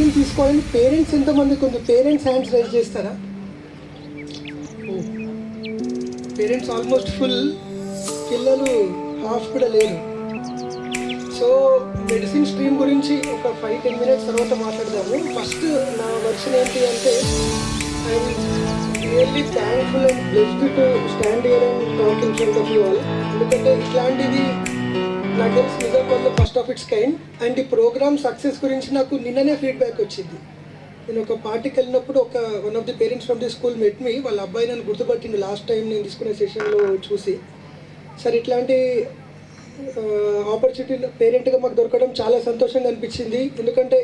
Medicine తీసుకోవాలని parents ఎంతమంది కొంత పేరెంట్స్ హ్యాండ్స్ రైజ్ చేస్తారా? పేరెంట్స్ ఆల్మోస్ట్ ఫుల్, పిల్లలు హాఫ్ కూడా లేరు. సో మెడిసిన్ స్ట్రీమ్ గురించి ఒక 5-10 మినిట్స్ తర్వాత మాట్లాడదాము. ఫస్ట్ నా వర్షన్ ఏంటి అంటే, I'm really thankful and blessed to stand here and talk in front of you all. ఎందుకంటే ఇట్లాంటిది నాకు తెలిసి నిజామాబాద్లో first of its kind. And ఈ ప్రోగ్రామ్ సక్సెస్ గురించి నాకు నిన్ననే ఫీడ్బ్యాక్ వచ్చింది. నేను ఒక పార్టీకి వెళ్ళినప్పుడు one of the parents from the school met me. వాళ్ళ అబ్బాయి నన్ను గుర్తుపట్టింది లాస్ట్ టైం నేను తీసుకునే సెషన్లో చూసి. సార్ ఇట్లాంటి ఆపర్చునిటీ పేరెంట్గా మాకు దొరకడం చాలా సంతోషంగా అనిపించింది. ఎందుకంటే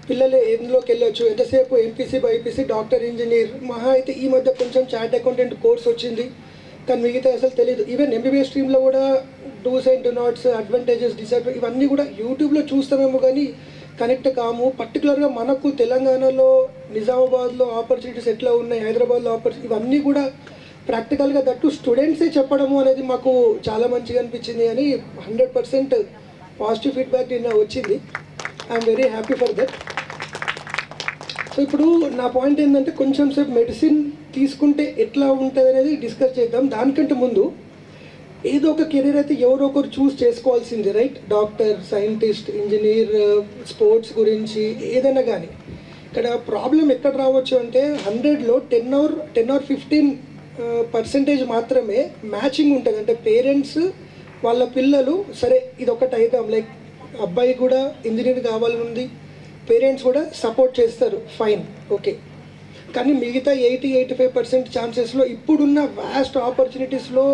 పిల్లలు ఎందులోకి వెళ్ళొచ్చు, ఎంతసేపు ఎంపీసీ బైపీసీ డాక్టర్ ఇంజనీర్ మహా అయితే ఈ మధ్య కొంచెం చార్ట్ అకౌంటెంట్ కోర్స్ వచ్చింది, కానీ మిగతా అసలు తెలియదు. ఈవెన్ ఎంబీబీఎస్ స్ట్రీమ్లో కూడా dos and do nots, advantages, disadvantage ఇవన్నీ కూడా యూట్యూబ్లో చూస్తామేమో కానీ కనెక్ట్ కాము. పర్టికులర్గా మనకు తెలంగాణలో నిజామాబాద్లో ఆపర్చునిటీస్ ఎట్లా ఉన్నాయి, హైదరాబాద్లో ఆపర్చునిటీ ఇవన్నీ కూడా ప్రాక్టికల్గా దట్టు స్టూడెంట్సే చెప్పడము అనేది మాకు చాలా మంచిగా అనిపించింది అని 100% పాజిటివ్ ఫీడ్బ్యాక్ నిన్న వచ్చింది. I'm very happy for that. So ఇప్పుడు నా పాయింట్ ఏంటంటే, కొంచెం సేపు మెడిసిన్ తీసుకుంటే ఎట్లా ఉంటుంది అనేది డిస్కస్ చేద్దాం. దానికంటే ముందు ఏదో ఒక కెరీర్ అయితే ఎవరో ఒకరు చూస్ చేసుకోవాల్సింది, right? Doctor, scientist, engineer, sports గురించి ఏదైనా కానీ. ఇక్కడ ప్రాబ్లం ఎక్కడ రావచ్చు అంటే 100లో 10 or 15% మాత్రమే మ్యాచింగ్ ఉంటుంది. అంటే పేరెంట్స్ వాళ్ళ పిల్లలు సరే ఇది ఒకటి అయిదాం, లైక్ అబ్బాయి కూడా ఇంజనీర్ కావాలని ఉంది, పేరెంట్స్ కూడా సపోర్ట్ చేస్తారు, ఫైన్, ఓకే. కానీ మిగతా 80-85% ఛాన్సెస్లో ఇప్పుడున్న వాస్ట్ ఆపర్చునిటీస్లో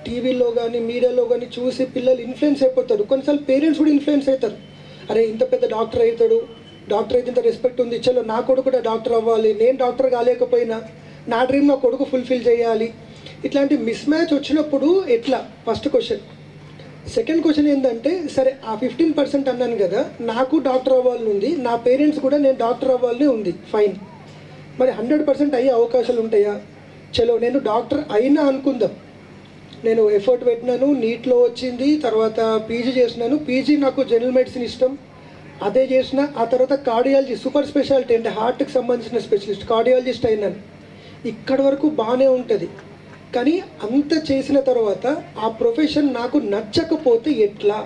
టీవీలో కానీ మీడియాలో కానీ చూసి పిల్లలు ఇన్ఫ్లుయెన్స్ అయిపోతారు. కొన్నిసార్లు పేరెంట్స్ కూడా ఇన్ఫ్లుయెన్స్ అవుతారు. అరే ఇంత పెద్ద డాక్టర్ అవుతాడు, డాక్టర్ అయితే ఇంత రెస్పెక్ట్ ఉంది, చలో నా కొడుకు కూడా డాక్టర్ అవ్వాలి, నేను డాక్టర్ కాలేకపోయినా నా డ్రీమ్ నా కొడుకు ఫుల్ఫిల్ చేయాలి. ఇట్లాంటి మిస్ మ్యాచ్ వచ్చినప్పుడు ఎట్లా? First question. సెకండ్ క్వశ్చన్ ఏంటంటే, సరే ఆ 15% అన్నాను కదా, నాకు డాక్టర్ అవ్వాలని ఉంది, నా పేరెంట్స్ కూడా నేను డాక్టర్ అవ్వాలని ఉంది, ఫైన్. మరి 100% అయ్యే అవకాశాలు ఉంటాయా? చలో నేను డాక్టర్ అయినా అనుకుందాం, నేను ఎఫర్ట్ పెట్టినాను, నీట్లో వచ్చింది, తర్వాత పీజీ చేసినాను, పీజీ నాకు జనరల్ మెడిసిన్ ఇష్టం, అదే చేసిన. ఆ తర్వాత కార్డియాలజీ సూపర్ స్పెషాలిటీ అంటే హార్ట్కి సంబంధించిన స్పెషలిస్ట్ కార్డియాలజిస్ట్ అయినాను. ఇక్కడ వరకు బాగానే ఉంటుంది. కానీ అంత చేసిన తర్వాత ఆ ప్రొఫెషన్ నాకు నచ్చకపోతే ఎట్లా?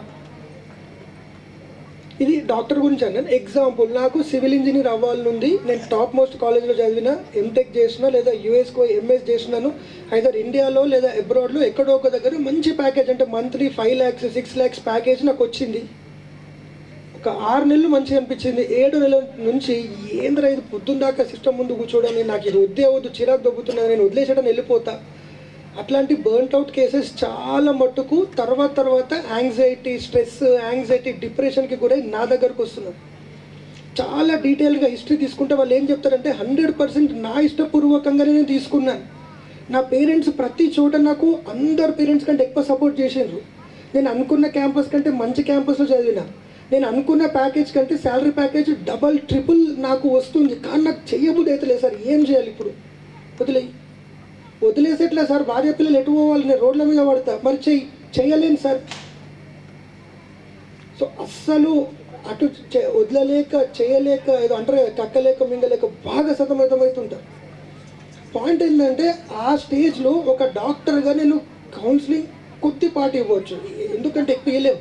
ఇది డాక్టర్ గురించి అన్నాను. ఎగ్జాంపుల్, నాకు సివిల్ ఇంజనీర్ అవ్వాలని ఉంది, నేను టాప్ మోస్ట్ కాలేజ్లో చదివిన, ఎంటెక్ చేసిన, లేదా యూఎస్కో ఎంఎస్ చేసినాను, ఐదర్ ఇండియాలో లేదా అబ్రాడ్లో ఎక్కడో ఒక దగ్గర మంచి ప్యాకేజ్ అంటే మంత్లీ 5 lakhs 6 lakhs ప్యాకేజ్ నాకు వచ్చింది. ఒక 6 నెలలు మంచిగా అనిపించింది. 7 నెలల నుంచి ఏంద్రా ఇది పొద్దున్న దాకా సిస్టమ్ ముందు కూర్చోవడం, నాకు ఇది వద్దే వద్దు, చిరాకు దొబ్బుతున్నా, నేను వదిలేసేయడం వెళ్ళిపోతా. అట్లాంటి బర్న్ట్ అవుట్ కేసెస్ చాలా మట్టుకు తర్వాత యాంగ్జైటీ, స్ట్రెస్, డిప్రెషన్కి గురై నా దగ్గరకు వస్తున్నారు. చాలా డీటెయిల్గా హిస్టరీ తీసుకుంటే వాళ్ళు ఏం చెప్తారంటే 100% నా ఇష్టపూర్వకంగానే నేను తీసుకున్నాను. నా పేరెంట్స్ ప్రతి చోట నాకు అందరు పేరెంట్స్ కంటే ఎక్కువ సపోర్ట్ చేసిండ్రు. నేను అనుకున్న క్యాంపస్ కంటే మంచి క్యాంపస్లో చదివిన, నేను అనుకున్న ప్యాకేజ్ కంటే శాలరీ ప్యాకేజ్ డబల్ ట్రిపుల్ నాకు వస్తుంది. కానీ నాకు చెయ్యబుద్ధి అయితే లేదు సార్, ఏం చేయాలి ఇప్పుడు? వదిలేసేట్లే సార్, భార్య పిల్లలు ఎటు పోవాలి, నేను రోడ్ల మీద పడతా, మరి చెయ్యలేను సార్. సో అస్సలు అటు వదలలేక చేయలేక, ఏదో అంటారు కక్కలేక మింగలేక బాగా సతమతమవుతుంటారు. పాయింట్ ఏంటంటే, ఆ స్టేజ్లో ఒక డాక్టర్గా నేను కౌన్సిలింగ్ కొద్దిపాటి ఇవ్వచ్చు, ఎందుకంటే ఎక్కువ ఇవ్వలేము.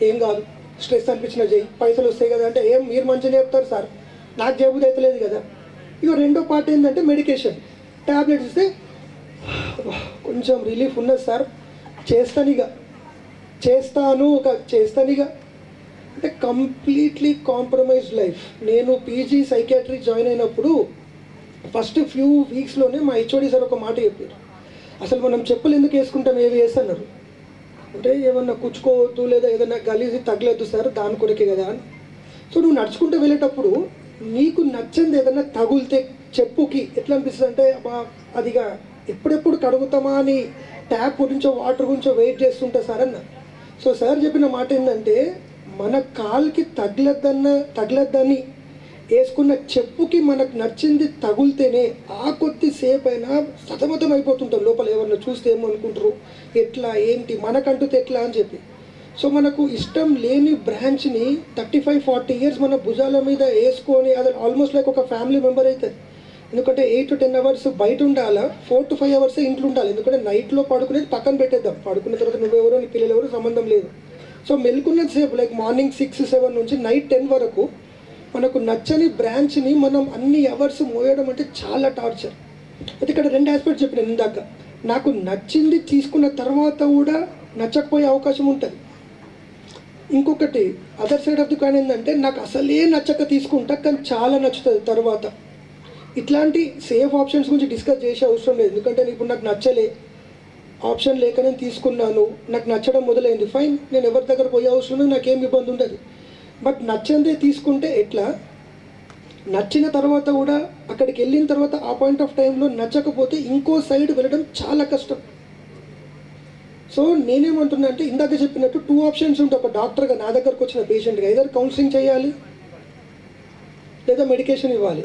ఏం కాదు, స్ట్రెస్ అనిపించిన చెయ్యి, పైసలు వస్తాయి కదా అంటే, ఏం మీరు మంచిగా చెప్తారు సార్, నాకు జబ్బుది అయితే లేదు కదా. ఇక రెండో పార్ట్ ఏంటంటే మెడికేషన్, ట్యాబ్లెట్స్ ఇస్తే కొంచెం రిలీఫ్ ఉన్నది సార్, చేస్తానిగా అంటే కంప్లీట్లీ కాంప్రమైజ్డ్ లైఫ్. నేను పీజీ సైకియాట్రీ జాయిన్ అయినప్పుడు ఫస్ట్ ఫ్యూ వీక్స్లోనే మా హెచ్ఓడి సార్ ఒక మాట చెప్పారు, అసలు మనం చెప్పులు ఎందుకు వేసుకుంటాం, ఏవి వేసన్నారు అంటే, ఏమన్నా కుచ్చుకోవద్దు లేదా ఏదైనా గలీజీ తగలద్దు సార్, దాని కొరకే కదా అని. సో నువ్వు నడుచుకుంటూ వెళ్ళేటప్పుడు నీకు నచ్చింది ఏదైనా తగులితే చెప్పుకి ఎట్లా అనిపిస్తుంది అంటే, అదిగా ఎప్పుడెప్పుడు కడుగుతామా అని ట్యాప్ గురించో వాటర్ గురించో వెయిట్ చేస్తుంటా సార్ అన్న. సో సార్ చెప్పిన మాట ఏంటంటే, మన కాలుకి తగలద్దని వేసుకున్న చెప్పుకి మనకు నచ్చింది తగులితేనే ఆ కొద్దిసేపు అయినా సతమతం అయిపోతుంటాం లోపల, ఏమన్నా చూస్తే ఏమో అనుకుంటారు, ఎట్లా ఏంటి మనకంటూ ఎట్లా అని చెప్పి. సో మనకు ఇష్టం లేని బ్రాంచ్ని 35-40 ఇయర్స్ మన భుజాల మీద వేసుకొని అది ఆల్మోస్ట్ లైక్ ఒక ఫ్యామిలీ మెంబర్ అవుతుంది. ఎందుకంటే 8 to 10 అవర్స్ బయట ఉండాలా, 4 to 5 అవర్స్ ఇంట్లో ఉండాలి. ఎందుకంటే నైట్లో పడుకునేది పక్కన పెట్టేద్దాం, పడుకున్న తర్వాత నువ్వెవరో నీ పిల్లలు ఎవరు సంబంధం లేదు. సో మెలుకున్నది సేపు లైక్ మార్నింగ్ 6-7 నుంచి నైట్ 10 వరకు మనకు నచ్చని బ్రాంచ్ని మనం అన్ని అవర్స్ మోయడం అంటే చాలా టార్చర్. అయితే ఇక్కడ 2 ఆస్పెక్ట్స్ చెప్పినాను ఇందాక. నాకు నచ్చింది తీసుకున్న తర్వాత కూడా నచ్చకపోయే అవకాశం ఉంటుంది. ఇంకొకటి other side of the coin ఏంటంటే నాకు అసలే నచ్చక తీసుకుంటా కానీ చాలా నచ్చుతుంది తర్వాత. ఇట్లాంటి సేఫ్ ఆప్షన్స్ గురించి డిస్కస్ చేసే అవసరం లేదు. ఎందుకంటే ఇప్పుడు నాకు నచ్చలే, ఆప్షన్ లేక నేను తీసుకున్నాను, నాకు నచ్చడం మొదలైంది, ఫైన్, నేను ఎవరి దగ్గర పోయే అవసరం లేదు, నాకేం ఇబ్బంది ఉండదు. బట్ నచ్చందే తీసుకుంటే ఎట్లా, నచ్చిన తర్వాత కూడా అక్కడికి వెళ్ళిన తర్వాత ఆ పాయింట్ ఆఫ్ టైంలో నచ్చకపోతే ఇంకో సైడ్ వెళ్ళడం చాలా కష్టం. సో నేనేమంటున్నా అంటే ఇందాక చెప్పినట్టు 2 ఆప్షన్స్ ఉంటాయి. ఒక డాక్టర్గా నా దగ్గరకు వచ్చిన పేషెంట్గా ఏదైనా కౌన్సిలింగ్ చేయాలి లేదా మెడికేషన్ ఇవ్వాలి.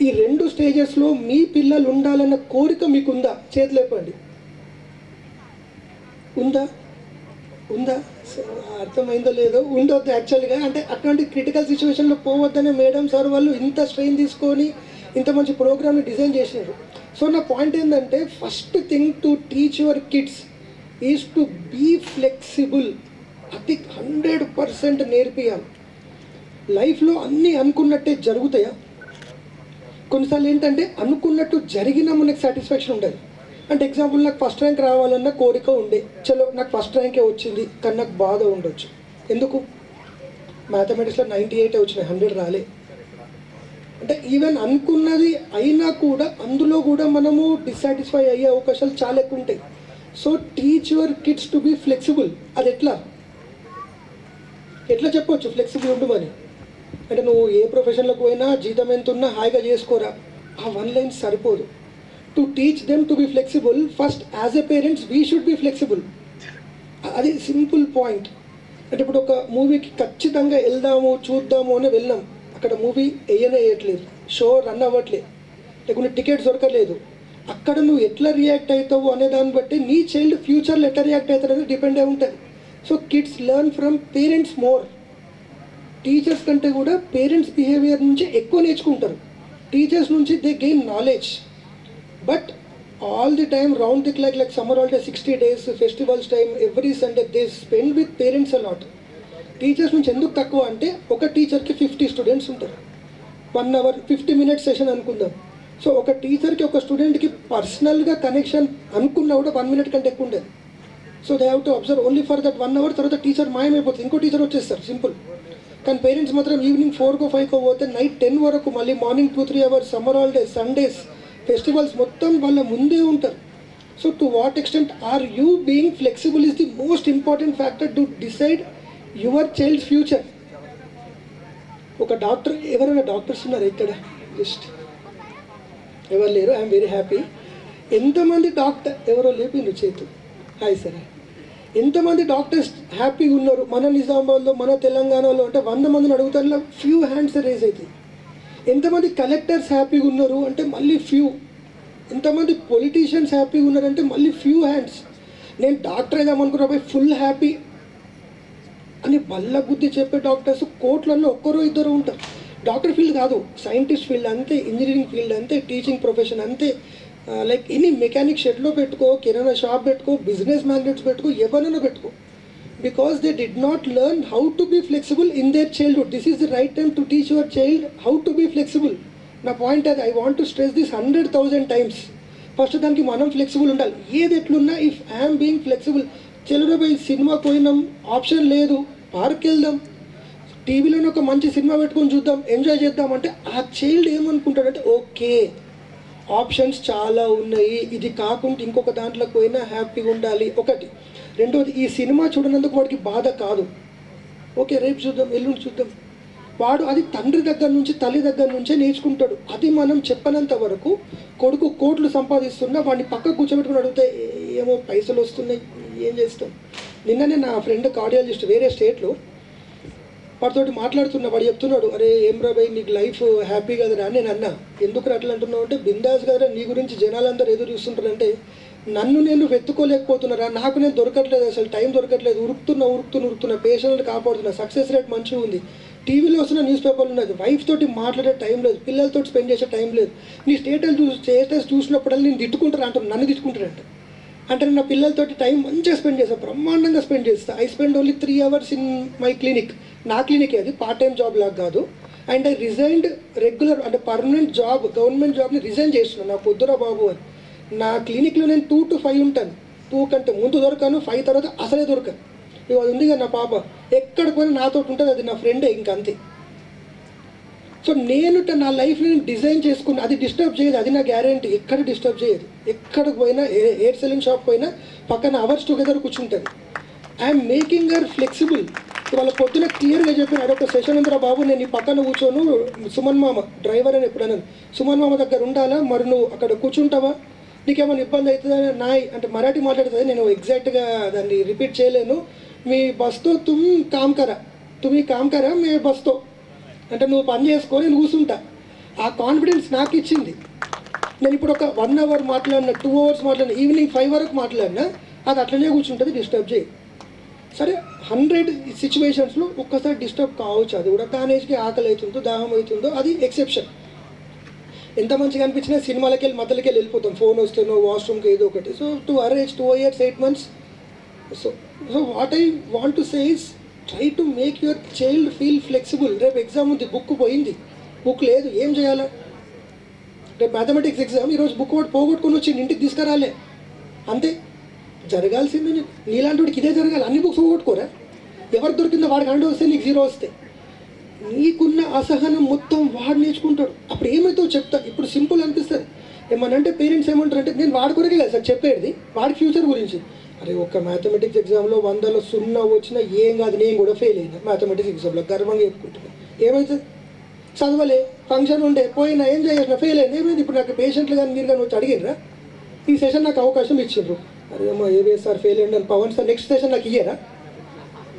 ఈ 2 స్టేజెస్లో మీ పిల్లలు ఉండాలన్న కోరిక మీకుందా? చేతులేపండి. ఉందా? అర్థమైందో లేదో, ఉండొద్దు యాక్చువల్గా. అంటే అట్లాంటి క్రిటికల్ సిచ్యువేషన్లో పోవద్దనే మేడం సార్ వాళ్ళు ఇంత స్ట్రెయిన్ తీసుకొని ఇంత మంచి ప్రోగ్రామ్ని డిజైన్ చేసినారు. సో నా పాయింట్ ఏంటంటే first thing to teach your kids is to be flexible. అది 100% నేర్పియాలి. లైఫ్లో అన్నీ అనుకున్నట్టే జరుగుతాయా? కొన్నిసార్లు ఏంటంటే అనుకున్నట్టు జరిగినా మనకు సాటిస్ఫాక్షన్ ఉండదు. అంటే ఎగ్జాంపుల్, నాకు ఫస్ట్ ర్యాంక్ రావాలన్న కోరిక ఉండే, చలో నాకు ఫస్ట్ ర్యాంకే వచ్చింది, కానీ నాకు బాధ ఉండొచ్చు. ఎందుకు? మ్యాథమెటిక్స్లో 98 వచ్చినాయి, 100 రాలే. అంటే ఈవెన్ అనుకున్నది అయినా కూడా అందులో కూడా మనము డిస్సాటిస్ఫై అయ్యే అవకాశాలు చాలా ఎక్కువ ఉంటాయి. So teach your kids to be flexible. అది ఎట్లా చెప్పొచ్చు ఫ్లెక్సిబుల్ ఉండమని? అంటే నువ్వు ఏ ప్రొఫెషన్లోకి పోయినా జీతం ఎంత ఉన్నా హాయిగా చేసుకోరా, ఆ 1 లైన్ సరిపోదు. To teach them to be flexible, first as a parents we should be flexible. అది సింపుల్ పాయింట్. అంటే ఇప్పుడు ఒక మూవీకి ఖచ్చితంగా వెళ్దాము చూద్దాము అని వెళ్ళాం, అక్కడ మూవీ వేయట్లేదు, షో రన్ అవ్వట్లేదు, లేకుంటే టికెట్స్ దొరకలేదు. అక్కడ నువ్వు ఎట్లా రియాక్ట్ అవుతావు అనే దాన్ని బట్టి నీ చైల్డ్ ఫ్యూచర్లో ఎట్లా రియాక్ట్ అవుతారు అనేది డిపెండ్ అయి ఉంటుంది. So kids learn from parents more. Teachers కంటే కూడా పేరెంట్స్ బిహేవియర్ నుంచి ఎక్కువ నేర్చుకుంటారు. టీచర్స్ నుంచి they gain knowledge. But all the time round the clock like summer holiday 60 days, festivals time, every Sunday they spend with parents a lot. Teachers నుంచి ఎందుకు తక్కువ అంటే ఒక టీచర్కి 50 స్టూడెంట్స్ ఉంటారు, 1 hour 50 minutes సెషన్ అనుకుందాం. సో ఒక టీచర్కి ఒక స్టూడెంట్కి పర్సనల్గా కనెక్షన్ అనుకున్నా కూడా 1 minute కంటే ఎక్కువ ఉండేది. So they have to observe only for that 1 hour. తర్వాత టీచర్ మాయమైపోతుంది, ఇంకో టీచర్ వచ్చేస్తారు, సింపుల్. కానీ పేరెంట్స్ మాత్రం ఈవినింగ్ 4-5 పోతే నైట్ 10 వరకు, మళ్ళీ morning 2-3 hours, summer holidays, Sundays, festivals మొత్తం వాళ్ళ ముందే ఉంటారు. So to what extent are you being flexible is the most important factor to decide your child's future. ఒక డాక్టర్, ఎవరైనా డాక్టర్స్ ఉన్నారు ఇక్కడ? జస్ట్ ఎవరు లేరు, ఐఎమ్ వెరీ హ్యాపీ. ఎంతమంది డాక్టర్, ఎవరో లేపిండ్రు చేతు, హాయ్ సార్. ఎంతమంది డాక్టర్స్ హ్యాపీగా ఉన్నారు మన నిజామాబాద్లో, మన తెలంగాణలో అంటే 100 మందిని అడుగుతారు, ఫ్యూ హ్యాండ్స్ రేజ్ అవుతాయి. ఎంతమంది కలెక్టర్స్ హ్యాపీగా ఉన్నారు అంటే మళ్ళీ ఫ్యూ. ఎంతమంది పొలిటీషియన్స్ హ్యాపీగా ఉన్నారంటే మళ్ళీ ఫ్యూ హ్యాండ్స్. నేను డాక్టర్ అయిదామనుకున్నప్పుడు ఫుల్ హ్యాపీ అని బల్ల బుద్ధి చెప్పే డాక్టర్స్ కోట్లలో ఒక్కరో ఇద్దరు ఉంటారు. డాక్టర్ ఫీల్డ్ కాదు, సైంటిస్ట్ ఫీల్డ్ అంతే, ఇంజనీరింగ్ ఫీల్డ్ అంతే, టీచింగ్ ప్రొఫెషన్ అంతే. లైక్ ఎనీ మెకానిక్ షెడ్లో పెట్టుకో, కిరాణా షాప్ పెట్టుకో, బిజినెస్ మ్యాగ్నెట్స్ పెట్టుకో, ఎవరైనా పెట్టుకో. Because they did not learn how to be flexible in their childhood. This is the right time to teach your child how to be flexible. నా point అది, I want to stress this 100,000 times. First దానికి మనం flexible ఉండాలి. ఏది ఎట్లున్నా if I'm being flexible, చెల్లులో పోయి cinema పోయినాం, option లేదు, పార్క్ వెళ్దాం, టీవీలోనే ఒక మంచి సినిమా పెట్టుకొని చూద్దాం, ఎంజాయ్ చేద్దాం అంటే ఆ చైల్డ్ ఏమనుకుంటాడంటే ఓకే ఆప్షన్స్ చాలా ఉన్నాయి, ఇది కాకుండా ఇంకొక దాంట్లోకి పోయినా హ్యాపీగా ఉండాలి. ఒకటి. రెండోది, ఈ సినిమా చూడనందుకు వాడికి బాధ కాదు, ఓకే రేపు చూద్దాం, ఎల్లుండి చూద్దాం. వాడు అది తండ్రి దగ్గర నుంచి, తల్లి దగ్గర నుంచే నేర్చుకుంటాడు. అది మనం చెప్పనంత వరకు కొడుకు కోట్లు సంపాదిస్తున్నా వాడిని పక్కకు కూర్చోబెట్టుకుని అడిగితే ఏమో పైసలు వస్తున్నాయి, ఏం చేస్తాం. నిన్ననే నా ఫ్రెండ్ కార్డియాలజిస్ట్ వేరే స్టేట్లో, వాడితోటి మాట్లాడుతున్నా, వాడు చెప్తున్నాడు, అరే ఏం రా భయ్ నీకు లైఫ్ హ్యాపీ కదరా అని. నేను అన్నా, ఎందుకు అట్లా అంటున్నావు అంటే, బిందాస్ కదరా, నీ గురించి జనాలందరూ ఎదురు చూస్తుంటారంటే, నన్ను నేను వెతుకోలేకపోతున్నారా, నాకు నేను దొరకట్లేదు, అసలు టైం దొరకట్లేదు, ఉరుకుతున్నా పేషెంట్ కాపాడుతున్నా, సక్సెస్ రేట్ మంచిగా ఉంది, టీవీలో వస్తున్న న్యూస్ పేపర్లు ఉన్నది, వైఫ్ తోటి మాట్లాడే టైం లేదు, పిల్లలతో స్పెండ్ చేసే టైం లేదు, నీ స్టేటస్ చూసినప్పుడల్లా నేను తిట్టుకుంటారా అంటారు, నన్ను తిట్టుకుంటారంట. అంటే నేను నా పిల్లలతోటి టైం మంచిగా స్పెండ్ చేస్తాను, బ్రహ్మాండంగా స్పెండ్ చేస్తాను. I spend only 3 hours in my clinic. నా క్లినికే అది, పార్ట్ టైం జాబ్ లాగా కాదు. అండ్ ఐ రిజైన్డ్ రెగ్యులర్ అంటే పర్మనెంట్ జాబ్, గవర్నమెంట్ జాబ్ని రిజైన్ చేస్తున్నాను. నాకు వద్దురా బాబు అని. నా క్లినిక్లో నేను 2 to 5 ఉంటాను. 2 కంటే ముందు దొరకను, 5 తర్వాత అసలే దొరకను. ఇక అది ఉంది కదా నా పాప, ఎక్కడికి పోయినా నాతో ఉంటుంది, అది నా ఫ్రెండే, ఇంకంతే. సో నేను నా లైఫ్ని నేను డిజైన్ చేసుకుని, అది డిస్టర్బ్ చేయదు, అది నా గ్యారంటీ. ఎక్కడ డిస్టర్బ్ చేయదు, ఎక్కడికి పోయినా, హెయిర్ సెలూన్ షాప్ పోయినా పక్కన అవర్స్ టుగెదర్ కూర్చుంటుంది. I'm making her flexible. వాళ్ళ పొద్దున క్లియర్గా చెప్పిన అదొక సెషన్ ఉందిరా బాబు, నేను ఈ పక్కన కూర్చోను, సుమన్ మామ డ్రైవర్ అని ఎప్పుడన్నా సుమన్ మామ దగ్గర ఉండాలా, మరి నువ్వు అక్కడ కూర్చుంటావా, నీకేమైనా ఇబ్బంది అవుతుందా, నాయ్ అంటే మరాఠీ మాట్లాడుతుంది, నేను ఎగ్జాక్ట్గా దాన్ని రిపీట్ చేయలేను. మీ బస్తో తుమ్ కామ్ కరా మే బస్తో, అంటే నువ్వు పని చేసుకొని నేను కూర్చుంటా. ఆ కాన్ఫిడెన్స్ నాకు ఇచ్చింది. నేను ఇప్పుడు ఒక 1 hour మాట్లాడినా, 2 hours మాట్లాడినా, ఈవినింగ్ 5 వరకు మాట్లాడినా, అది అట్లనే కూర్చుంటుంది, డిస్టర్బ్ చేయి. సరే 100 సిచ్యువేషన్స్లో ఒక్కసారి డిస్టర్బ్ కావచ్చు, అది కూడా దానేజ్కి ఆకలి అవుతుందో దాహం అవుతుందో అది ఎక్సెప్షన్. ఎంత మంచిగా అనిపించినా సినిమాలకి వెళ్ళి మధ్యలోకి వెళ్ళిపోతాం, ఫోన్ వస్తుందో వాష్రూమ్కి ఏదో ఒకటి. So 2 years 2 years 8 months. So what I want to say is try to make your child feel flexible. రేపు ఎగ్జామ్ ఉంది, బుక్ పోయింది, బుక్ లేదు, ఏం చేయాలా? రేపు మ్యాథమెటిక్స్ ఎగ్జామ్, ఈరోజు బుక్ ఒకటి పోగొట్టుకొని వచ్చి ఇంటికి తీసుకురాలే, అంతే జరగాల్సిందే. నీలాంటి వాడికి ఇదే జరగాలి, అన్ని బుక్స్ పోగొట్టుకోరా, ఎవరు దొరికిందో వాడికి 100 వస్తే నీకు 0 వస్తాయి. నీకున్న అసహనం మొత్తం వాడు నేర్చుకుంటాడు. అప్పుడు ఏమైతే చెప్తా, ఇప్పుడు సింపుల్ అనిపిస్తుంది. ఏమనంటే పేరెంట్స్ ఏమంటారు అంటే, నేను వాడి కొరకే కదా సార్ చెప్పేది, వాడి ఫ్యూచర్ గురించి. అరే ఒక్క మ్యాథమెటిక్స్ ఎగ్జామ్లో 100లో 0 వచ్చినా ఏం కాదు, నేను కూడా ఫెయిల్ అయినా మ్యాథమెటిక్స్ ఎగ్జామ్లో, గర్వంగా చెప్పుకుంటున్నాను. ఏమవుతుంది, చదవలే, ఫంక్షన్ ఉండే, పోయినా, ఏం చేయాలి, ఫెయిల్ అయింది, ఏమైంది? ఇప్పుడు నాకు పేషెంట్లు కానీ మీరు కానీ వచ్చి అడిగినరా, ఈ సెషన్ నాకు అవకాశం ఇచ్చిండ్రు, అరే అమ్మా ఏవిఎస్ సార్ ఫెయిల్ అయ్యండి అని, పవన్ సార్ నెక్స్ట్ సెషన్ నాకు ఇయ్యరా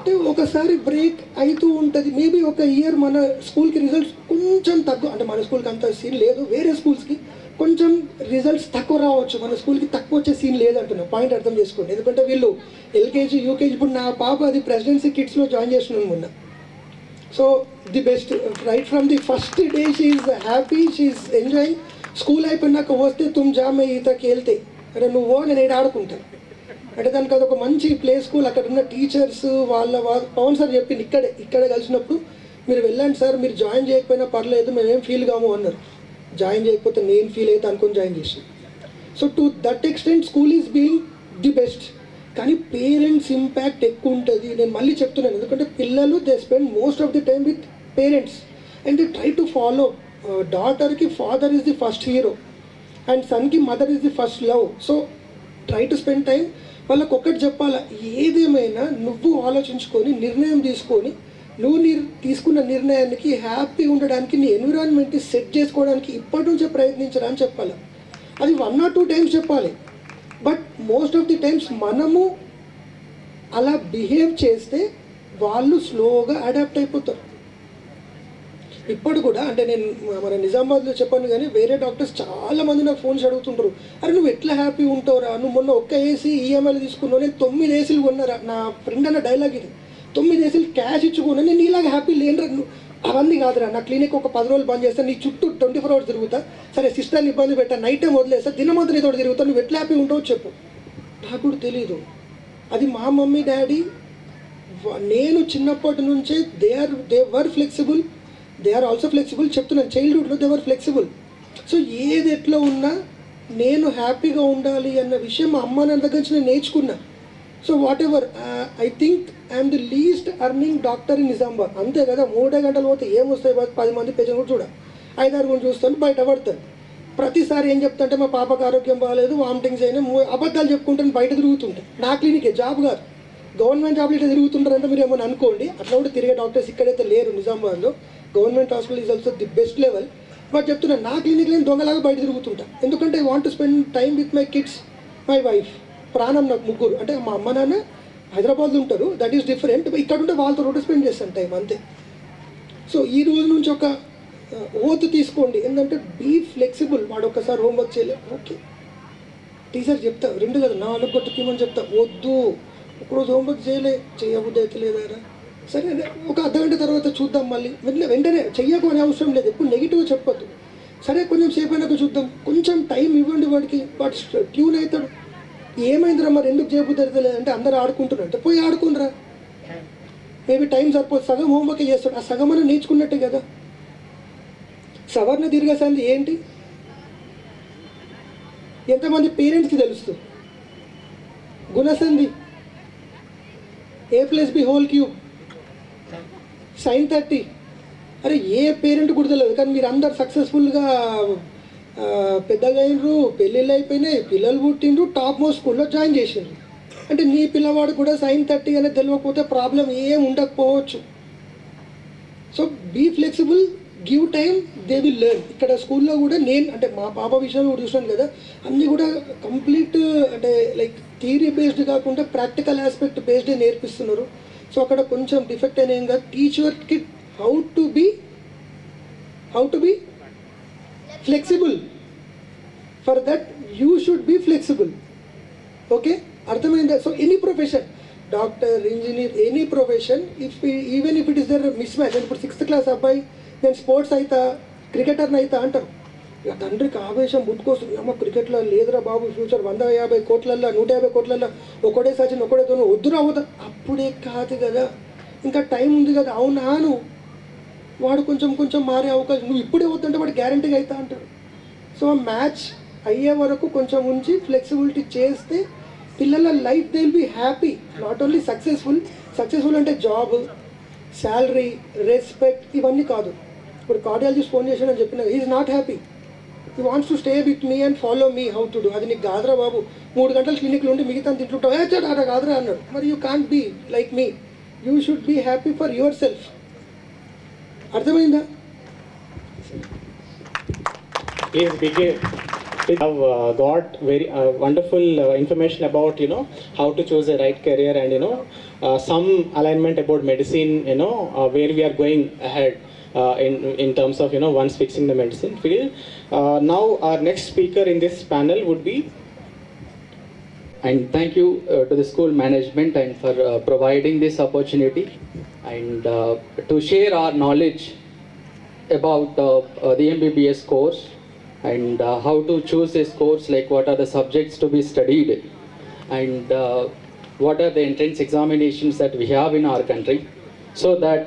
అంటే ఒకసారి బ్రేక్ అవుతూ ఉంటుంది. మేబీ ఒక ఇయర్ మన స్కూల్కి రిజల్ట్స్ కొంచెం తక్కువ, అంటే మన స్కూల్కి అంత సీన్ లేదు, వేరే స్కూల్స్కి కొంచెం రిజల్ట్స్ తక్కువ రావచ్చు, మన స్కూల్కి తక్కువ వచ్చే సీన్ లేదంటున్నా. పాయింట్ అర్థం చేసుకోండి. ఎందుకంటే వీళ్ళు ఎల్కేజీ యూకేజీ, ఇప్పుడు నా పాప అది ప్రెసిడెన్సీ కిడ్స్లో జాయిన్ చేస్తున్నాను మొన్న. So the best, right from the first day she's happy, she's enjoying. School అయిపోయినాక వస్తే తుమ్ జా మే ఈతకి వెళ్తే, అంటే నువ్వు నేను ఏడు ఆడుకుంటాను అంటే దానికి అదొక మంచి ప్లే స్కూల్. అక్కడ ఉన్న టీచర్స్ వాళ్ళ పవన్ సార్ చెప్పింది, ఇక్కడే కలిసినప్పుడు మీరు వెళ్ళండి సార్, మీరు జాయిన్ చేయకపోయినా పర్లేదు, మేమేం ఫీల్ కాము అన్నారు. జాయిన్ చేయకపోతే నేను ఫీల్ అయితే అనుకొని జాయిన్ చేసాను. So to that extent school is being the best. కానీ పేరెంట్స్ ఇంపాక్ట్ ఎక్కువ ఉంటుంది. నేను మళ్ళీ చెప్తున్నాను, ఎందుకంటే పిల్లలు they spend most of the time with parents and they try to follow. డాటర్కి father is the first hero and సన్కి mother is the first love. So try to spend time. వాళ్ళకి ఒక్కటి చెప్పాలా, ఏదేమైనా నువ్వు ఆలోచించుకొని నిర్ణయం తీసుకొని, నువ్వు తీసుకున్న నిర్ణయానికి హ్యాపీ ఉండడానికి, నీ ఎన్విరాన్మెంట్ని సెట్ చేసుకోవడానికి ఇప్పటి నుంచే ప్రయత్నించరా అని చెప్పాలి. అది 1 or 2 times చెప్పాలి. But most of the times మనము అలా బిహేవ్ చేస్తే వాళ్ళు స్లోగా అడాప్ట్ అయిపోతారు. ఇప్పుడు కూడా అంటే నేను మన నిజామాబాద్లో చెప్పాను, కానీ వేరే డాక్టర్స్ చాలామంది నాకు ఫోన్స్ అడుగుతుంటారు, అరే నువ్వు ఎట్లా హ్యాపీ ఉంటావురా, నువ్వు మొన్న ఒక్క ఏసీ ఈఎంఐలు తీసుకున్నావు, నేను 9 ఏసీలు కొన్నారా. నా ఫ్రెండ్ అన్న డైలాగ్ ఇది, 9 ఏసీలు క్యాష్ ఇచ్చుకున్నా, నేను నీలాగా హ్యాపీ లేనురా. అవన్నీ కాదురా, నా క్లినిక్ ఒక 10 రోజులు బంద్ చేస్తాను, నీ చుట్టూ 24 hours తిరుగుతా, సరే సిస్టర్ని ఇబ్బంది పెట్టా, నైట్ టైం వదిలేస్తా, దినమంతా నీతో తిరుగుతా, నువ్వు ఎట్లా హ్యాపీ ఉంటావు చెప్పు. నాకు కూడా తెలీదు. అది మా మమ్మీ డాడీ, నేను చిన్నప్పటి నుంచే they were flexible, they are also flexible. చెప్తున్నాను, చైల్డ్హుడ్లో దే వర్ ఫ్లెక్సిబుల్. సో ఏది ఎట్లా ఉన్నా నేను హ్యాపీగా ఉండాలి అన్న విషయం మా అమ్మ నాన్న దగ్గర నుంచి నేను నేర్చుకున్నా. So what ever, I think I'm the least earning doctor in Nizamabad. అంతే కదా, 3 గంటలు పోతే ఏమొస్తాయి, 10 మంది పేషెంట్ కూడా చూడ, 5-6 చూస్తాను, బయట పడతాను. ప్రతిసారి ఏం చెప్తుంటే మా పాపకు ఆరోగ్యం బాగాలేదు, వామిటింగ్స్ అయినా, అబద్ధాలు చెప్పుకుంటాను, బయట తిరుగుతుంటాను. నా క్లినికే, జాబ్ కాదు, గవర్నమెంట్ జాబ్లో ఇట్లా తిరుగుతుంటారంటే మీరు ఏమైనా అనుకోండి. అట్లా కూడా తిరిగే డాక్టర్స్ ఇక్కడైతే లేరు నిజామాబాద్లో. Government hospital is also the best level. But చెప్తున్నాను, నా క్లినిక్లో నేను దొంగలాగా బయట తిరుగుతుంటా. ఎందుకంటే I want to spend time with my kids, my wife, ప్రాణం నాకు 3. అంటే మా అమ్మ నాన్న హైదరాబాద్లో ఉంటారు, దట్ ఈస్ డిఫరెంట్. ఇక్కడ ఉంటే వాళ్ళతో రోడ్డు స్పెండ్ చేస్తాను టైం, అంతే. సో ఈ రోజు నుంచి ఒక ఓత్ తీసుకోండి, ఏంటంటే బీ ఫ్లెక్సిబుల్. వాడు ఒక్కసారి హోంవర్క్ చేయలేదు, ఓకే టీచర్ చెప్తా 2 కదా 4 కొట్టుకోమని చెప్తా, వద్దు ఒకరోజు హోంవర్క్ చేయబుద్ధి అయితే లేదారా, సరే ఒక అర్ధగంట తర్వాత చూద్దాం మళ్ళీ, వెంటనే చెయ్యకు అనే అవసరం లేదు, ఎప్పుడు నెగిటివ్ చెప్పొద్దు. సరే కొంచెం సేపు అయినాక చూద్దాం, కొంచెం టైం ఇవ్వండి వాడికి, వాడు ట్యూన్ అవుతాడు. ఏమైందిరా మరి ఎందుకు చేయబుద్ధి అయితే లేదంటే అందరూ ఆడుకుంటున్నారు అంటే పోయి ఆడుకుంటారా, మేబీ టైం సరిపోదు, సగం హోంవర్క్ చేస్తాడు, ఆ సగం అని నేర్చుకున్నట్టే కదా. సవర్ణ దీర్ఘసంధి ఏంటి ఎంతమంది పేరెంట్స్కి తెలుస్తుంది? గుణసంధి A+B3 sin30. అరే ఏ పేరెంట్ కూడా తెలియదు, కానీ మీరు అందరు సక్సెస్ఫుల్గా పెద్దగా అయినరు, పెళ్ళిళ్ళు అయిపోయినాయి, పిల్లలు పుట్టిండ్రు, టాప్ మోస్ట్ స్కూల్లో జాయిన్ చేసిండ్రు. అంటే నీ పిల్లవాడు కూడా sin30 అనేది తెలియకపోతే ప్రాబ్లం ఏం ఉండకపోవచ్చు. So be flexible, give time, they will learn. ఇక్కడ స్కూల్లో కూడా నేను అంటే మా పాప విషయంలో కూడా చూసాను కదా, అన్నీ కూడా కంప్లీట్ అంటే లైక్ థియరీ బేస్డ్ కాకుండా ప్రాక్టికల్ ఆస్పెక్ట్ బేస్డే నేర్పిస్తున్నారు. సో అక్కడ కొంచెం డిఫెక్ట్ అయినా ఏం కాదు, teach your kid how to be flexible. For that you should be flexible. Okay, అర్థమైందా? So any profession, doctor, engineer, any profession, even if it is their mismatch. ఇప్పుడు 6th class అబ్బాయి నేను sports అవుతా, క్రికెటర్ని అవుతా అంటారు. ఇక తండ్రికి ఆవేశం పుట్టుకొస్తుంది, అమ్మ క్రికెట్లో లేదురా బాబు ఫ్యూచర్, 150 కోట్లల్లో 150 కోట్లల్లో ఒకడే సచిన్ ఒకడే తోను, వద్దురా అవుతా. అప్పుడే కాదు కదా, ఇంకా టైం ఉంది కదా. అవునాను వాడు కొంచెం మారే అవకాశం, నువ్వు ఇప్పుడే వద్దంటే వాడు గ్యారంటీగా అవుతా అంటాడు. సో మ్యాచ్ అయ్యే వరకు కొంచెం ఉంచి ఫ్లెక్సిబిలిటీ చేస్తే పిల్లల life they will be happy, not only successful అంటే జాబ్, శాలరీ, రెస్పెక్ట్ ఇవన్నీ కాదు. ఇప్పుడు కార్డియాలజిస్ట్ ఫోన్ చేసాను అని చెప్పిన, is not happy, he wants to stay with me and follow me how to do. అది నీకు కాదురా బాబు, 3 గంటలు క్లినిక్లో ఉండి మిగతా తింటుంటావు, అలా కాదురా అన్నాడు. మరి you can't be like me, you should be happy for yourself. అర్థమైందా? Please begin. We have got very wonderful information about how to choose a right career and some alignment about medicine, where we are going ahead in terms of once fixing the medicine field. Now our next speaker in this panel would be. And thank you to the school management and for providing this opportunity and to share our knowledge about the MBBS course and how to choose this course, like what are the subjects to be studied and what are the entrance examinations that we have in our country, so that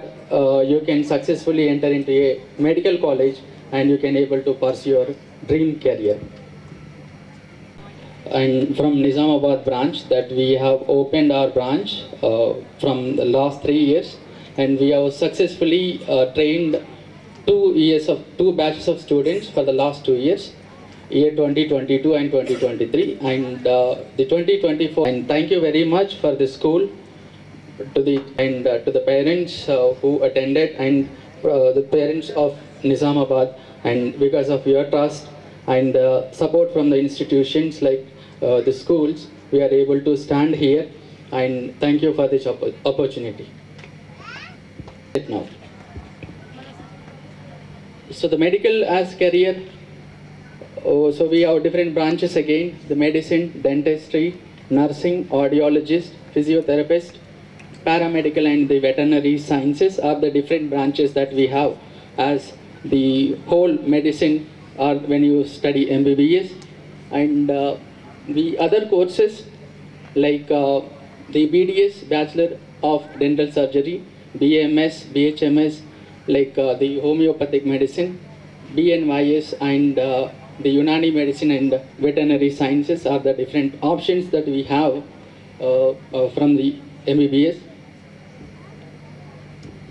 you can successfully enter into a medical college and you can able to pursue your dream career. And from Nizamabad branch, that we have opened our branch from the last 3 years, and we have successfully trained 2 batches of students for the last 2 years, year 2022 and 2023, and the 2024. And thank you very much for the school, to the parents who attended, and the parents of Nizamabad, and because of your trust and support from the institutions like the schools, we are able to stand here, and thank you for this opportunity. Now, so the medical as career, so we have different branches again, the medicine, dentistry, nursing, audiologist, physiotherapist, paramedical and the veterinary sciences are the different branches that we have as the whole medicine, or when you study MBBS. And the other courses like the BDS, Bachelor of Dental Surgery, BMS, BHMS, like the homeopathic medicine, BNYS, and the Unani medicine and veterinary sciences are the different options that we have from the MBBS.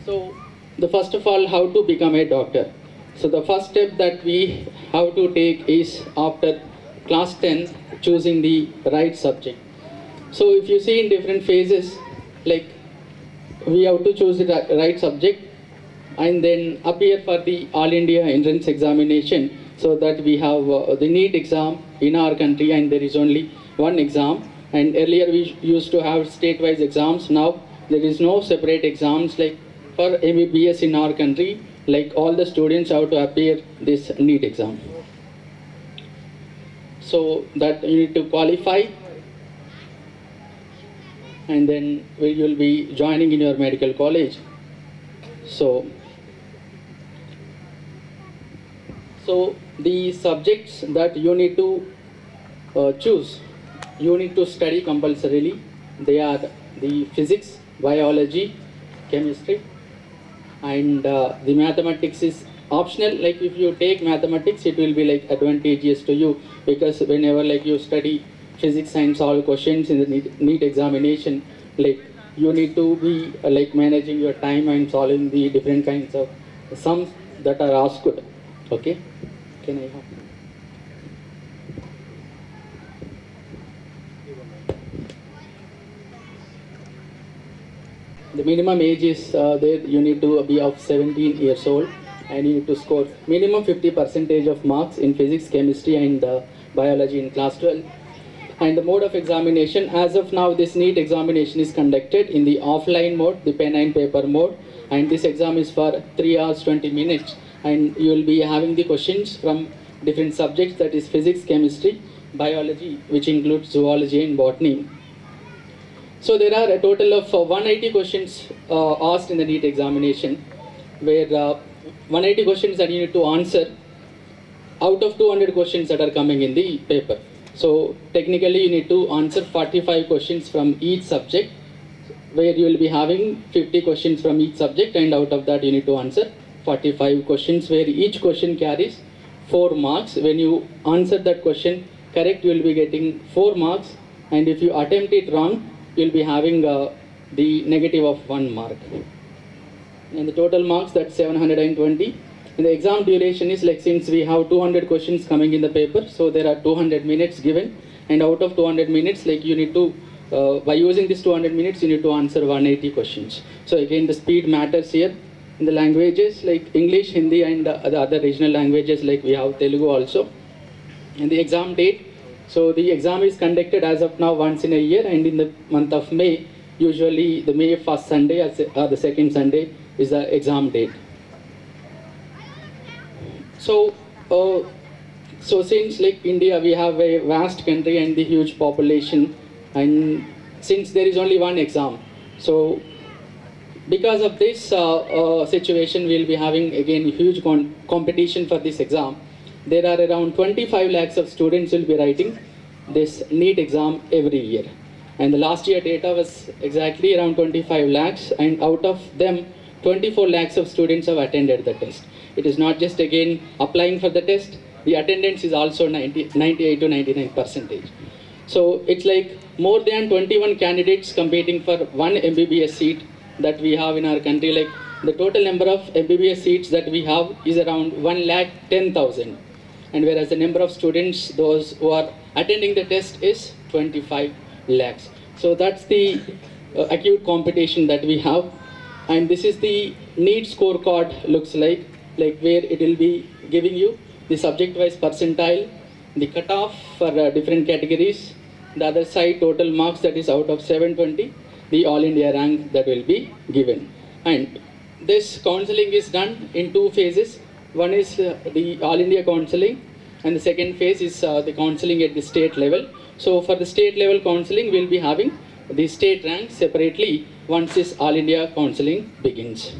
So the first of all, how to become a doctor. So the first step that we have to take is after class 10th, choosing the right subject. So if you see in different phases, like we have to choose the right subject and then appear for the All India entrance examination, so that we have the NEET exam in our country, and there is only one exam. And earlier we used to have state-wise exams. Now there is no separate exams like for MBBS in our country. Like all the students have to appear this NEET exam. So that you need to qualify, and then you'll be joining in your medical college. So the subjects that you need to choose, you need to study compulsorily. They are the physics, biology, chemistry, and the mathematics is optional. Like if you take mathematics, it will be like advantageous to you, because whenever like you study physics and solve questions in the NEET examination, like you need to be like managing your time and solving the different kinds of sums that are asked. Okay, can I have? The minimum age is there, you need to be of 17 years old, and you need to score minimum 50% of marks in physics, chemistry, and biology in class 12. And the mode of examination, as of now, this NEET examination is conducted in the offline mode, the pen and paper mode, and this exam is for 3 hours 20 minutes, and you will be having the questions from different subjects, that is physics, chemistry, biology, which includes zoology and botany. So there are a total of 180 questions asked in the NEET examination, where 180 questions that you need to answer out of 200 questions that are coming in the paper. So technically you need to answer 45 questions from each subject, where you will be having 50 questions from each subject, and out of that you need to answer 45 questions, where each question carries 4 marks. When you answer that question correct, you will be getting 4 marks, and if you attempt it wrong, you will be having the negative of 1 mark. And the total marks, that's 720. And the exam duration is like, since we have 200 questions coming in the paper, so there are 200 minutes given, and out of 200 minutes, like you need to, by using this 200 minutes, you need to answer 180 questions. So again, the speed matters here. In the languages like English, Hindi, and the other regional languages, like we have Telugu also. And the exam date, so the exam is conducted as of now once in a year, and in the month of May, usually the May 1st Sunday or the 2nd Sunday is the exam date. So, since like India, we have a vast country and the huge population, and since there is only one exam, so because of this situation, we will be having again huge competition for this exam. There are around 25 lakhs of students will be writing this NEET exam every year. And the last year data was exactly around 25 lakhs, and out of them, 24 lakhs of students have attended the test. It is not just again applying for the test, the attendance is also 98 to 99%. So it's like more than 21 candidates competing for one MBBS seat that we have in our country. Like the total number of MBBS seats that we have is around 1,10,000. And whereas the number of students, those who are attending the test, is 25 lakhs. So that's the acute competition that we have. And this is the NEET scorecard looks like where it will be giving you the subject-wise percentile, the cutoff for different categories, the other side total marks, that is out of 720, the All India rank that will be given. And this counseling is done in 2 phases. One is the All India counseling, and the second phase is the counseling at the state level. So for the state level counseling, we'll be having the state rank separately once this All India counseling begins.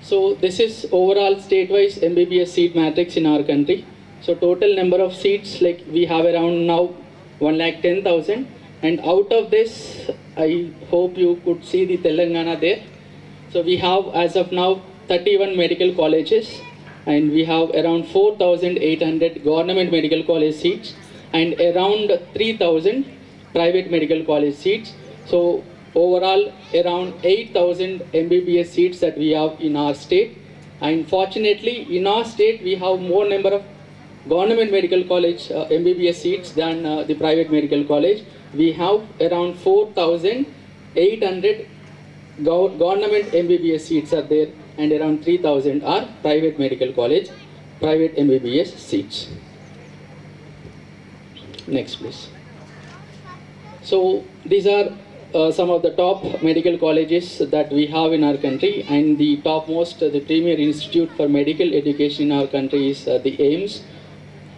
So this is overall state-wise MBBS seat matrix in our country. So total number of seats, like we have around now 1,10,000, and out of this, I hope you could see the Telangana there. So we have as of now 31 medical colleges, and we have around 4,800 government medical college seats and around 3,000 private medical college seats. So overall around 8,000 MBBS seats that we have in our state. And fortunately in our state we have more number of government medical college MBBS seats than the private medical college. We have around 4,800 government MBBS seats are there, and around 3,000 are private medical college, private MBBS seats. Next please. So these are some of the top medical colleges that we have in our country, and the topmost, the premier institute for medical education in our country is the AIMS.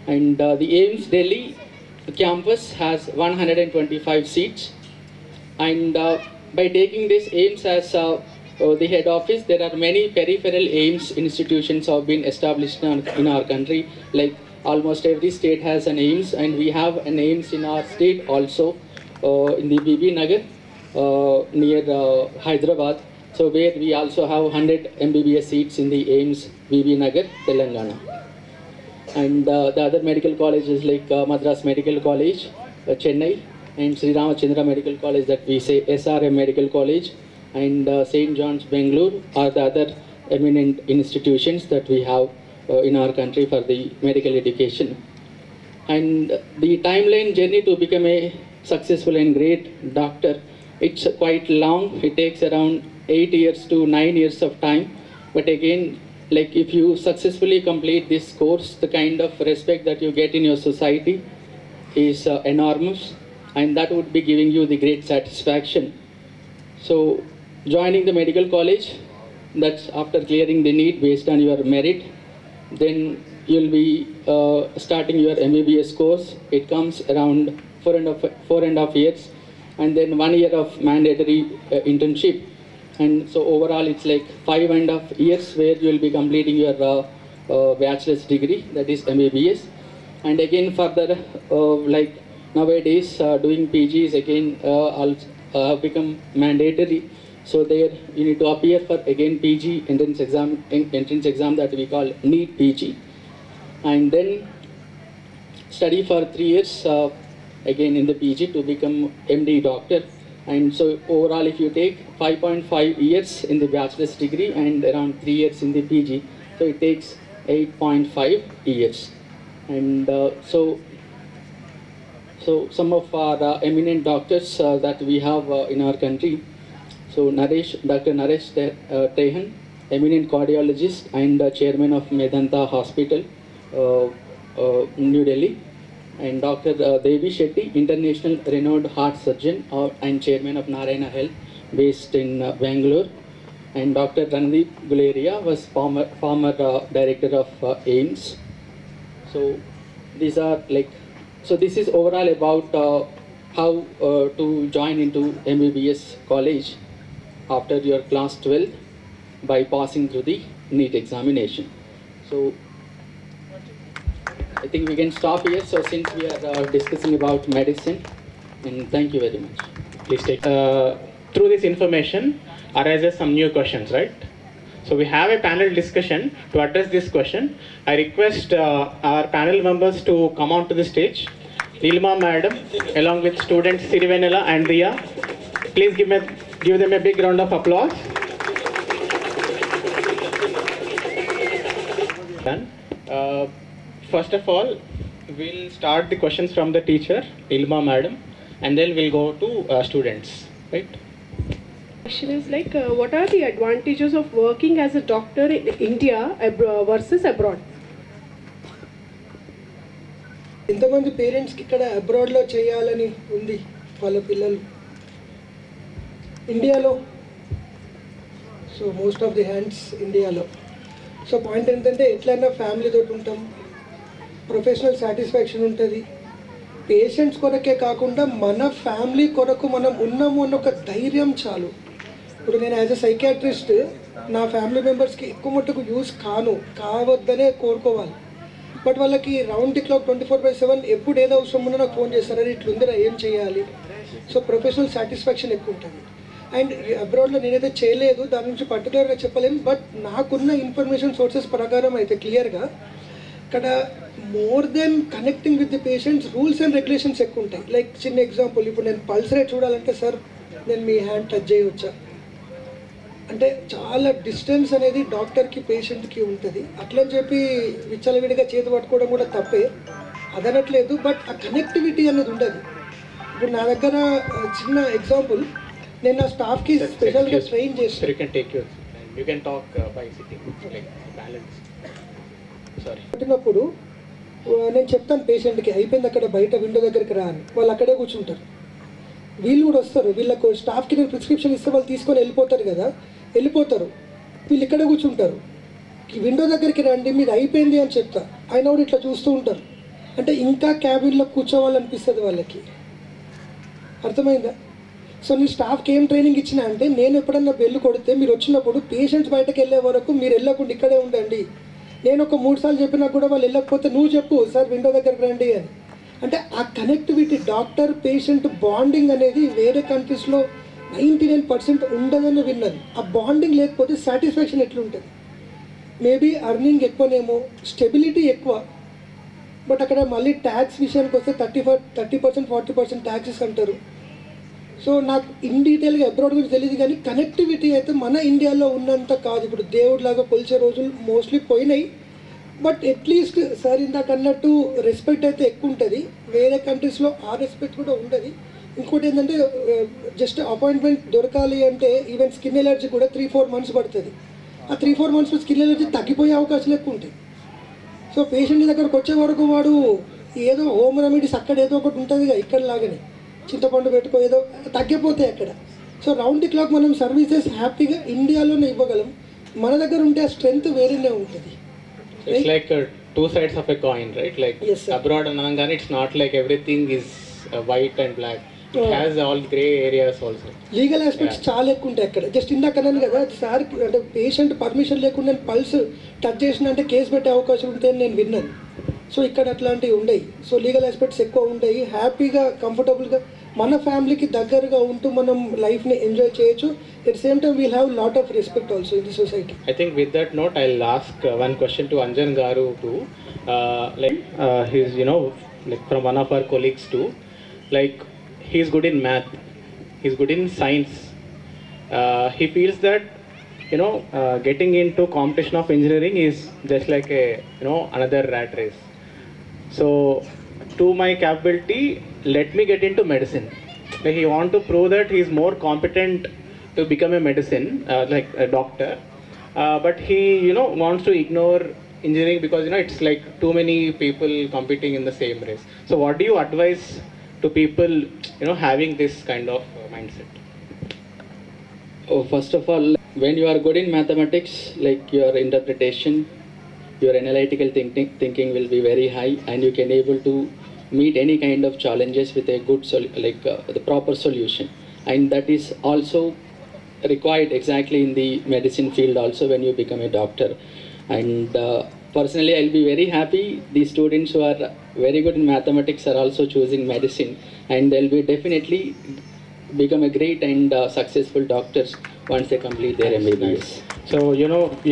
And the AIMS Delhi campus has 125 seats. And by taking this AIMS as the head office, there are many peripheral AIMS institutions have been established in our country. Like almost every state has an AIMS, and we have an AIMS in our state also, in the BB Nagar near Hyderabad. So where we also have 100 MBBS seats in the AIMS BB Nagar, Telangana. And the other medical colleges like Madras Medical College, Chennai, and Sri Ramachandra Medical College, that we say SRM Medical College, and St. John's Bangalore are the other eminent institutions that we have in our country for the medical education. And the timeline journey to become a successful and great doctor, it's quite long. It takes around 8 years to 9 years of time. But again, like if you successfully complete this course, the kind of respect that you get in your society is enormous, and that would be giving you the great satisfaction. So joining the medical college, that's after clearing the NEET based on your merit, then you'll be starting your MBBS course. It comes around 4.5 years, and then 1 year of mandatory internship. And so overall it's like 5.5 years where you will be completing your bachelor's degree, that is MBBS. And again further, like nowadays doing PG is again also become mandatory. So there you need to appear for again PG entrance exam that we call NEET PG, and then study for 3 years again in the PG to become MD doctor. And so overall if you take 5.5 years in the bachelor's degree and around 3 years in the PG, so it takes 8.5 years. And so some of our eminent doctors that we have in our country. So Dr. Naresh Trehan, eminent cardiologist and chairman of Medanta Hospital, New Delhi. And Dr. Devi Shetty, international renowned heart surgeon and chairman of Narayana Health, based in Bangalore. And Dr. Randeep Guleria was former director of AIMS. So these are like, so this is overall about how to join into MBBS college after your class 12 by passing through the NEET examination. So I think we can stop here. So since we are discussing about medicine, and thank you very much. Please take. Through this information arises some new questions, right? So we have a panel discussion to address this question. I request our panel members to come onto the stage. Nilima madam, along with students Sirivenela and Ria. Please give them a big round of applause. Done. First of all, we'll start the questions from the teacher, Nilima madam, and then we'll go to students, right? Question is like, what are the advantages of working as a doctor in India versus abroad? ఎంతమంది పేరెంట్స్కి ఇక్కడ అబ్రాడ్లో చేయాలని ఉంది వాళ్ళ పిల్లలు ఇండియాలో? So most of the hands ఇండియాలో. So point ఏంటంటే ఎట్లయినా ఫ్యామిలీతో ఉంటాం, ప్రొఫెషనల్ సాటిస్ఫాక్షన్ ఉంటుంది, పేషెంట్స్ కొరకే కాకుండా మన ఫ్యామిలీ కొరకు మనం ఉన్నాము అన్న ఒక ధైర్యం చాలు. ఇప్పుడు నేను యాజ్ అ సైకియాట్రిస్ట్ నా ఫ్యామిలీ మెంబర్స్కి ఎక్కువ మట్టుకు యూస్ కావద్దనే కోరుకోవాలి. బట్ వాళ్ళకి రౌండ్ ది క్లాక్ 24/7 ఎప్పుడు ఏదో అవసరం ఉన్నా నాకు ఫోన్ చేస్తారు, అది ఇట్లుందిరా ఏం చేయాలి. సో ప్రొఫెషనల్ సాటిస్ఫాక్షన్ ఎక్కువ ఉంటుంది. అండ్ అబ్రాడ్లో నేనైతే చేయలేదు, దాని నుంచి పర్టికులర్గా చెప్పలేము. బట్ నాకున్న ఇన్ఫర్మేషన్ సోర్సెస్ ప్రకారం అయితే క్లియర్గా ఇక్కడ more than connecting with the patients rules and regulations ఎక్కువ ఉంటాయి. లైక్ చిన్న ఎగ్జాంపుల్, ఇప్పుడు నేను పల్స్ రేట్ చూడాలంటే సార్ నేను మీ హ్యాండ్ టచ్ చేయవచ్చా అంటే చాలా డిస్టెన్స్ అనేది డాక్టర్కి పేషెంట్కి ఉంటుంది. అట్లని చెప్పి విచ్చలవిడిగా చేతి పట్టుకోవడం కూడా తప్పే, అదనట్లేదు. బట్ ఆ కనెక్టివిటీ అనేది ఉండదు. ఇప్పుడు నా దగ్గర చిన్న ఎగ్జాంపుల్, నేను నా స్టాఫ్కి స్పెషల్గా ట్రైన్ చేస్తాను. పుట్టినప్పుడు నేను చెప్తాను పేషెంట్కి, అయిపోయింది అక్కడ బయట విండో దగ్గరికి రా అని. వాళ్ళు అక్కడే కూర్చుంటారు. వీళ్ళు కూడా వస్తారు, వీళ్ళకు స్టాఫ్కి నేను ప్రిస్క్రిప్షన్ ఇస్తే వాళ్ళు తీసుకొని వెళ్ళిపోతారు కదా, వెళ్ళిపోతారు. వీళ్ళు ఇక్కడే కూర్చుంటారు. విండో దగ్గరికి రండి మీది అయిపోయింది అని చెప్తా, ఆయన కూడా ఇట్లా చూస్తూ ఉంటారు. అంటే ఇంకా క్యాబిన్లో కూర్చోవాలనిపిస్తుంది వాళ్ళకి. అర్థమైందా? సో నేను స్టాఫ్కి ఏం ట్రైనింగ్ ఇచ్చినా అంటే, నేను ఎప్పుడన్నా బెల్లు కొడితే మీరు వచ్చినప్పుడు పేషెంట్స్ బయటకు వెళ్ళే వరకు మీరు వెళ్ళకుండా ఇక్కడే ఉండండి. నేను ఒక 3 సార్లు చెప్పినా కూడా వాళ్ళు వెళ్ళకపోతే నువ్వు చెప్పు సార్ విండో దగ్గరికి రండి అని. అంటే ఆ కనెక్టివిటీ డాక్టర్ పేషెంట్ బాండింగ్ అనేది వేరే కంట్రీస్లో 99% ఉండదని విన్నాను. ఆ బాండింగ్ లేకపోతే సాటిస్ఫాక్షన్ ఎట్లుంటుంది? మేబీ అర్నింగ్ ఎక్కువనేమో, స్టెబిలిటీ ఎక్కువ, బట్ అక్కడ మళ్ళీ ట్యాక్స్ విషయానికి వస్తే 30% 40% ట్యాక్సెస్ అంటారు. సో నాకు ఇన్ డీటెయిల్గా అబ్రాడ్ గురించి తెలియదు, కానీ కనెక్టివిటీ అయితే మన ఇండియాలో ఉన్నంత కాదు. ఇప్పుడు దేవుడిలాగా కొలిచే రోజులు మోస్ట్లీ పోయినాయి, బట్ అట్లీస్ట్ సార్ ఇందాక అన్నట్టు రెస్పెక్ట్ అయితే ఎక్కువ ఉంటుంది. వేరే కంట్రీస్లో ఆ రెస్పెక్ట్ కూడా ఉంటుంది. ఇంకోటి ఏంటంటే జస్ట్ అపాయింట్మెంట్ దొరకాలి అంటే ఈవెన్ స్కిన్ ఎలర్జీ కూడా 3-4 months పడుతుంది. ఆ 3-4 monthsలో స్కిన్ ఎలర్జీ తగ్గిపోయే అవకాశాలు ఎక్కువ ఉంటాయి. సో పేషెంట్ దగ్గరకు వచ్చే వరకు వాడు ఏదో హోమ్ రెమెడీస్ అక్కడ ఏదో ఒకటి ఉంటుంది కదా, ఇక్కడ లాగానే చింతపండు పెట్టుకో ఏదో తగ్గిపోతాయి అక్కడ. సో రౌండ్ ది క్లాక్ మనం సర్వీసెస్ హ్యాపీగా ఇండియాలోనే ఇవ్వగలం. మన దగ్గర ఉంటే ఆ స్ట్రెంగ్త్ వేరేనే ఉంటుంది. It's like two sides of a coin, right? Like Yes, sir. abroad and Anangani, it's not like everything is white and black. It has all grey areas also. Legal aspects చాలా ఎక్కువ ఉంటాయి అక్కడ. Just ఇందాక అన్నాను కదా sir, అంటే patient permission లేకుండా నేను పల్స్ టచ్ చేసిన అంటే కేసు పెట్టే అవకాశం ఉంటుందని నేను విన్నాను. సో ఇక్కడ అట్లాంటివి ఉండవు. సో లీగల్ ఆస్పెక్ట్స్ ఎక్కువ ఉంటాయి. హ్యాపీగా కంఫర్టబుల్గా మన ఫ్యామిలీకి దగ్గరగా ఉంటూ మనం లైఫ్ని ఎంజాయ్ చేయొచ్చు. At same time we'll have lot of respect also in the society. I think with that note, I'll ask one question to Anjan Garu too. He's like from one of our colleagues too. Like he's good in math, he's good in science. He feels that getting into competition of engineering is just like a another rat race. So to my capability, let me get into medicine. Like he want to prove that he's more competent to become a medicine, like a doctor. But he wants to ignore engineering because it's like too many people competing in the same race. So what do you advise to people having this kind of mindset? Oh, first of all, when you are good in mathematics, like your interpretation, your analytical thinking will be very high, and you can able to meet any kind of challenges with a good the proper solution. And that is also required exactly in the medicine field also when you become a doctor. And personally, I'll be very happy the students who are very good in mathematics are also choosing medicine, and they'll be definitely become a great and successful doctors once they complete their MBBS. So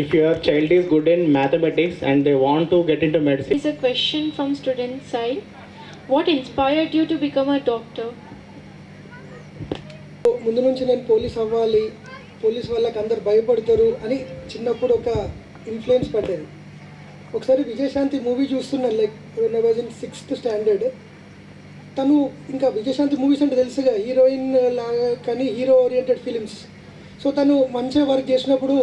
if your child is good in mathematics and they want to get into medicine. Is a question from student side. What inspired you to become a doctor? ముందు నుంచి నేను police అవ్వాలి, police వాళ్ళకి అందరు భయపడతారు అని చిన్నప్పుడు ఒక ఇన్ఫ్లుయెన్స్ పడ్డది. ఒకసారి విజయశాంతి మూవీ చూస్తున్నాను, like when I was in 6th standard. తను ఇంకా విజయశాంతి మూవీస్ అంటే తెలుసుగా, హీరోయిన్ లాగా కానీ హీరో ఓరియంటెడ్ ఫిలిమ్స్. సో తను మంచిగా వర్క్ చేసినప్పుడు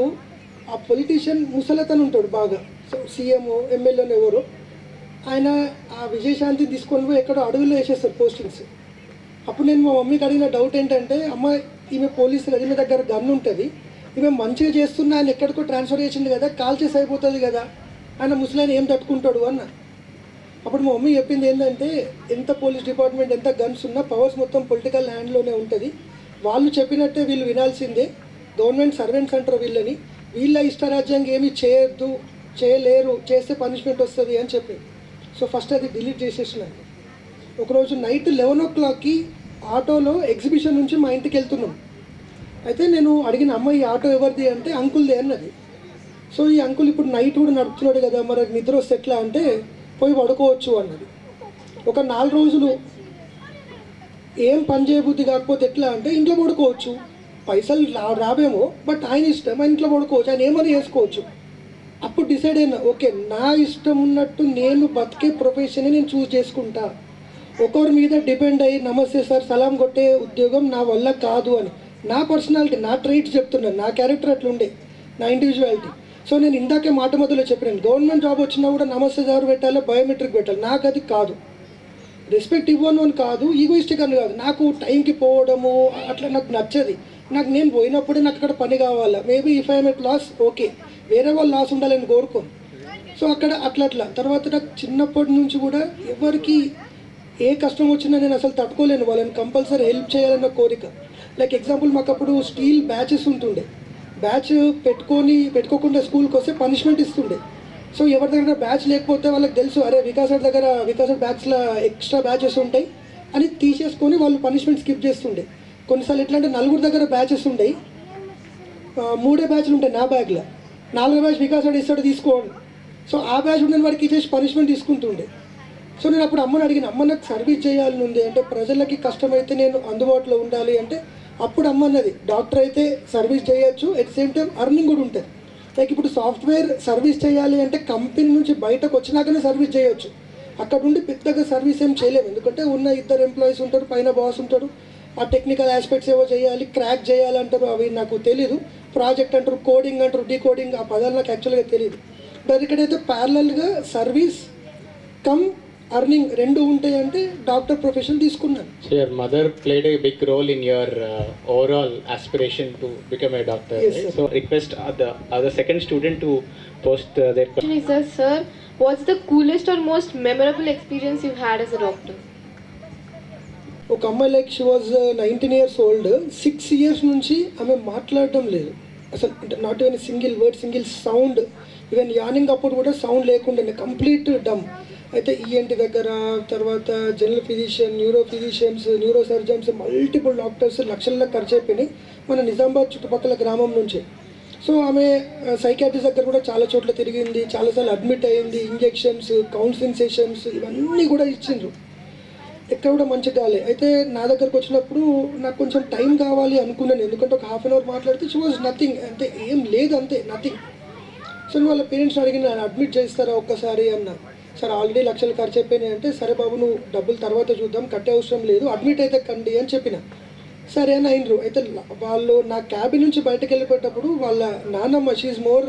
ఆ పొలిటీషియన్ ముసలతను ఉంటాడు బాగా, సో సీఎం ఎమ్మెల్యేను ఎవరు, ఆయన ఆ విజయశాంతిని తీసుకొని పోయి ఎక్కడో అడవుల్లో వేసేస్తారు పోస్టింగ్స్. అప్పుడు నేను మా మమ్మీకి అడిగిన డౌట్ ఏంటంటే, అమ్మ ఈమె పోలీసు కదా, ఈమె దగ్గర గన్ ఉంటుంది, ఈమె మంచిగా చేస్తున్నా ఆయన ఎక్కడికో ట్రాన్స్ఫర్ చేసింది కదా, కాల్ చేసి అయిపోతుంది కదా, ఆయన ముసలాయన ఏం తట్టుకుంటాడు అన్న. అప్పుడు మా మమ్మీ చెప్పింది ఏంటంటే, ఎంత పోలీస్ డిపార్ట్మెంట్ ఎంత గన్స్ ఉన్నా పవర్స్ మొత్తం పొలిటికల్ హ్యాండ్లోనే ఉంటుంది, వాళ్ళు చెప్పినట్టే వీళ్ళు వినాల్సిందే, గవర్నమెంట్ సర్వెంట్స్ అంటారు వీళ్ళని, వీళ్ళ ఇష్టరాజ్యంగా ఏమీ చేయొద్దు, చేయలేరు, చేస్తే పనిష్మెంట్ వస్తుంది అని చెప్పి. సో ఫస్ట్ అది డిలీట్ చేసేసినాను. ఒకరోజు నైట్ 11 o'clockకి ఆటోలో ఎగ్జిబిషన్ నుంచి మా ఇంటికి వెళ్తున్నాం. అయితే నేను అడిగిన అమ్మ ఈ ఆటో ఎవరిది అంటే అంకుల్దే అన్నది. సో ఈ అంకుల్ ఇప్పుడు నైట్ కూడా నడుపుతున్నాడు కదా, మరి నిద్ర వస్తే ఎట్లా అంటే పోయి పడుకోవచ్చు అన్నది. ఒక 4 రోజులు ఏం పని చేయబుద్ధి కాకపోతే ఎట్లా అంటే ఇంట్లో పడుకోవచ్చు, పైసలు రావేమో బట్ ఆయన ఇష్టం, ఆయన ఇంట్లో పడుకోవచ్చు, ఆయన ఏమైనా చేసుకోవచ్చు. అప్పుడు డిసైడ్ అయినా, ఓకే నా ఇష్టం ఉన్నట్టు నేను బతికే ప్రొఫెషన్ నేను చూస్ చేసుకుంటా, ఒకరి మీద డిపెండ్ అయ్యి నమస్తే సార్ సలాం కొట్టే ఉద్యోగం నా వల్ల కాదు అని. నా పర్సనాలిటీ, నా ట్రైట్స్ చెప్తున్నాను, నా క్యారెక్టర్ అట్లుండే, నా ఇండివిజువాలిటీ. సో నేను ఇందాకే మాట మొదలు చెప్పినాను, గవర్నమెంట్ జాబ్ వచ్చినా కూడా నమస్తే సార్ పెట్టాలి, బయోమెట్రిక్ పెట్టాలి, నాకు అది కాదు. రెస్పెక్ట్ ఇవ్వను అని కాదు, ఈగోయిస్టిక్ అని కాదు, నాకు టైంకి పోవడము అట్లా నాకు నచ్చది. నాకు నేను పోయినప్పుడే నాకు అక్కడ పని కావాలా. Maybe if I'm at loss okay, వేరే వాళ్ళు లాస్ ఉండాలని కోరుకోను. సో అక్కడ అట్లా తర్వాత నాకు చిన్నప్పటి నుంచి కూడా ఎవరికి ఏ కష్టం వచ్చినా నేను అసలు తట్టుకోలేను, వాళ్ళని కంపల్సరీ హెల్ప్ చేయాలన్న కోరిక. లైక్ ఎగ్జాంపుల్, మాకు అప్పుడు స్టీల్ బ్యాచెస్ ఉంటుండే, బ్యాచ్ పెట్టుకోకుండా స్కూల్కి వస్తే పనిష్మెంట్ ఇస్తుండే. సో ఎవరి దగ్గర బ్యాచ్ లేకపోతే వాళ్ళకి తెలుసు, అరే వికాస్ బ్యాచ్లో ఎక్స్ట్రా బ్యాచెస్ ఉంటాయి అని తీసేసుకొని వాళ్ళు పనిష్మెంట్ స్కిప్ చేస్తుండే. కొన్నిసార్లు ఎట్లా అంటే 4 దగ్గర బ్యాచెస్ ఉంటాయి, 3 బ్యాచ్లు ఉంటాయి నా బ్యాగ్లో, 4వ బ్యాచ్ వికాస్ ఇస్తాడు తీసుకోండి. సో ఆ బ్యాచ్ ఉండని వాడికి ఇచ్చేసి పనిష్మెంట్ తీసుకుంటుండే. సో నేను అప్పుడు అమ్మని అడిగిన, అమ్మ నాకు సర్వీస్ చేయాలని ఉంది అంటే, ప్రజలకి కష్టమైతే నేను అందుబాటులో ఉండాలి అంటే, అప్పుడు అమ్మ అన్నది డాక్టర్ అయితే సర్వీస్ చేయొచ్చు, ఎట్ సేమ్ టైం అర్నింగ్ కూడా ఉంటుంది. లైక్ ఇప్పుడు సాఫ్ట్వేర్ సర్వీస్ చేయాలి అంటే కంపెనీ నుంచి బయటకు వచ్చినాకనే సర్వీస్ చేయొచ్చు, అక్కడ నుండి పెద్దగా సర్వీస్ ఏం చేయలేము. ఎందుకంటే ఉన్న 2 ఎంప్లాయీస్ ఉంటారు, పైన బాస్ ఉంటాడు, ఆ టెక్నికల్ ఆస్పెక్ట్స్ ఏవో చేయాలి, క్రాక్ చేయాలంటారు, అవి నాకు తెలీదు. ప్రాజెక్ట్ అంటారు, కోడింగ్ అంటారు, డీకోడింగ్, ఆ పదాలు నాకు యాక్చువల్గా తెలియదు. బట్ ఇక్కడైతే ప్యారలల్గా సర్వీస్ కమ్ అర్నింగ్ 2 ఉంటాయి అంటే డాక్టర్ ప్రొఫెషన్ తీసుకున్నాను. So your mother played a big role in your overall aspiration to become a doctor. Yes, right? sir. So request the second student to post their question. Question is, sir, what's the coolest or most memorable experience you've had as a doctor? ఒక అమ్మాయి like she was 19 years old, 6 years నుంచి ఆమె మాట్లాడడం లేదు అసలు, not even single word, single sound, even yawning అప్పుడు కూడా sound లేకుండా కంప్లీట్ డమ్. అయితే ఈఎన్టీ దగ్గర, తర్వాత general physician, neuro physicians, neuro surgeons, multiple doctors లక్షల్లో ఖర్చు అయిపోయినాయి మన నిజామాబాద్ చుట్టుపక్కల గ్రామం నుంచి. సో ఆమె సైకాట్రిస్ట్ దగ్గర కూడా చాలా చోట్ల తిరిగింది, చాలాసార్లు అడ్మిట్ అయ్యింది, ఇంజెక్షన్స్, కౌన్సిలింగ్ సెషన్స్ ఇవన్నీ కూడా ఇచ్చిండ్రు, ఎక్కడ కూడా మంచిగా కాలే. అయితే నా దగ్గరకు వచ్చినప్పుడు నాకు కొంచెం టైం కావాలి అనుకున్నాను, ఎందుకంటే ఒక 1/2 hour మాట్లాడితే షీ వాజ్ నథింగ్, అంతే ఏం లేదు, అంతే నథింగ్. సో వాళ్ళ పేరెంట్స్ అడిగిన, అడ్మిట్ చేస్తారా ఒక్కసారి అన్న. సార్ ఆల్రెడీ లక్షలు ఖర్చు అయిపోయినాయి అంటే, సరే బాబు నువ్వు డబ్బులు తర్వాత చూద్దాం, కట్టే అవసరం లేదు, అడ్మిట్ అయితే కండి అని చెప్పిన. సరే అని అయినరు. అయితే వాళ్ళు నా క్యాబిన్ నుంచి బయటకు వెళ్ళిపోయేటప్పుడు వాళ్ళ నాన్నమ్మ, she's more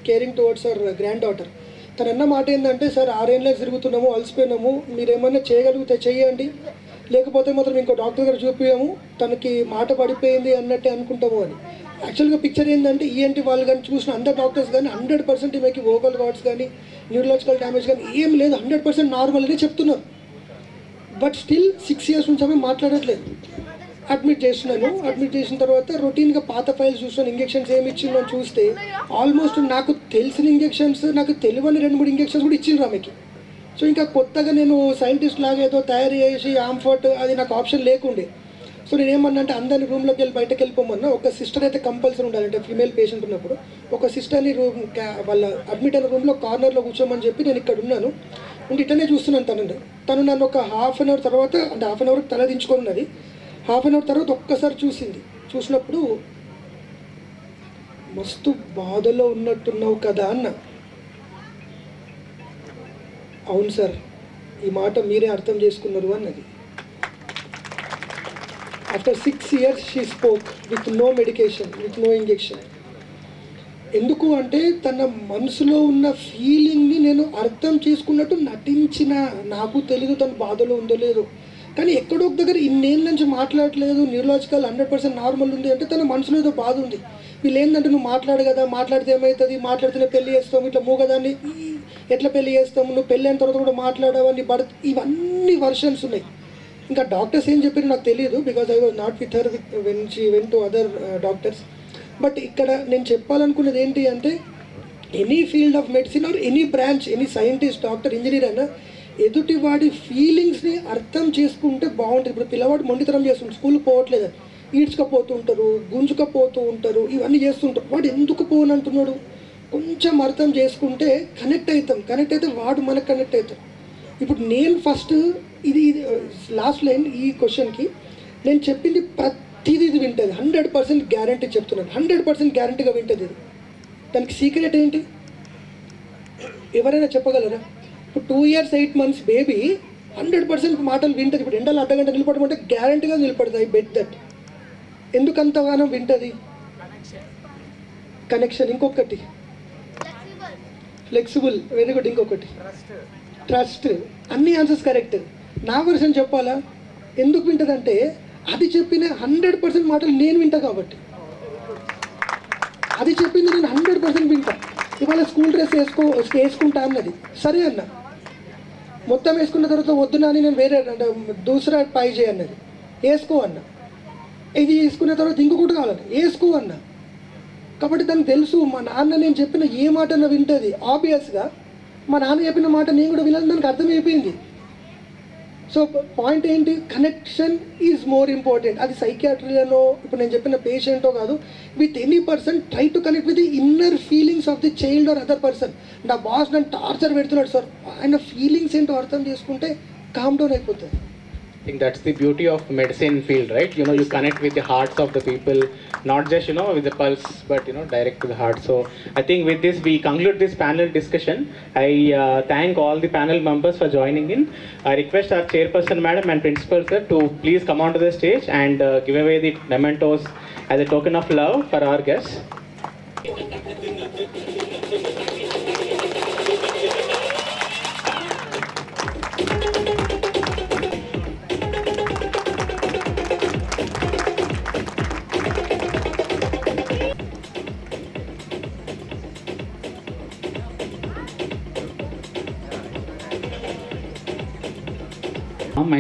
caring towards our granddaughter, తను అన్న మాట ఏంటంటే, సార్ 6 ఏళ్ళకి తిరుగుతున్నాము, అలసిపోయినాము, మీరు ఏమన్నా చేయగలిగితే చెయ్యండి, లేకపోతే మాత్రం ఇంకో డాక్టర్ దగ్గర చూపించాము, తనకి మాట పడిపోయింది అన్నట్టే అనుకుంటాము అని. యాక్చువల్గా పిక్చర్ ఏంటంటే, ఈఎన్టీ వాళ్ళు కానీ చూసిన అందరు డాక్టర్స్ కానీ 100% ఈమెకి వోకల్ కార్డ్స్ కానీ న్యూరలాజికల్ డ్యామేజ్ కానీ ఏం లేదు, 100% నార్మల్ అని చెప్తున్నారు. బట్ స్టిల్ 6 years నుంచి ఆమె మాట్లాడట్లేదు. అడ్మిట్ చేసినాను. అడ్మిట్ చేసిన తర్వాత రొటీన్గా పాత ఫైల్స్ చూసాను, ఇంజెక్షన్స్ ఏమి ఇచ్చిందో చూస్తే ఆల్మోస్ట్ నాకు తెలిసిన ఇంజెక్షన్స్, నాకు తెలియని 2-3 ఇంజెక్షన్స్ కూడా ఇచ్చిండ్రు ఆమెకి. సో ఇంకా కొత్తగా నేను సైంటిస్ట్ లాగా ఏదో తయారు చేసి ఆంఫర్ట్ అది నాకు ఆప్షన్ లేకుండే. సో నేను ఏమన్నా అంటే, అందరినీ రూమ్లోకి వెళ్ళి బయటకు వెళ్ళిపోమన్నా, ఒక సిస్టర్ అయితే కంపల్సరీ ఉండాలంటే ఫీమేల్ పేషెంట్ ఉన్నప్పుడు ఒక సిస్టర్ని వాళ్ళ అడ్మిట్ అయిన రూమ్లో కార్నర్లో కూర్చోమని చెప్పి నేను ఇక్కడ ఉన్నాను, ఉండి ఇట్లనే చూస్తున్నాను. తను నన్ను ఒక 1/2 hour తర్వాత, అంటే 1/2 hour తల దించుకొని ఉన్నది, 1/2 hour తర్వాత ఒక్కసారి చూసినప్పుడు మస్తు బాధలో ఉన్నట్టున్నావు కదా అన్న. అవును సార్, ఈ మాట మీరే అర్థం చేసుకున్నారు అన్నది. After 6 years she spoke with no medication, with no injection. ఎందుకు అంటే తన మనసులో ఉన్న ఫీలింగ్ని నేను అర్థం చేసుకున్నట్టు నటించిన. నాకు తెలీదు తను బాధలో ఉందో లేదో, కానీ ఎక్కడో ఒక దగ్గర ఇన్నేళ్ళ నుంచి మాట్లాడలేదు, న్యూరలాజికల్ 100% నార్మల్ ఉంది అంటే తన మనసులో ఏదో బాధ ఉంది. వీళ్ళు ఏంటంటే, నువ్వు మాట్లాడు కదా, మాట్లాడితే ఏమవుతుంది, మాట్లాడితేనే పెళ్లి చేస్తాము, ఇట్లా మూగదాన్ని ఎట్లా పెళ్లి చేస్తాము, నువ్వు పెళ్ళి అయిన తర్వాత కూడా మాట్లాడవని ఇవన్నీ వర్షన్స్ ఉన్నాయి. ఇంకా డాక్టర్స్ ఏం చెప్పారు నాకు తెలియదు, because I was not with her when she went to other doctors. But ఇక్కడ నేను చెప్పాలనుకున్నది ఏంటి అంటే, any field of medicine or any branch, any scientist, doctor, engineer అయినా ఎదుటి వాడి ఫీలింగ్స్ని అర్థం చేసుకుంటే బాగుంటుంది. ఇప్పుడు పిల్లవాడు మొండితనం చేస్తుంటారు, స్కూల్కి పోవట్లేదు, ఈడ్చుకపోతూ ఉంటారు, గుంజుకపోతూ ఉంటారు, ఇవన్నీ చేస్తుంటారు. వాడు ఎందుకు పోనంటున్నాడు, కొంచెం అర్థం చేసుకుంటే కనెక్ట్ అయితే వాడు మనకు కనెక్ట్ అవుతాడు. ఇప్పుడు నేను ఫస్ట్ ఇది లాస్ట్ లైన్ ఈ క్వశ్చన్కి నేను చెప్పింది ప్రతిదీ ఇది వింటుంది, 100% గ్యారంటీ చెప్తున్నాను, 100% గ్యారంటీగా వింటుంది. ఇది దానికి సీక్రెట్ ఏంటి ఎవరైనా చెప్పగలరా? ఇప్పుడు 2 years 8 months బేబీ 100% మాటలు వింటుంది. ఇప్పుడు ఎండలు అర్ధగంట నిలబడమంటే గ్యారంటీగా నిలబడుతుంది, ఐ బెట్ దట్. ఎందుకు అంతగానో వింటుంది? కనెక్షన్. ఇంకొకటి ఫ్లెక్సిబుల్, వెరీ గుడ్. ఇంకొకటి ట్రస్ట్. అన్ని ఆన్సర్స్ కరెక్ట్. నా వర్షన్ చెప్పాలా? ఎందుకు వింటదంటే అది చెప్పిన 100% మాటలు నేను వింటా కాబట్టి. అది చెప్పింది నేను 100% వింటా. ఇవాళ స్కూల్ డ్రెస్ వేసుకుంటా అన్నది, సరే అన్న. మొత్తం వేసుకున్న తర్వాత వద్దునా అని నేను వేరే దూసరా పై చేయన్నది, వేసుకో అన్న. ఇది వేసుకున్న తర్వాత ఇంకొకటి కావాలని వేసుకో అన్న. కాబట్టి దానికి తెలుసు మా నాన్న నేను చెప్పిన ఏ మాట నా వింటుంది. ఆబ్వియస్గా మా నాన్న చెప్పిన మాట నేను కూడా వినాలని దానికి అర్థమైపోయింది. సో పాయింట్ ఏంటి, కనెక్షన్ ఈజ్ మోర్ ఇంపార్టెంట్. అది సైకియాట్రీలో ఇప్పుడు నేను చెప్పిన పేషెంటో కాదు, with any person try to connect with the inner feelings of the child or other person. నా బాస్ నన్ను టార్చర్ పెడుతున్నాడు సార్, ఆయన ఫీలింగ్స్ ఏంటో అర్థం చేసుకుంటే కామ్ డౌన్ అయిపోతుంది. I think that's the beauty of medicine field, right? You know, you connect with the hearts of the people, not just, you know, with the pulse, but, you know, direct to the heart. So I think with this, we conclude this panel discussion. I thank all the panel members for joining in. I request our chairperson, madam, and principal, sir, to please come onto the stage and give away the mementos as a token of love for our guests.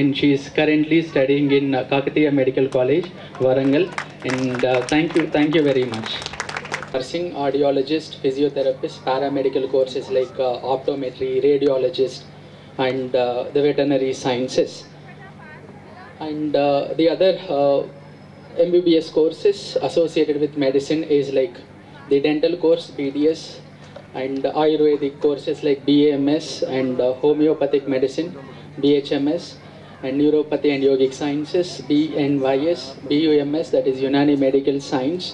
And she is currently studying in Kakatiya Medical College, Warangal. And thank you very much. Nursing, audiologist, physiotherapist, paramedical courses like optometry, radiologist, and the veterinary sciences. And the other MBBS courses associated with medicine is like the dental course, BDS, and Ayurvedic courses like BAMS, and homeopathic medicine, BHMS, and neuropathy and yogic sciences, BNYS, BUMS, that is Unani Medical Science,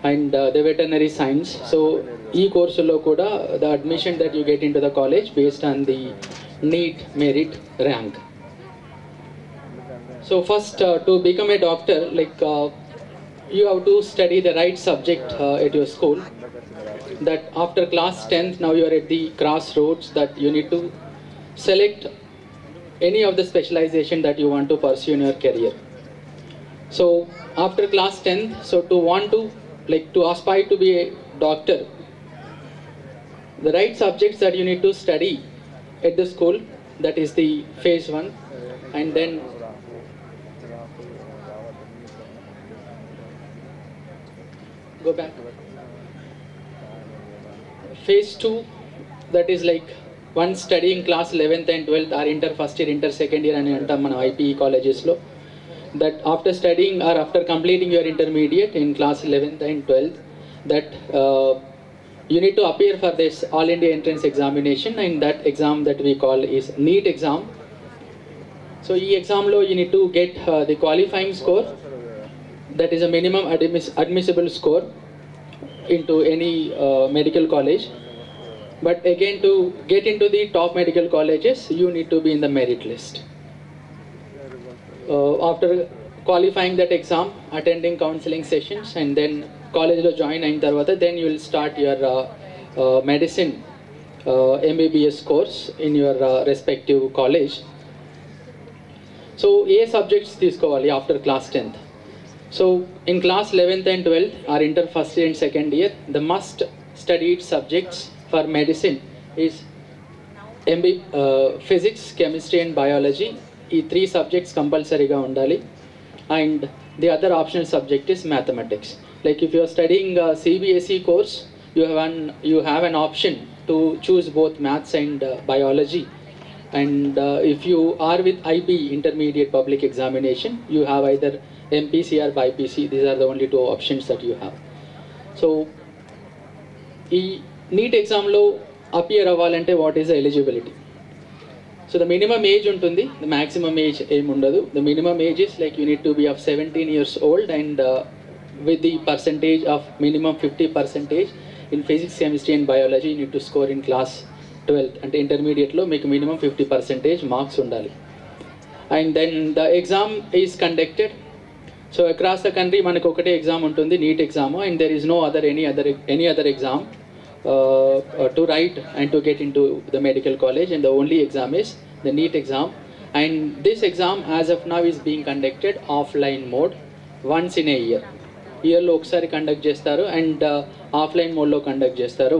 and the veterinary science. So e course lo kuda the admission that you get into the college based on the NEET merit rank. So first to become a doctor, like you have to study the right subject at your school. That after class 10th, now you are at the crossroads that you need to select any of the specialization that you want to pursue in your career. So after class 10th, so to aspire to be a doctor, the right subjects that you need to study at the school, that is the phase 1, and then go back. Phase 2, that is like once studying class 11th and 12th or inter first year, inter second year అని అంటాం మన IPE colleges లో. That after studying or after completing your intermediate in class 11th and 12th, that you need to appear for this All India Entrance Examination, and that exam that we call is NEET exam. So ఈ exam లో you need to get the qualifying score, that is a minimum admissible score into any medical college. But again, to get into the top medical colleges, you need to be in the merit list. After qualifying that exam, attending counseling sessions, and then college lo join ayin tarvata, then you will start your medicine MBBS course in your respective college. So A subjects తీసుకోవాలి after class 10th? So in class 11th and 12th or inter first year and second year, the must studied subjects for medicine is physics, chemistry and biology. ఈ 3 subjects కంపల్సరీగా ఉండాలి. And the other optional subject is mathematics. Like if you are studying a CBSE course, you have an option to choose both maths and biology. And if you are with IB, intermediate public examination, you have either MPC or BIPC. These are the only 2 options that you have. So ఈ NEET examలో appear అవ్వాలంటే what is the eligibility? So the minimum age ఉంటుంది, the maximum age ఏమి ఉండదు. The minimum age is like you need to be of 17 years old, and with the percentage of minimum 50% in physics, chemistry and biology, you need to score in class 12th. అంటే ఇంటర్మీడియట్లో మీకు minimum 50% marks ఉండాలి. And then the exam is conducted. So across the country మనకు ఒకటే exam ఉంటుంది, NEET exam, and there is no any other exam to write and to get into the medical college, and the only exam is the NEET exam. And this exam as of now is being conducted offline mode once in a year. ఇయర్లో ఒకసారి conduct చేస్తారు and offline మోడ్లో conduct చేస్తారు.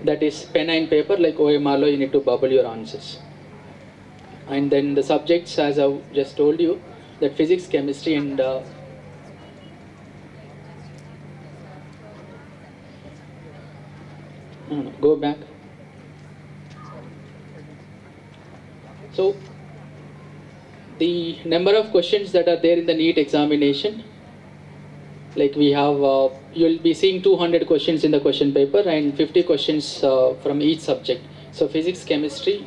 That is pen and paper like OMRలో you need to bubble your answers. And then the subjects, as I just told you, that physics, chemistry, and go back. So the number of questions that are there in the NEET examination, like we have, you'll be seeing 200 questions in the question paper and 50 questions from each subject. So physics, chemistry,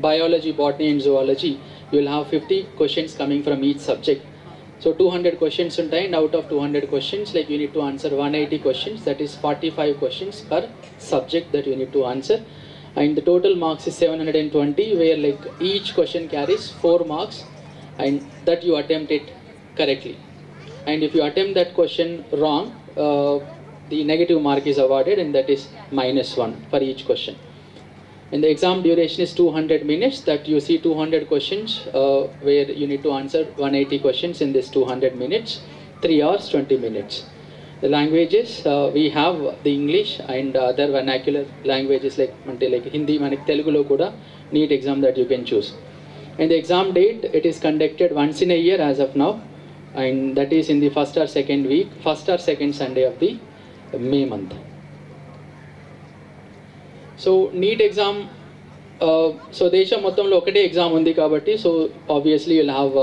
biology, botany and zoology, you will have 50 questions coming from each subject. So 200 questions ఉంటాయి, and out of 200 questions, like you need to answer 180 questions, that is 45 questions per subject that you need to answer. And the total marks is 720, where like each question carries 4 marks and that you attempt it correctly. And if you attempt that question wrong, the negative mark is awarded, and that is -1 for each question. And the exam duration is 200 minutes, that you see 200 questions where you need to answer 180 questions in this 200 minutes, 3 hours 20 minutes. The languages, we have the English and other vernacular languages like Hindi, Manik, Telugu lo kuda NEET exam that you can choose. And the exam date, it is conducted once in a year as of now, and that is in the first or second week, first or second Sunday of the May month. So NEET exam, so దేశం మొత్తంలో ఒకటే exam ఉంది కాబట్టి, so obviously you'll have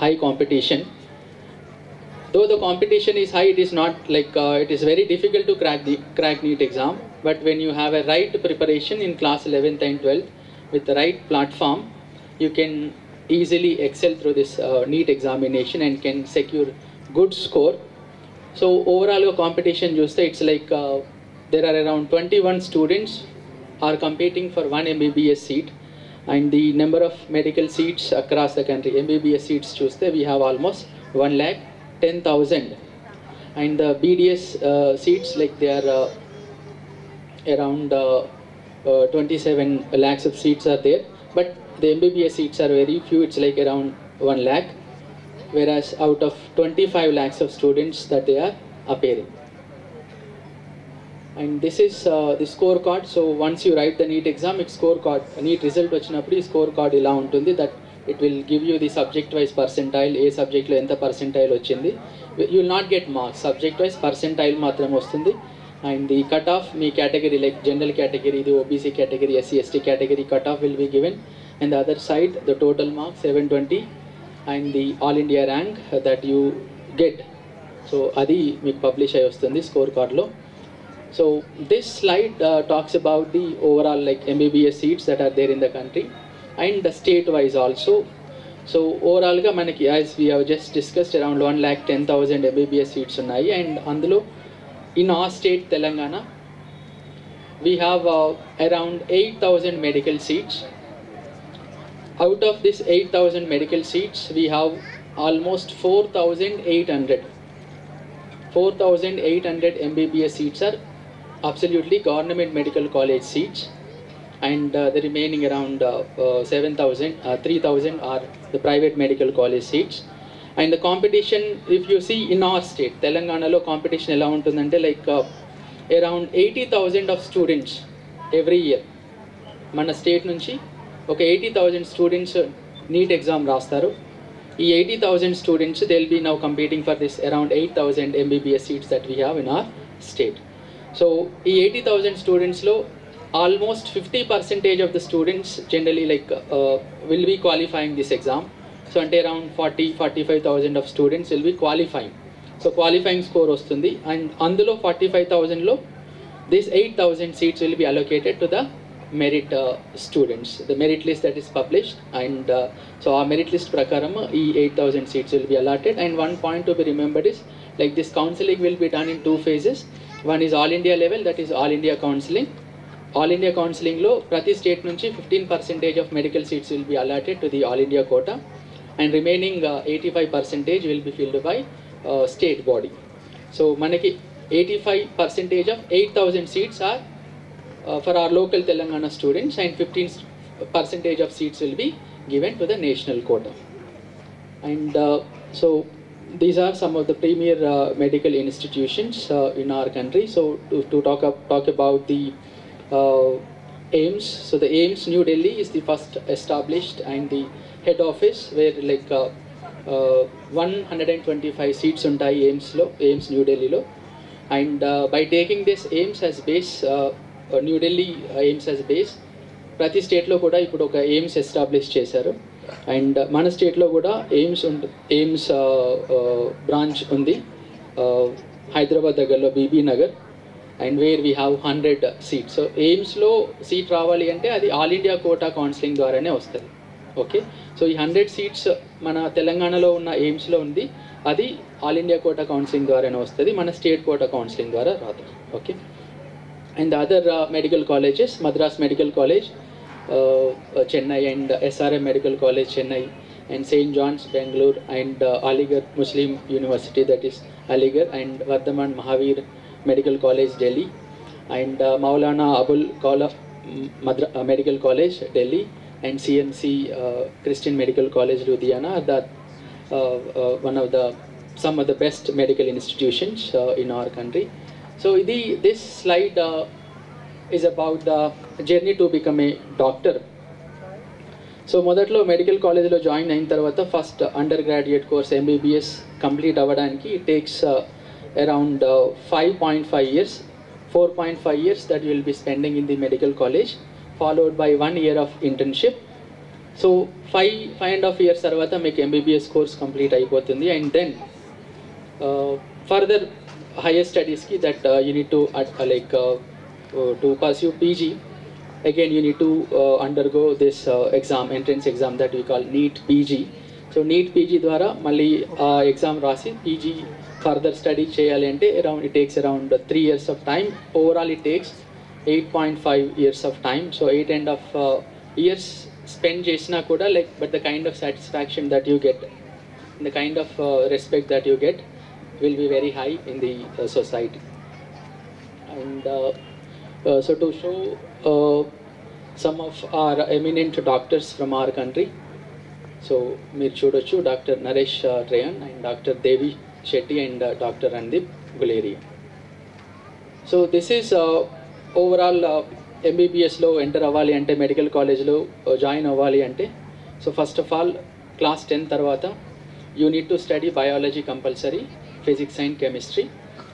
high competition. Though the competition is high, it is not like it is very difficult to crack NEET exam. But when you have a right preparation in class 11th and 12th with the right platform, you can easily excel through this NEET examination and can secure good score. So overall competition చూస్తే it's like there are around 21 students are competing for one MBBS seat, and the number of medical seats across the country, MBBS seats చూస్తే we have almost 110,000, and the BDS seats, like they are around 27 lakhs of seats are there, but the MBBS seats are very few, it's like around 1 lakh, whereas out of 25 lakhs of students that they are appearing. And this is the scorecard. So once you write the NEET exam, its scorecard, NEET result వచ్చినప్పుడు ఈ scorecard ఇలా ఉంటుంది, that it will give you the subject wise percentile, ఏ సబ్జెక్ట్లో ఎంత percentile వచ్చింది. You will not get marks, subject wise percentile మాత్రం వస్తుంది. And the cut off, me category like general category, the OBC category, SC ST category cut off will be given, and the other side the total marks 720 and the all India rank that you get. So అది మీకు publish అయి వస్తుంది score కార్డ్లో. So this slide talks about the overall like MBBS seats that are there in the country and the state wise also. So overall ga manaki, as we have just discussed, around 110,000 MBBS seats ఉన్నాయి, and అందులో in our state Telangana we have around 8,000 medical seats. Out of this 8,000 medical seats, we have almost 4,800 MBBS seats are absolutely government medical college seats, and the remaining around 3,000 are the private medical college seats. And the competition, if you see in our state, Telangana lo competition ela untundante like around 80,000 of students every year. Mana state nunchi oka 80,000 students NEET exam rastaru. ఈ 80,000 students, they will be now competing for this around 8,000 MBBS seats that we have in our state. So ఈ 80,000 స్టూడెంట్స్లో almost 50% of the students generally like will be qualifying this exam. So అంటే around 40-45,000 of students will be qualifying. So qualifying score వస్తుంది, and అందులో 45,000లో this 8,000 seats will be allocated to the merit students. The merit list that is published, and so our merit list prakaram ఈ 8,000 seats will be allotted. And one point to be remembered is like this counseling will be done in 2 phases. One is all India level, that is all India counseling. All India counseling lo prati state nunchi 15% of medical seats will be allotted to the all India quota, and remaining 85% will be filled by state body. So manaki 85% of 8,000 seats are for our local Telangana students, and 15% of seats will be given to the national quota. And so these are some of the premier medical institutions in our country. So to talk about the AIIMS. So the AIIMS New Delhi is the first established and the head office where 125 seats ఉంటాయి AIIMS New Delhi లో. And by taking this AIIMS as base, New Delhi AIIMS as base, ప్రతి స్టేట్లో కూడా ఇప్పుడు ఒక AIIMS establish చేశారు. And మన స్టేట్లో కూడా AIIMS బ్రాంచ్ ఉంది హైదరాబాద్ దగ్గరలో Bibinagar, and where we have 100 seats. So ఎయిమ్స్లో సీట్ రావాలి అంటే అది ఆల్ ఇండియా కోటా కౌన్సిలింగ్ ద్వారానే వస్తుంది. ఓకే, సో ఈ 100 సీట్స్ మన తెలంగాణలో ఉన్న ఎయిమ్స్లో ఉంది, అది ఆల్ ఇండియా కోటా కౌన్సిలింగ్ ద్వారానే వస్తుంది, మన స్టేట్ కోటా కౌన్సిలింగ్ ద్వారా రాదు. Okay, and other medical colleges, Madras medical college Chennai, and SRM Medical College Chennai, and St. John's Bangalore, and Aligarh Muslim University, that is Aligarh, and Vardhaman Mahavir Medical College Delhi, and Maulana Abul Kalam Medical College Delhi, and CMC Christian Medical College Ludhiana, that one of the some of the best medical institutions in our country. So this slide is about the journey to become a doctor. So మొదట్లో medical కాలేజ్లో join అయిన తర్వాత first under graduate course MBBS complete అవ్వడానికి it takes around 5.5 years, 4.5 years that you will be spending in the medical college, followed by 1 year of internship. So 5.5 years తర్వాత మీకు MBBS course complete అయిపోతుంది. And then further higher స్టడీస్కి that you need to to pursue PG, again you need to undergo this entrance exam that we call NEET PG. So NEET PG ద్వారా మళ్ళీ exam రాసి PG further study చేయాలి అంటే it takes around 3 years of time. Overall it takes 8.5 years of time. So 8.5 years spend చేసినా కూడా but the kind of satisfaction that you get, the kind of respect that you get will be very high in the society. And so to show some of our eminent doctors from our country, so meer chudochu Dr. Naresh Trayan, and Dr. Devi Shetty, and Dr. Randip Guleria. So this is overall MBBS lo enter avali ante, medical college lo join avali ante, so first of all class 10 tarvata you need to study biology compulsory, physics and chemistry,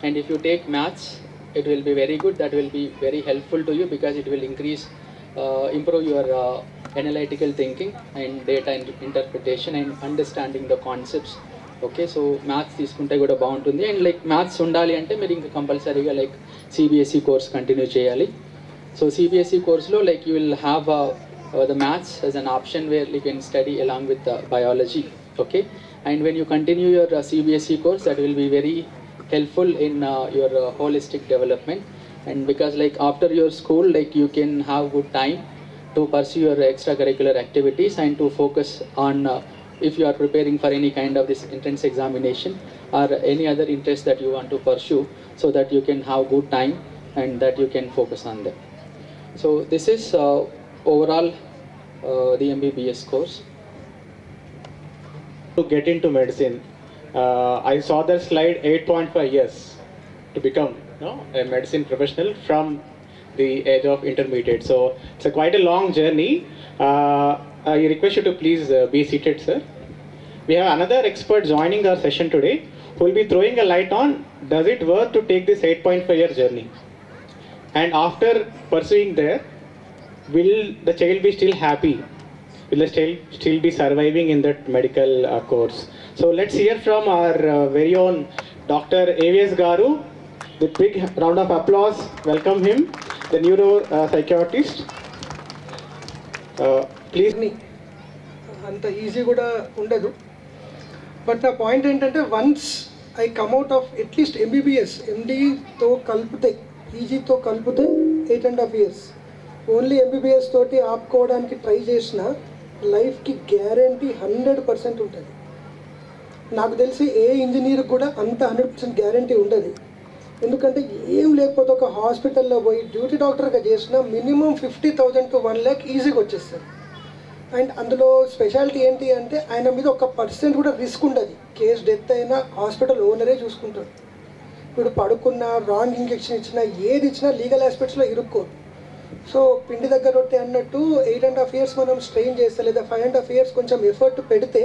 and if you take maths it will be very good. That will be very helpful to you because it will improve your analytical thinking and data interpretation and understanding the concepts. Okay, so maths తీసుకుంటే కూడా బాగుంటుంది. And maths ఉండాలి అంటే మీరు ఇంకా కంపల్సరీగా CBSE course continue చేయాలి. So CBSE కోర్స్లో you will have the maths as an option where you can study along with biology. Okay, and when you continue your CBSE course, that will be very helpful in your holistic development. And because after your school you can have good time to pursue your extracurricular activities and to focus on if you are preparing for any kind of this entrance examination or any other interest that you want to pursue, so that you can have good time and that you can focus on them. So this is overall the MBBS course. To get into medicine, I saw that slide, 8.5 years to become a medicine professional from the age of intermediate. So it's quite a long journey. I request you to please be seated, sir. We have another expert joining our session today who will be throwing a light on, does it worth to take this 8.5 year journey? And after pursuing there, will the child be still happy? Will the child still be surviving in that medical course? So let's hear from our very own Dr. AVS Garu. The big round of applause. Welcome him, the neuro psychiatrist. Please. అంత easy కూడా ఉండదు. But నా point ఏంటంటే once I come out of at least MBBS, MDతో కలిపితే PGతో కలిపితే 8.5 years, only MBBS తోటి ఆపుకోవడానికి try చేసిన లైఫ్కి గ్యారంటీ 100% ఉంటుంది. నాకు తెలిసి ఏ ఇంజనీర్ కూడా అంత 100% గ్యారంటీ ఉండదు. ఎందుకంటే ఏం లేకపోతే ఒక హాస్పిటల్లో పోయి డ్యూటీ డాక్టర్గా చేసిన మినిమం 50,000 to 1 lakh ఈజీగా వచ్చేస్తుంది. అండ్ అందులో స్పెషాలిటీ ఏంటి అంటే ఆయన మీద 1% కూడా రిస్క్ ఉండదు. కేసు డెత్ అయినా హాస్పిటల్ ఓనరే చూసుకుంటాడు. ఇప్పుడు పడుకున్న, రాంగ్ ఇంజెక్షన్ ఇచ్చినా, ఏది ఇచ్చినా లీగల్ ఆస్పెక్ట్స్లో ఇరుక్కోరు. సో పిండి దగ్గర రొట్టె అన్నట్టు 8.5 years మనం స్ట్రెయిన్ చేస్తే లేదా 5.5 years కొంచెం ఎఫర్ట్ పెడితే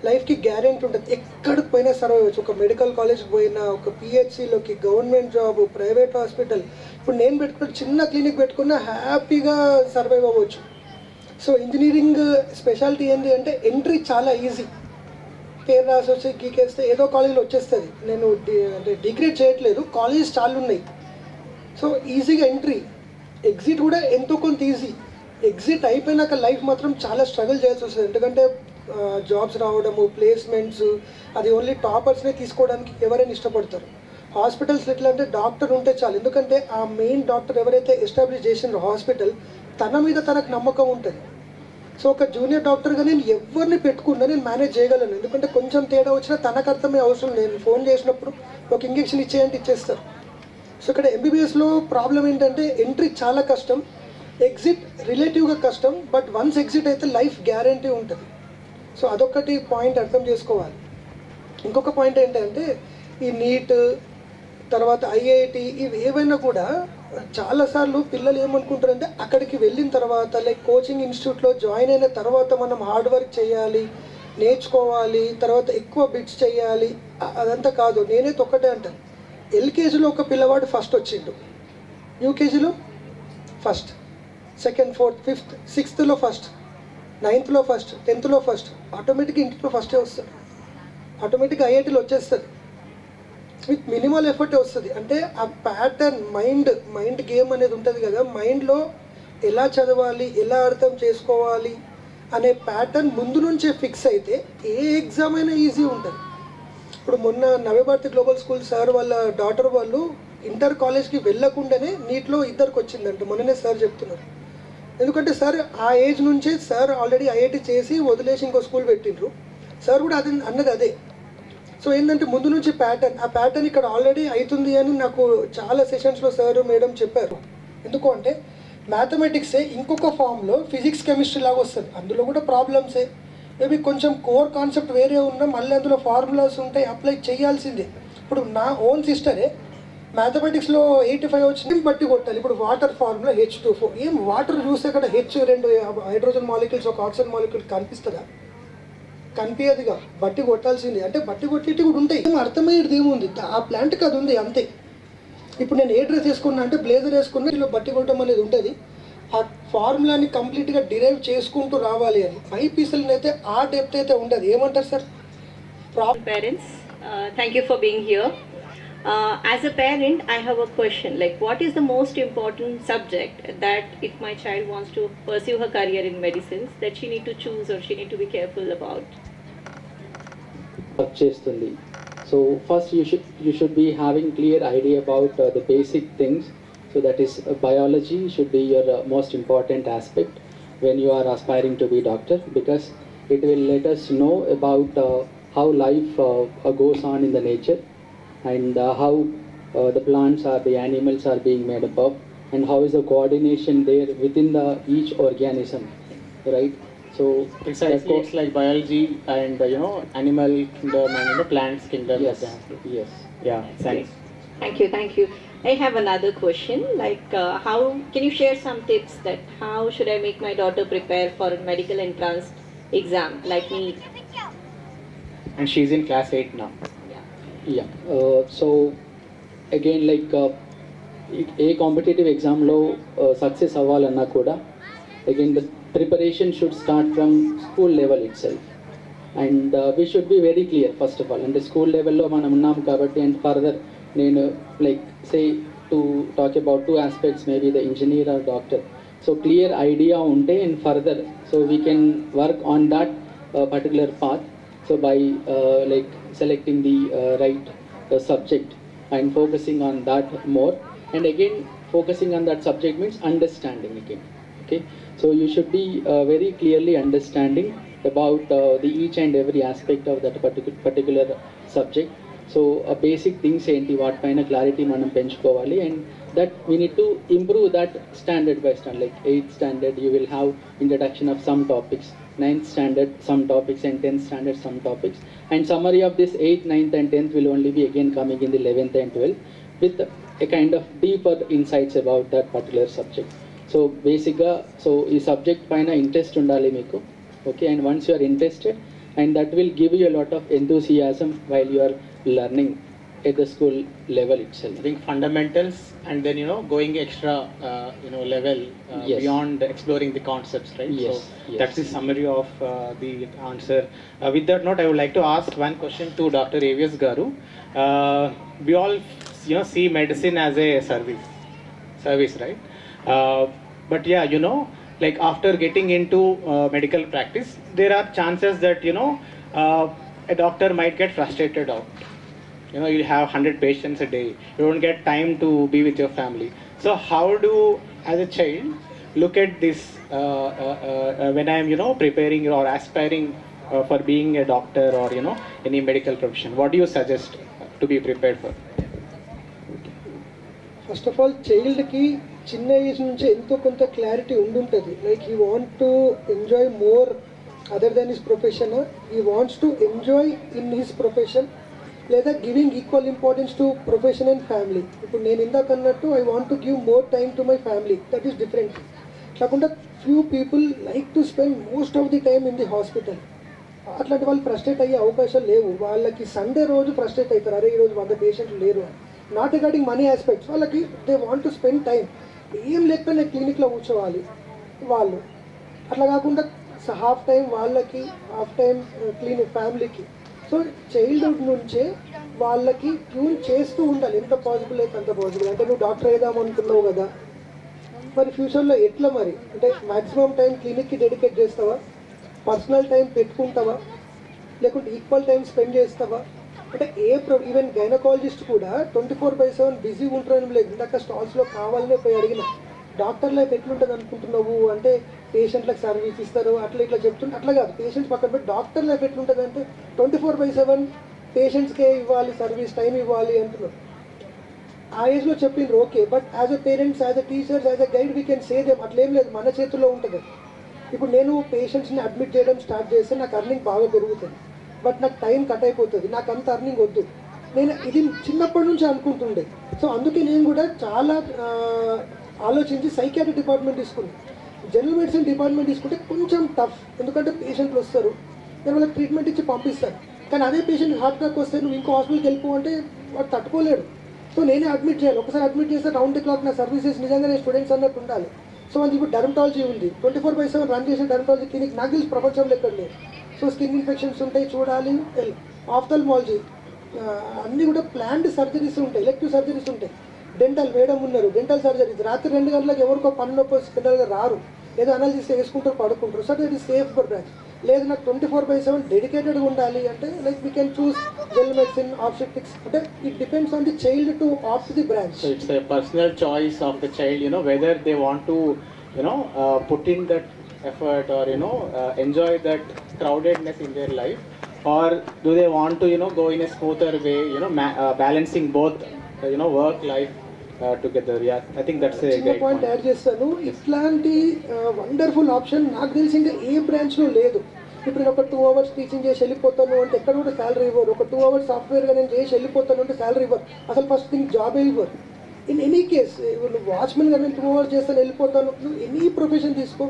లైఫ్కి గ్యారెంటీ ఉంటుంది. ఎక్కడికి పోయినా సర్వైవ్ అవ్వచ్చు. ఒక మెడికల్ కాలేజ్కి పోయినా, ఒక పిహెచ్సిలోకి, గవర్నమెంట్ జాబ్, ప్రైవేట్ హాస్పిటల్. ఇప్పుడు నేను పెట్టుకున్న చిన్న క్లినిక్ పెట్టుకున్న హ్యాపీగా సర్వైవ్ అవ్వచ్చు. సో ఇంజనీరింగ్ స్పెషాలిటీ ఏంటి అంటే ఎంట్రీ చాలా ఈజీ. పేరు రాసి వచ్చి గీకేస్తే ఏదో కాలేజీలో వచ్చేస్తుంది. నేను అంటే డిగ్రేడ్ చేయట్లేదు, కాలేజెస్ చాలా ఉన్నాయి. సో ఈజీగా ఎంట్రీ, ఎగ్జిట్ కూడా ఎంతో కొంత ఈజీ. ఎగ్జిట్ అయిపోయినాక లైఫ్ మాత్రం చాలా స్ట్రగుల్ చేయాల్సి వస్తుంది. ఎందుకంటే జాబ్స్ రావడము, ప్లేస్మెంట్స్, అది ఓన్లీ టాపర్స్నే తీసుకోవడానికి ఎవరైనా ఇష్టపడతారు. హాస్పిటల్స్ ఎట్లా అంటే డాక్టర్ ఉంటే చాలు. ఎందుకంటే ఆ మెయిన్ డాక్టర్ ఎవరైతే ఎస్టాబ్లిష్ చేసినారో హాస్పిటల్, తన మీద తనకు నమ్మకం ఉంటుంది. సో ఒక జూనియర్ డాక్టర్గా నేను ఎవరిని పెట్టుకున్నా నేను మేనేజ్ చేయగలను. ఎందుకంటే కొంచెం తేడా వచ్చినా తనకు అర్థమే అవసరం. నేను ఫోన్ చేసినప్పుడు ఒక ఇంజెక్షన్ ఇచ్చేయంటే ఇచ్చేస్తారు. సో ఇక్కడ ఎంబీబీఎస్లో ప్రాబ్లం ఏంటంటే ఎంట్రీ చాలా కష్టం, ఎగ్జిట్ రిలేటివ్గా కష్టం. బట్ వన్స్ ఎగ్జిట్ అయితే లైఫ్ గ్యారంటీ ఉంటుంది. సో అదొకటి పాయింట్ అర్థం చేసుకోవాలి. ఇంకొక పాయింట్ ఏంటంటే ఈ నీట్ తర్వాత ఐఐటి ఇవి ఏవైనా కూడా చాలాసార్లు పిల్లలు ఏమనుకుంటారంటే అక్కడికి వెళ్ళిన తర్వాత లైక్ కోచింగ్ ఇన్స్టిట్యూట్లో జాయిన్ అయిన తర్వాత మనం హార్డ్ వర్క్ చేయాలి, నేర్చుకోవాలి, తర్వాత ఎక్కువ బిట్స్ చేయాలి. అదంతా కాదు. నేనైతే ఒక్కటే అంటాను, ఎల్కేజీలో ఒక పిల్లవాడు ఫస్ట్ వచ్చిండు, యూకేజీలో ఫస్ట్, సెకండ్, ఫోర్త్, ఫిఫ్త్, సిక్స్త్లో first, 9th first, 10th first, ఆటోమేటిక్గా ఇంటిలో ఫస్టే వస్తుంది. ఆటోమేటిక్గా ఐఐటీలో వచ్చేస్తుంది. విత్ మినిమల్ ఎఫర్టే వస్తుంది. అంటే ఆ ప్యాటర్న్ మైండ్ గేమ్ అనేది ఉంటుంది కదా, మైండ్లో ఎలా చదవాలి, ఎలా అర్థం చేసుకోవాలి అనే ప్యాటర్న్ ముందు నుంచే ఫిక్స్ అయితే ఏ ఎగ్జామ్ అయినా ఈజీ ఉంటుంది. ఇప్పుడు మొన్న నవభారతి గ్లోబల్ స్కూల్ సార్ వాళ్ళ డాటర్ వాళ్ళు ఇంటర్ కాలేజ్కి వెళ్ళకుండానే నీట్లో 2 వచ్చిందంట. మొన్ననే సార్ చెప్తున్నారు. ఎందుకంటే సార్ ఆ ఏజ్ నుంచే సార్ ఆల్రెడీ ఐఐటి చేసి వదిలేసి ఇంకో స్కూల్ పెట్టిండ్రు. సార్ కూడా అది అన్నది అదే. సో ఏంటంటే ముందు నుంచి ప్యాటర్న్, ఆ ప్యాటర్న్ ఇక్కడ ఆల్రెడీ అవుతుంది అని నాకు చాలా సెషన్స్లో సార్ మేడం చెప్పారు. ఎందుకు అంటే మ్యాథమెటిక్సే ఇంకొక ఫామ్లో ఫిజిక్స్ కెమిస్ట్రీ లాగా వస్తుంది. అందులో కూడా ప్రాబ్లమ్సే, మేబీ కొంచెం కోర్ కాన్సెప్ట్ వేరే ఉన్నా మళ్ళీ అందులో ఫార్ములాస్ ఉంటాయి, అప్లై చేయాల్సిందే. ఇప్పుడు నా ఓన్ సిస్టరే మ్యాథమెటిక్స్లో 85 వచ్చింది, బట్టి కొట్టాలి. ఇప్పుడు వాటర్ ఫార్ములా H2O, ఏం వాటర్ చూస్తే అక్కడ H2 హైడ్రోజన్ మాలిక్యూల్స్ ఒక ఆక్సిజన్ మాలిక్యూల్ కనిపిస్తుందా? కనిపించదుగా, బట్టి కొట్టాల్సింది. అంటే బట్టి కొట్టేటి కూడా ఉంటాయి, ఏం అర్థమయ్యేది ఏముంది, ఆ ప్లాంట్కి అది ఉంది అంతే. ఇప్పుడు నేను ఏ డ్రెస్ వేసుకున్నా అంటే బ్లేజర్ వేసుకున్నా, ఇలా బట్టి కొట్టడం అనేది ఉంటుంది. ఆ ఫార్ములాని కంప్లీట్గా డిరైవ్ చేసుకుంటూ రావాలి అని. బైపీసీలో అయితే ఆ డెప్త్ అయితే ఉండదు. ఏమంటారు sir? Parents, thank you for being here. As a parent, I have a question. Like, what is the most important subject that if my child wants to pursue her career in medicines, that she need to choose or she need to be careful about? చేస్తుంది. So first you should be having clear idea about the basic things. So that is biology should be your most important aspect when you are aspiring to be doctor, because it will let us know about how life goes on in the nature, and how the plants or the animals are being made up of, and how is the coordination there within the each organism, right? So Precisely, it's like biology and animal kingdom and plants kingdom. yes, yes. Yeah, science. Thank you. I have another question. Like, how can you share some tips that how should I make my daughter prepare for a medical entrance exam like NEET? And she's in class 8 now. Yeah. So again, like a competitive ఎగ్జామ్లో success అవ్వాలన్నా కూడా again the preparation should start from school level itself. And we should be very clear first of all. అంటే school లెవెల్లో మనం ఉన్నాం కాబట్టి, and further నేను like say to talk about 2 aspects, maybe the engineer or doctor. So clear idea ఉంటే and further so we can work on that particular path. So by like selecting the right subject and focusing on that more, and again focusing on that subject means understanding again. Okay, so you should be very clearly understanding about the each and every aspect of that particular subject. So ఆ basic things ఏంటి, వాటిపైన clarity మనం పెంచుకోవాలి. And that we need to improve that standard by standard. Like 8th standard you will have introduction of some topics, 9th standard some topics, and 10th standard some topics. And summary of this 8th, 9th and 10th will only be again coming in the 11th and 12th with a kind of deeper insights about that particular subject. So basically, so ఈ subject పైన interest ఉండాలి మీకు. Okay, and once you are interested, and that will give you a lot of enthusiasm while you are learning at the school level itself. I think fundamentals and then going extra level Yes. beyond exploring the concepts, right? Yes, So yes. that's the summary of the answer. With that note, I would like to ask one question to Dr. Avias Garu. We all see medicine as a service, right? But yeah, like after getting into medical practice, there are chances that a doctor might get frustrated out. You have 100 patients a day, you don't get time to be with your family. So how do, as a child, look at this when I am preparing or aspiring for being a doctor or any medical profession? What do you suggest to be prepared for? First of all చైల్డ్కి చిన్న age నుంచి ఎంతో కొంత clarity ఉండుంటుంది. Like he want to enjoy more other than his profession, he wants to enjoy in his profession, లేదా giving equal importance to profession and family. ఇప్పుడు నేను ఇందాక అన్నట్టు I want to give more time to my family, that is different. కాకుండా few people like to spend most of the time in the hospital. అట్లాంటి వాళ్ళు frustrate అయ్యే అవకాశాలు లేవు. వాళ్ళకి సండే రోజు ఫ్రస్ట్రేట్ అవుతారు, అరే ఈరోజు 100 పేషెంట్లు లేరు అని. నాట్ రిగార్డింగ్ మనీ ఆస్పెక్ట్స్, వాళ్ళకి they want to spend time. ఏం లేకపోతే నేను క్లినిక్లో కూర్చోవాలి వాళ్ళు. అట్లా కాకుండా హాఫ్ టైం వాళ్ళకి, హాఫ్ టైం క్లినిక్ ఫ్యామిలీకి. సో చైల్డ్హుడ్ నుంచే వాళ్ళకి ట్యూన్ చేస్తూ ఉండాలి, ఎంత పాసిబుల్ అయితే అంత పాసిబుల్. అంటే నువ్వు డాక్టర్ అయిదాం అనుకున్నావు కదా, మరి ఫ్యూచర్లో ఎట్లా మరి? అంటే మ్యాక్సిమం టైం క్లినిక్కి డెడికేట్ చేస్తావా, పర్సనల్ టైం పెట్టుకుంటావా, లేకుంటే ఈక్వల్ టైం స్పెండ్ చేస్తావా? అంటే ఈవెన్ గైనకాలజిస్ట్ కూడా 24/7 బిజీగా ఉంటారని లేదు. ఇందాక స్టాల్స్లో కావాలనే పోయి అడిగిన, డాక్టర్ లైఫ్ ఎట్లుంటుంది అనుకుంటున్నావు అంటే పేషెంట్లకు సర్వీస్ ఇస్తారు అట్లా ఇట్లా చెప్తుంటే, అట్లా కాదు. పేషెంట్స్ పక్కన పెట్టి డాక్టర్ లైఫ్ ఎట్లుంటుంది అంటే 24/7 పేషెంట్స్కే ఇవ్వాలి, సర్వీస్ టైం ఇవ్వాలి అంటున్నారు. ఆ ఏజ్లో చెప్పిండ్రు okay, but as a parents, as a teachers, as a guide we can say them. అట్లేం లేదు, మన చేతుల్లో ఉంటుంది. ఇప్పుడు నేను పేషెంట్స్ని అడ్మిట్ చేయడం స్టార్ట్ చేస్తే నాకు అర్నింగ్ బాగా పెరుగుతుంది, బట్ నాకు టైం కట్ అయిపోతుంది, నాకు అంత అర్నింగ్ వద్దు. నేను ఇది చిన్నప్పటి నుంచి అనుకుంటుండే. సో అందుకే నేను కూడా చాలా ఆలోచించి సైకియాట్రీ డిపార్ట్మెంట్ తీసుకున్నాను. జనరల్ మెడిసిన్ డిపార్ట్మెంట్ తీసుకుంటే కొంచెం టఫ్, ఎందుకంటే పేషెంట్లు వస్తారు, నేను వాళ్ళకి ట్రీట్మెంట్ ఇచ్చి పంపిస్తాను. కానీ అదే పేషెంట్ హార్ట్ అటాక్ వస్తే నువ్వు ఇంకో హాస్పిటల్కి వెళ్ళిపో అంటే వాడు తట్టుకోలేడు. సో నేనే అడ్మిట్ చేయాలి. ఒకసారి అడ్మిట్ చేస్తే రౌండ్ ది క్లాక్ నా సర్వీసెస్ నిజంగానే స్టూడెంట్స్ అన్నట్టు ఉండాలి. సో అది ఇప్పుడు డర్మటాలజీ ఉంది, 24/7 రన్ చేసే డర్మటాలజీ క్లినిక్ నాకు తెలిసి ప్రపంచంలో ఎక్కడ లేదు. సో స్కిన్ ఇన్ఫెక్షన్స్ ఉంటాయి చూడాలి, ఆఫ్థల్మాలజీ అన్నీ కూడా ప్లాన్డ్ సర్జరీస్ ఉంటాయి, ఎలెక్టివ్ సర్జరీస్ ఉంటాయి. డెంటల్ మేడం ఉన్నారు, డెంటల్ సర్జరీస్ రాత్రి 2 గంటలకు ఎవరికో పన్ను నొప్పి జనరల్గా రారు, ఏదో అనాలిసిస్ వేసుకుంటారు పడుకుంటారు. So that is safe for branch. లేదు నాకు 24/7 డెడికేటెడ్గా ఉండాలి అంటే like we can choose general medicine, obstetrics. అంటే it depends on the child to opt the branch. So it's a personal choice of the child, whether they want to, put in that effort or, enjoy that crowdedness in their life, or do they want to, go in a smoother way, balancing both, work life together. Yeah, I think that's a చిన్న great point point. Add చేస్తాను. ఇట్లాంటి wonderful option నాకు తెలిసి ఇంకా ఏ బ్రాంచ్లో లేదు. ఇప్పుడు నేను ఒక 2 hours టీచింగ్ చేసి వెళ్ళిపోతాను అంటే ఎక్కడ కూడా శాలరీ ఇవ్వరు. ఒక 2 hours సాఫ్ట్వేర్గా నేను చేసి వెళ్ళిపోతాను అంటే శాలరీ ఇవ్వరు. అసలు ఫస్ట్ థింగ్ జాబే ఇవ్వరు. ఇన్ ఎనీ కేస్ నువ్వు వాచ్మెన్గా నేను 2 hours చేస్తాను వెళ్ళిపోతాను, నువ్వు ఎనీ ప్రొఫెషన్ తీసుకో,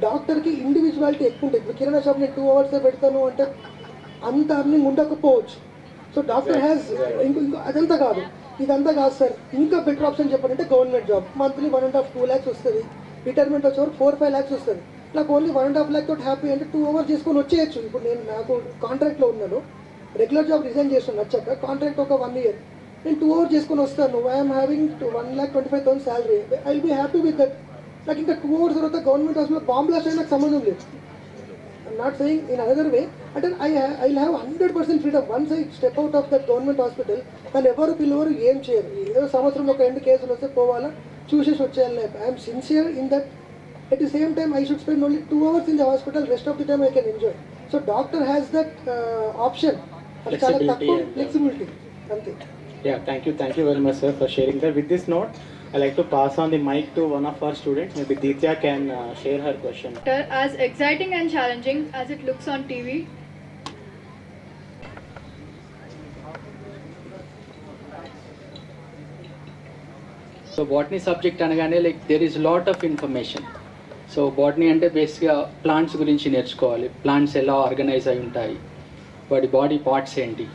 డాక్టర్కి ఇండివిజువాలిటీ ఎక్కువ ఉంటుంది. ఇప్పుడు కిరాణా షాప్ నేను 2 hours పెడతాను అంటే అంత అర్నింగ్ ఉండకపోవచ్చు. సో డాక్టర్ హ్యాస్ ఇంకో అదంతా కాదు, ఇదంతా కాదు సార్, ఇంకా బెటర్ ఆప్షన్ చెప్పాలంటే గవర్నమెంట్ జాబ్. మంత్లీ 1.5-2 lakhs వస్తుంది, రిటైర్మెంట్ వచ్చేవారు 4-5 lakhs వస్తుంది. నాకు ఓన్లీ 1.5 lakh తోటి హ్యాపీ అంటే 2 hours చేసుకొని వచ్చేయచ్చు. ఇప్పుడు నాకు కాంట్రాక్ట్లో ఉన్నాను, రెగ్యులర్ జాబ్ రిజైన్ చేస్తాను నచ్చాక, కాంట్రాక్ట్ ఒక 1 year, నేను 2 hours చేసుకొని వస్తాను. I'm having 1,25,000 salary, I will be happy with that. నాకు ఇంకా 2 hours తర్వాత గవర్నమెంట్ హాస్పిటల్ బాంబ్ బ్లాస్ట్ అయినా నాకు సంబంధం లేదు. I'm not saying in another way, but I'll have 100% freedom once I step out of that government hospital. And ఎవరు పిల్లవారు ఏం చేయరు, ఏదో సంవత్సరం ఒక 2 కేసులు వస్తే పోవాలా చూసేసి వచ్చేయాలి. I'm sincere in that. At the same time, I should spend only 2 hours in the hospital, rest of the time I can enjoy. So doctor has that option. అది చాలా తక్కువ ఫ్లెక్సిబిలిటీ. అంతే. Yeah, thank you very much, sir, for sharing that. With this note, I'd like to pass on the mic to one of our students. Maybe Ditya can share her question. As exciting and challenging as it looks on TV. So botany subject అనగానే like there is lot of information. So botany అంటే బేసిక్గా plants గురించి నేర్చుకోవాలి. Plants ఎలా organise అయి ఉంటాయి, వాటి body parts ఏంటి,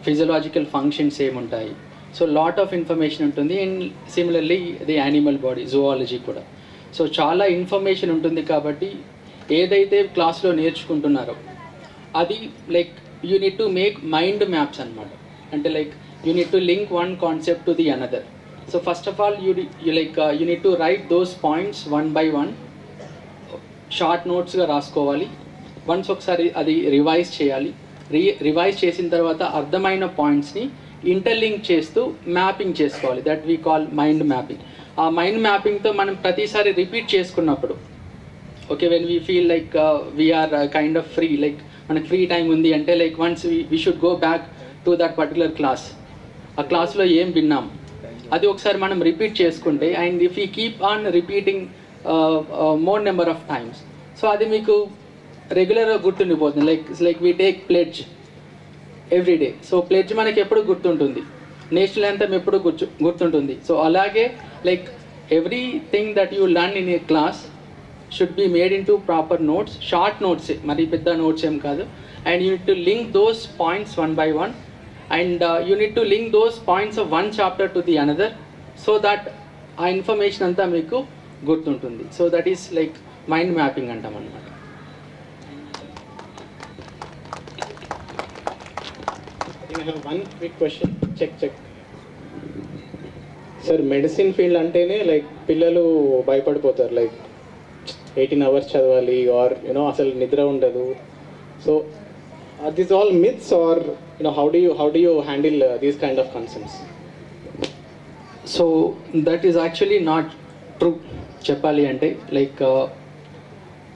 ఫిజియలాజికల్ ఫంక్షన్స్ ఏముంటాయి. సో లాట్ ఆఫ్ ఇన్ఫర్మేషన్ ఉంటుంది. And similarly the animal body, zoology కూడా. సో చాలా ఇన్ఫర్మేషన్ ఉంటుంది కాబట్టి ఏదైతే క్లాస్లో నేర్చుకుంటున్నారో అది like you need to make mind maps అనమాట. అంటే like you need to link one concept to the another. So first of all you need to write those points one by one, short నోట్స్గా రాసుకోవాలి. Once ఒకసారి అది revise చేయాలి. Revise చేసిన తర్వాత అర్థమైన పాయింట్స్ని ఇంటర్లింక్ చేస్తూ మ్యాపింగ్ చేసుకోవాలి. That we call mind mapping. ఆ మైండ్ మ్యాపింగ్తో మనం ప్రతిసారి రిపీట్ చేసుకున్నప్పుడు okay, when we feel like we are kind of free, like మనకు ఫ్రీ టైం ఉంది అంటే like once we should go back to that particular class. ఆ క్లాస్లో ఏం విన్నాం అది ఒకసారి మనం రిపీట్ చేసుకుంటే, and if you keep on repeating more number of times, so అది మీకు రెగ్యులర్గా గుర్తుండిపోతుంది. Like we take pledge every day. So pledge మనకి ఎప్పుడు గుర్తుంటుంది, నేషనల్ యాంథమ్ ఎప్పుడు గుర్తుంటుంది. సో అలాగే like everything that you learn in a class should be made in to proper notes, short notes, మరి పెద్ద నోట్స్ ఏం కాదు. And you need to link those points one by one, and you need to link those points of one chapter to the another, so that ఆ information అంతా మీకు గుర్తుంటుంది. So that is like mind mapping అంటాం అన్నమాట. I have one quick question. Check. Sir, medicine field అంటేనే like పిల్లలు భయపడిపోతారు. Like 18 hours చదవాలి ఆర్ అసలు నిద్ర ఉండదు. So this all myths or how do you handle these kind of concerns? So that is actually not true చెప్పాలి అంటే. Like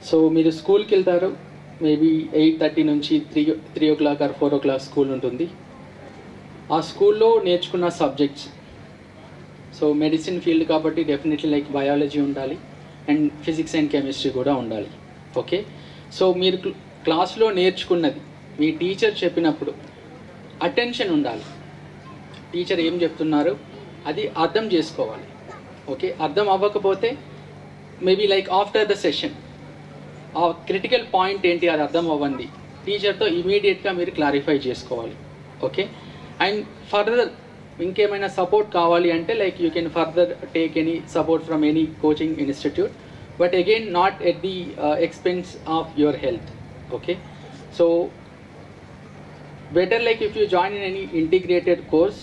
so మీరు స్కూల్కి వెళ్తారు, మేబీ 8:30 నుంచి 3 o'clock ఆర్ 4 o'clock స్కూల్ ఉంటుంది. ఆ స్కూల్లో నేర్చుకున్న సబ్జెక్ట్స్, సో మెడిసిన్ ఫీల్డ్ కాబట్టి డెఫినెట్లీ లైక్ బయాలజీ ఉండాలి అండ్ ఫిజిక్స్ అండ్ కెమిస్ట్రీ కూడా ఉండాలి. ఓకే, సో మీరు క్లాస్లో నేర్చుకున్నది మీ టీచర్ చెప్పినప్పుడు అటెన్షన్ ఉండాలి. టీచర్ ఏం చెప్తున్నారు అది అర్థం చేసుకోవాలి. ఓకే, అర్థం అవ్వకపోతే maybe like after the session ఆ క్రిటికల్ పాయింట్ ఏంటి అది అర్థం అవ్వండి, టీచర్తో ఇమీడియట్గా మీరు క్లారిఫై చేసుకోవాలి. ఓకే, అండ్ ఫర్దర్ ఇంకేమైనా సపోర్ట్ కావాలి అంటే like you can further take any support from any coaching institute, but again not at the expense of your health. Okay, so better like if you join in any integrated course,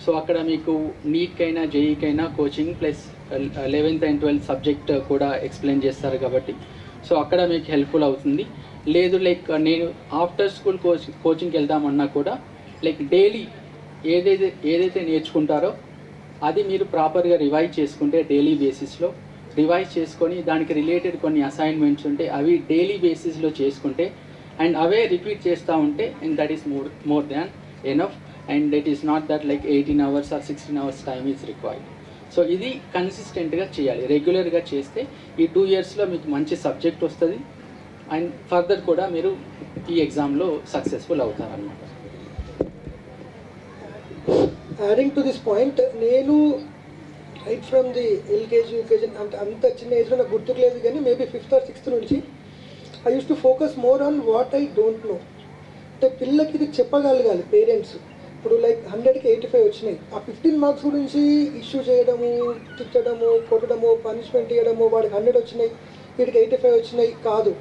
so అక్కడ మీకు నీట్కైనా జేఈకైనా coaching plus 11th and 12th subject కూడా explain చేస్తారు కాబట్టి so అక్కడ మీకు helpful అవుతుంది. లేదు లైక్ నేను ఆఫ్టర్ స్కూల్ కోచింగ్కి వెళ్దామన్నా కూడా లైక్ డైలీ ఏదైతే నేర్చుకుంటారో అది మీరు ప్రాపర్గా రివైజ్ చేసుకుంటే డైలీ బేసిస్లో రివైజ్ చేసుకొని దానికి రిలేటెడ్ కొన్ని అసైన్మెంట్స్ ఉంటే అవి డైలీ బేసిస్లో చేసుకుంటే అండ్ అవే రిపీట్ చేస్తూ ఉంటే and that is more than enough. And it is not that like 18 hours or 16 hours time is required. So ఇది కన్సిస్టెంట్గా చేయాలి, రెగ్యులర్గా చేస్తే ఈ 2 yearsలో మీకు మంచి సబ్జెక్ట్ వస్తుంది అండ్ ఫర్దర్ కూడా మీరు ఈ ఎగ్జామ్లో సక్సెస్ఫుల్ అవుతారన్నమాట. యాడింగ్ టు దిస్ పాయింట్, నేను right from the LKG UKG అంత చిన్న ఏజ్లో నాకు గుర్తుకు లేదు కానీ మేబీ 5th or 6th నుంచి I use to focus more on what I don't know. అంటే పిల్లలకి ఇది చెప్పగలగాలి పేరెంట్స్. ఇప్పుడు లైక్ 100కి 85 వచ్చినాయి, ఆ 15 marks గురించి ఇష్యూ చేయడము, తిట్టడము, కొట్టడము, పనిష్మెంట్ ఇవ్వడము, వాడికి 100 వచ్చినాయి వీడికి 85 వచ్చినాయి కాదు.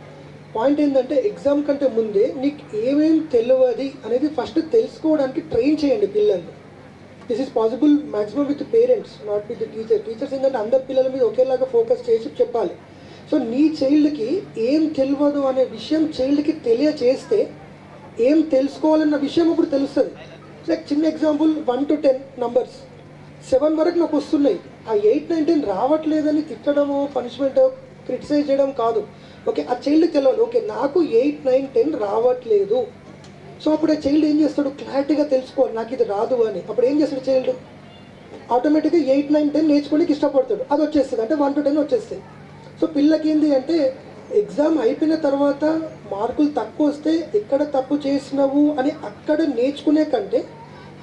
పాయింట్ ఏంటంటే ఎగ్జామ్ కంటే ముందే నీకు ఏమేమి తెలియదు అనేది ఫస్ట్ తెలుసుకోవడానికి ట్రైన్ చేయండి పిల్లల్ని. This is possible maximum with parents, not with teachers ఏంటంటే అందరి పిల్లల మీద ఒకేలాగా ఫోకస్ చేసి చెప్పాలి. సో నీ చైల్డ్కి ఏం తెలియదు అనే విషయం చైల్డ్కి తెలియచేస్తే ఏం తెలుసుకోవాలన్న విషయం ఇప్పుడు తెలుస్తుంది. లైక్ చిన్న ఎగ్జాంపుల్ 1 to 10 numbers 7 వరకు నాకు వస్తున్నాయి, ఆ 8, 9, 10 రావట్లేదని తిట్టడము, పనిష్మెంట్, క్రిటిసైజ్ చేయడం కాదు. ఓకే, ఆ చైల్డ్కి తెలియాలి ఓకే నాకు 8, 9, 10 రావట్లేదు. సో అప్పుడు ఆ చైల్డ్ ఏం చేస్తాడు, క్లారిటీగా తెలుసుకోవాలి నాకు ఇది రాదు అని. అప్పుడు ఏం చేస్తాడు చైల్డ్, ఆటోమేటిక్గా 8, 9, 10 నేర్చుకోనికి ఇష్టపడతాడు. అది వచ్చేస్తుంది, అంటే 1 to 10 వచ్చేస్తాయి. సో పిల్లకి ఏంటి అంటే ఎగ్జామ్ అయిపోయిన తర్వాత మార్కులు తక్కువ వస్తే ఎక్కడ తప్పు చేసినావు అని అక్కడ నేర్చుకునే కంటే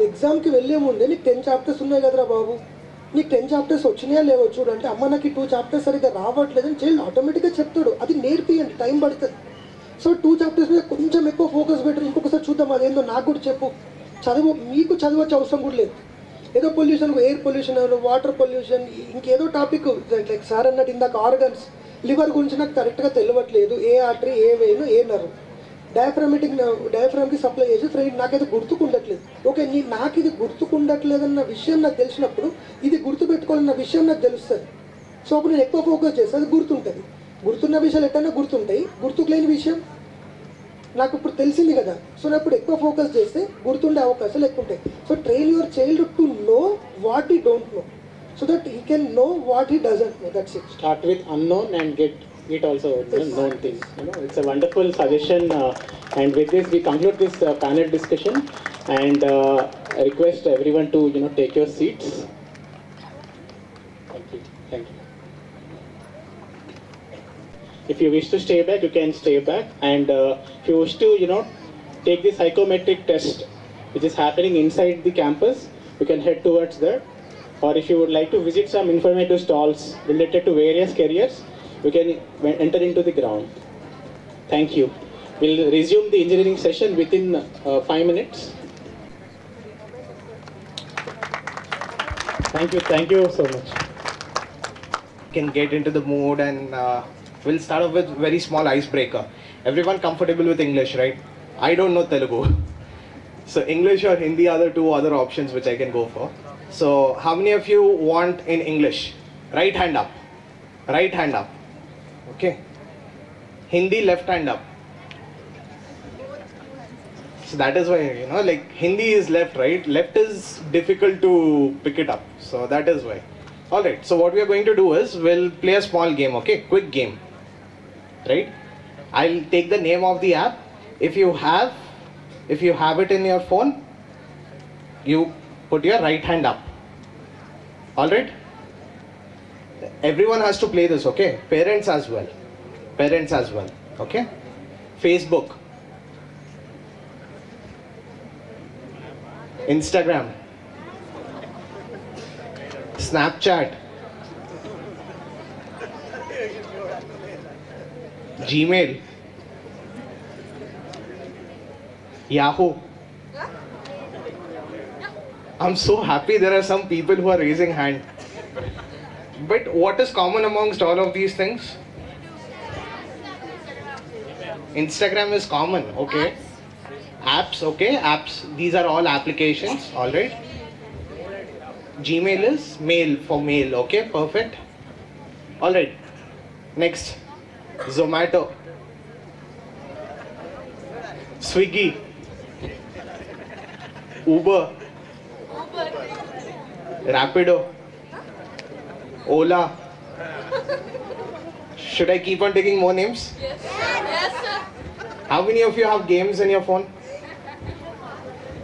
ఎగ్జామ్కి వెళ్ళే ముందే నీకు 10 చాప్టర్స్ ఉన్నాయి కదరా బాబు, నీకు 10 చాప్టర్స్ వచ్చినాయా లేవో చూడు అంటే, అమ్మ నాకు 2 చాప్టర్స్ సరిగ్గా రావట్లేదని చైల్డ్ ఆటోమేటిక్గా చెప్తాడు. అది నేర్పియండి, టైం పడుతుంది. సో 2 చాప్టర్స్ మీద కొంచెం ఎక్కువ ఫోకస్ పెట్టరు, ఇంకొకసారి చూద్దాం అదేందో నాకు కూడా చెప్పు. మీకు చదవచ్చు అవసరం కూడా లేదు. ఏదో pollution, air pollution, water pollution, ఇంకేదో టాపిక్ లైక్ సార్ అన్నట్టు ఇందాక ఆర్గన్స్, లివర్ గురించి నాకు కరెక్ట్గా తెలియట్లేదు, ఏ ఆర్టరీ, ఏ వెయిన్, ఏ నర్వ్, డయాఫ్రామ్కి సప్లై చేసి ఫ్రెండ్ నాకైతే గుర్తుకుండట్లేదు. ఓకే, నాకు ఇది గుర్తుకుండట్లేదన్న విషయం నాకు తెలిసినప్పుడు ఇది గుర్తుపెట్టుకోవాలన్న విషయం నాకు తెలుస్తుంది. సో అప్పుడు నేను ఎక్కువ ఫోకస్ చేస్తే అది గుర్తుంటుంది. గుర్తున్న విషయాలు ఎట్టైనా గుర్తుంటాయి, గుర్తుకు లేని విషయం నాకు ఇప్పుడు తెలిసింది కదా, సో నేను ఇప్పుడు ఎక్కువ ఫోకస్ చేస్తే గుర్తుండే అవకాశాలు ఎక్కువ ఉంటాయి. So train your child to know what he don't know so that he can know what he doesn't know. That's it. Start with unknown and get it also known things. It's a wonderful suggestion. And with this, we conclude this panel discussion and I request everyone to take your seats. Thank you. Thank you. If you wish to stay back, you can stay back. And if you wish to take the psychometric test, which is happening inside the campus, you can head towards that. Or if you would like to visit some informative stalls related to various careers, you can enter into the ground. Thank you. We'll resume the engineering session within 5 minutes. Thank you so much. Can get into the mood and we'll start off with very small icebreaker. Everyone comfortable with English, right? I don't know Telugu. So English or Hindi are the 2 other options which I can go for. So how many of you want in English? Right hand up. Right hand up. Okay. Hindi left hand up. So that is why, like Hindi is left, right? Left is difficult to pick it up. So that is why. Alright, so what we are going to do is we'll play a small game, okay? Quick game. Right? I'll take the name of the app. If you have it in your phone, you put your right hand up. Alright? Everyone has to play this, okay? Parents as well. Parents as well. Okay? Facebook. Instagram. Snapchat. Gmail. Yahoo. I'm so happy there are some people who are raising hand. But what is common amongst all of these things? Instagram is common, okay. Apps, okay. Apps, these are all applications, alright. Gmail is mail for mail, okay, perfect. Alright, next, Zomato, Swiggy, Uber, Rapido, Ola. Should I keep on taking more names? Yes, sir. How many of you have games in your phone?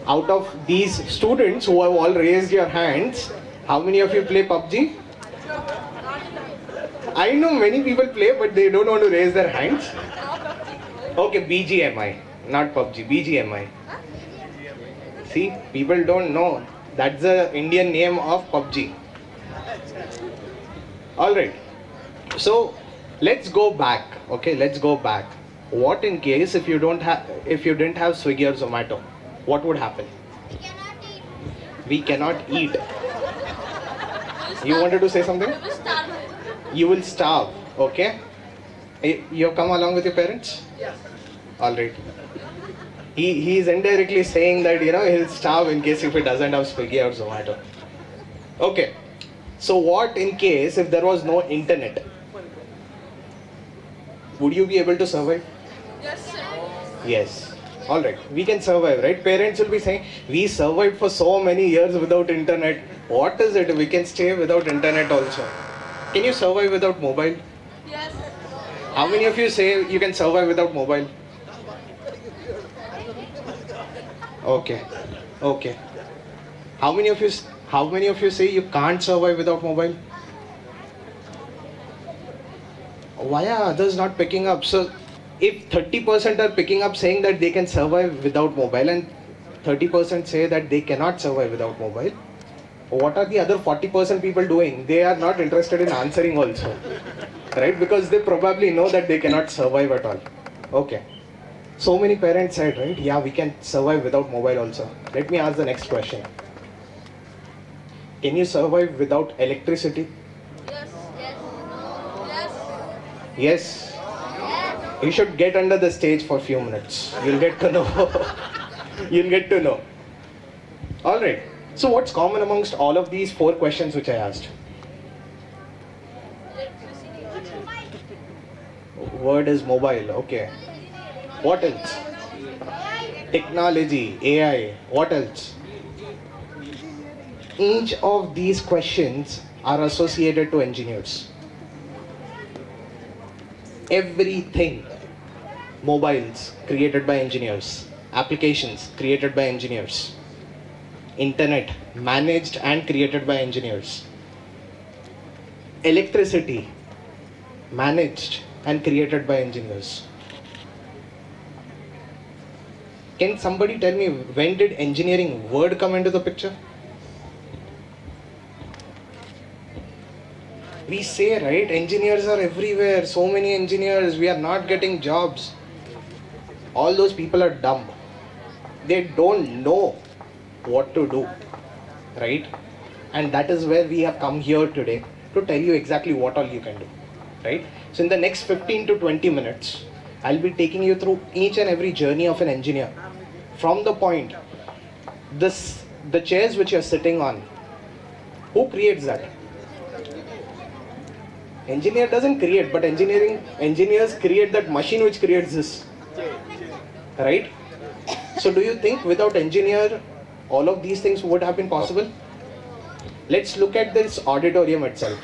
Out of these students who have all raised your hands, how many of you play PUBG? I know many people play, but they don't want to raise their hands. Okay, BGMI, not PUBG, BGMI. See, people don't know. That's the Indian name of PUBG. Alright, so let's go back. Okay, let's go back. What in case if you didn't have Swiggy or Zomato? What would happen? We cannot eat. You wanted to say something? You will starve. Okay. You have come along with your parents? Yes. Alright. He is indirectly saying that he'll starve in case if he doesn't have Swiggy or Zomato. Okay. So what in case if there was no internet? Would you be able to survive? Yes, sir. Yes. Alright, we can survive, right? Parents will be saying, we survived for so many years without internet. What is it? We can stay without internet also. Can you survive without mobile? Yes. How many of you say you can survive without mobile? Okay. Okay. How many of you say you can't survive without mobile? Why are others not picking up? So if 30% are picking up saying that they can survive without mobile and 30% say that they cannot survive without mobile, what are the other 40% people doing? They are not interested in answering also, right? Because they probably know that they cannot survive at all. Okay. So many parents said, right? Yeah, we can survive without mobile also. Let me ask the next question. Can you survive without electricity? Yes. You should get under the stage for a few minutes. You'll get to know. You'll get to know. Alright. So what's common amongst all of these 4 questions which I asked? Word is mobile. Okay. What else? Technology, AI. What else? Each of these questions are associated to engineers. Everything. Mobiles created by engineers. Applications created by engineers. Internet managed and created by engineers. Electricity managed and created by engineers. Can somebody tell me when did engineering word come into the picture? We say, right, engineers are everywhere, so many engineers, we are not getting jobs. All those people are dumb. They don't know what to do, right? And that is where we have come here today to tell you exactly what all you can do, right? So in the next 15 to 20 minutes, I'll be taking you through each and every journey of an engineer. From the point, the chairs which you're sitting on, who creates that? Engineer doesn't create, but engineers create that machine which creates this, right? So do you think without engineer, all of these things would have been possible? Let's look at this auditorium itself.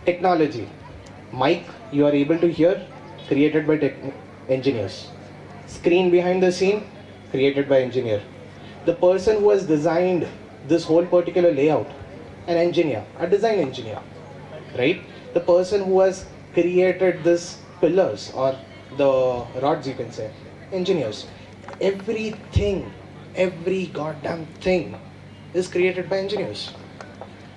Technology. Mic, you are able to hear, created by engineers. Screen behind the scene, created by engineer. The person who has designed this whole particular layout, an engineer, a design engineer, right? The person who has created this pillars or the rods, you can say, engineers. Everything, every goddamn thing is created by engineers.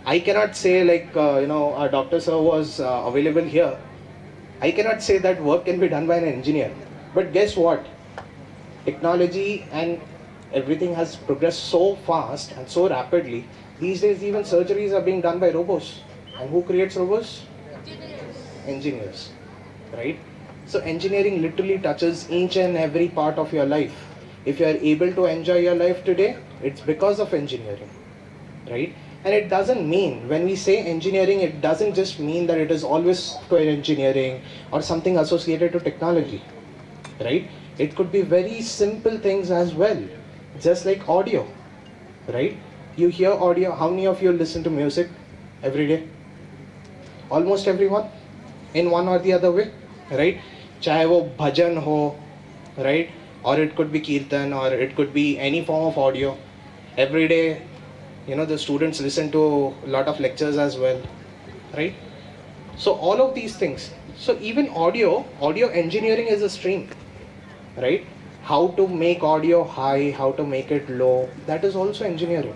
I cannot say like, our Dr. Sir was available here. I cannot say that work can be done by an engineer. But guess what? Technology and everything has progressed so fast and so rapidly. These days even surgeries are being done by robots. And who creates robots? Engineers, right? So engineering literally touches each and every part of your life. If you are able to enjoy your life today, it's because of engineering, right? And it doesn't mean, when we say engineering, it doesn't just mean that it is always software engineering or something associated to technology, right? It could be very simple things as well, just like audio, right? You hear audio, how many of you listen to music every day? Almost everyone, in one or the other way, right? Chahe wo bhajan ho, right? Or it could be kirtan, or it could be any form of audio. Every day, the students listen to a lot of lectures as well, right? So all of these things. So even audio engineering is a stream, right? How to make audio high, how to make it low, that is also engineering.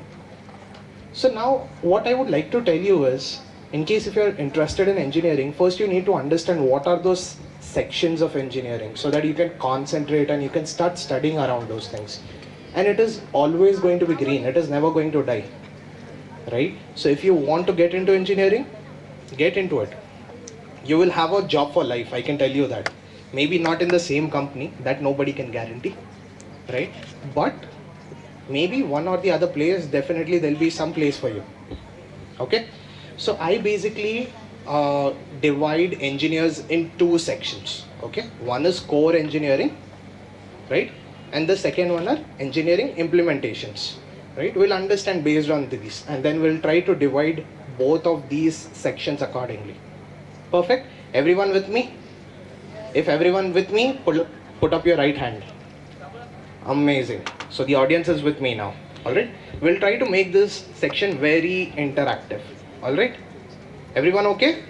So now what I would like to tell you is, in case if you're interested in engineering, first you need to understand what are those sections of engineering so that you can concentrate and you can start studying around those things. And it is always going to be green, it is never going to die, right? So if you want to get into engineering, get into it. You will have a job for life, I can tell you that. Maybe not in the same company, that nobody can guarantee, right? But maybe one or the other place, definitely there'll be some place for you, okay? So I basically divide engineers in 2 sections, okay? One is core engineering, right? And the second one are engineering implementations, right? We'll understand based on these, and then we'll try to divide both of these sections accordingly. Perfect? Everyone with me? If everyone with me, put up your right hand. Amazing. So the audience is with me now. All right. We'll try to make this section very interactive. All right. Everyone okay?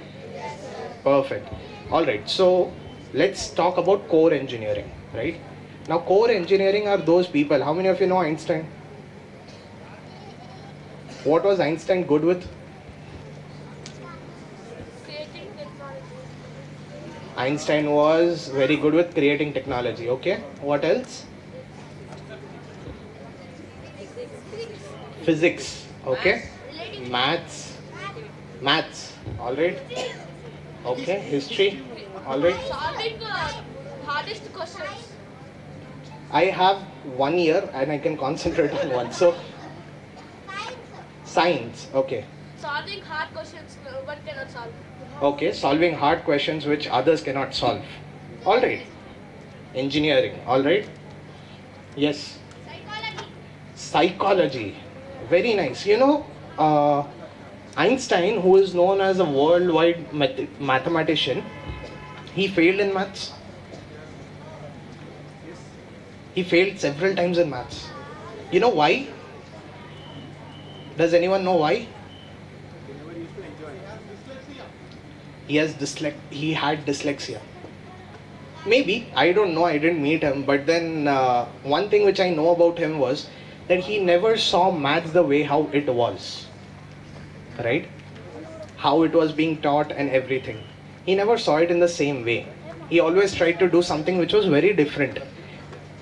Perfect. All right. So let's talk about core engineering. Right. Now, core engineering are those people. How many of you know Einstein? What was Einstein good with? Creating technology. Einstein was very good with creating technology. Okay. What else? Physics. Okay. Maths. Maths. All right. Okay. History. All right. Solving hardest questions. I have 1 year and I can concentrate on one. So, science. Okay. Solving hard questions one cannot solve. Okay. Solving hard questions which others cannot solve. All right. Engineering. All right. Yes. Psychology. Psychology. Very nice. You know, Einstein, who is known as a worldwide mathematician, he failed in maths. He failed several times in maths. You know why? Does anyone know why? He had dyslexia. Maybe, I don't know, I didn't meet him, but then one thing which I know about him was that he never saw maths the way how it was. Right? How it was being taught and everything. He never saw it in the same way. He always tried to do something which was very different.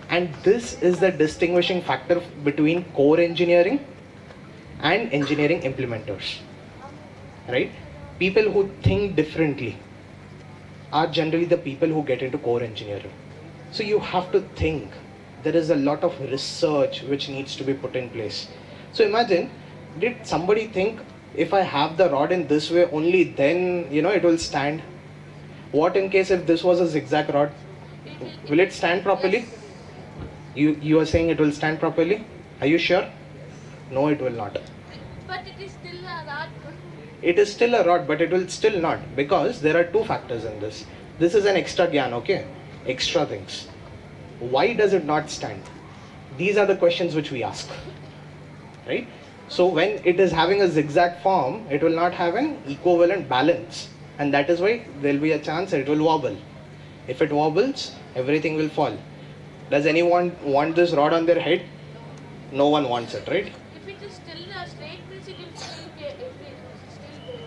And this is the distinguishing factor between core engineering and engineering implementers. Right? People who think differently are generally the people who get into core engineering. So you have to think. There is a lot of research which needs to be put in place. So imagine, did somebody think if I have the rod in this way only then it will stand? What in case if this was a zigzag rod? Will it stand properly? You are saying it will stand properly? Are you sure? No, it will not. But it is still a rod. It is still a rod, but it will still not, because there are two factors in this. This is an extra gyan, okay? Extra things. Why does it not stand? These are the questions which we ask. Right? So when it is having a zigzag form, it will not have an equivalent balance. And that is why there will be a chance that it will wobble. If it wobbles, everything will fall. Does anyone want this rod on their head? No one wants it, right? If it is still a straight means it will still wave.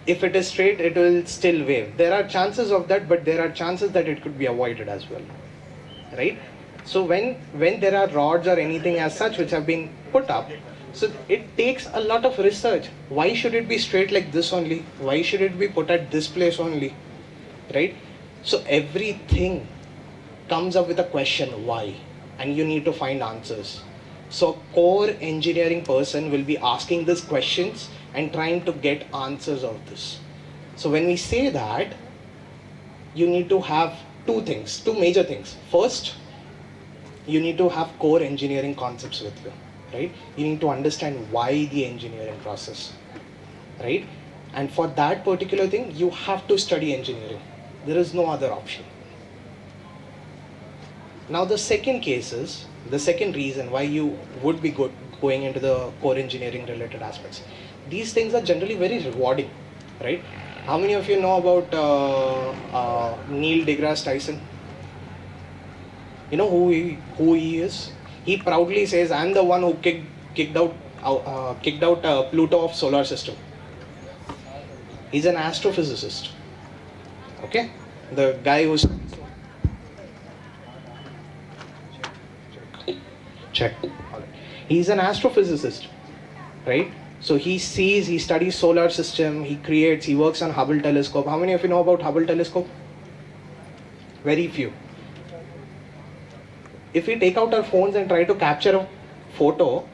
If it is straight, it will still wave. There are chances of that, but there are chances that it could be avoided as well. Right? So when there are rods or anything as such which have been put up, so it takes a lot of research. Why should it be straight like this only? Why should it be put at this place only? Right? So everything comes up with a question, why? And you need to find answers. So core engineering person will be asking these questions and trying to get answers of this. So when we say that, you need to have two major things. First, you need to have core engineering concepts with you, right? You need to understand why the engineering process, right? And for that particular thing, you have to study engineering. There is no other option. Now the second reason why you would be going into the core engineering related aspects. These things are generally very rewarding, right? How many of you know about Neil deGrasse Tyson? You know who he is? He proudly says, "I'm the one who kicked out Pluto of solar system." He's an astrophysicist. Okay, the guy who's check. He's an astrophysicist, right? So he studies solar system, he works on Hubble telescope. How many of you know about Hubble telescope? Very few. If we take out our phones and try to capture a photo,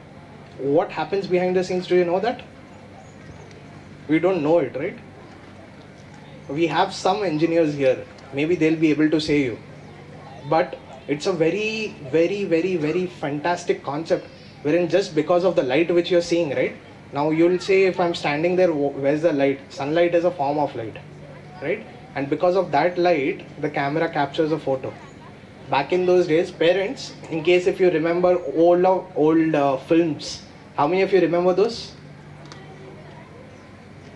what happens behind the scenes? Do you know that? We don't know it, right? We have some engineers here. Maybe they'll be able to say you. But it's a very, very, very, very fantastic concept, wherein just because of the light which you're seeing, right? Now you'll say, if I'm standing there, where's the light? Sunlight is a form of light, right? And because of that light, the camera captures a photo. back in those days, parents, in case if you remember old films, how many of you remember those?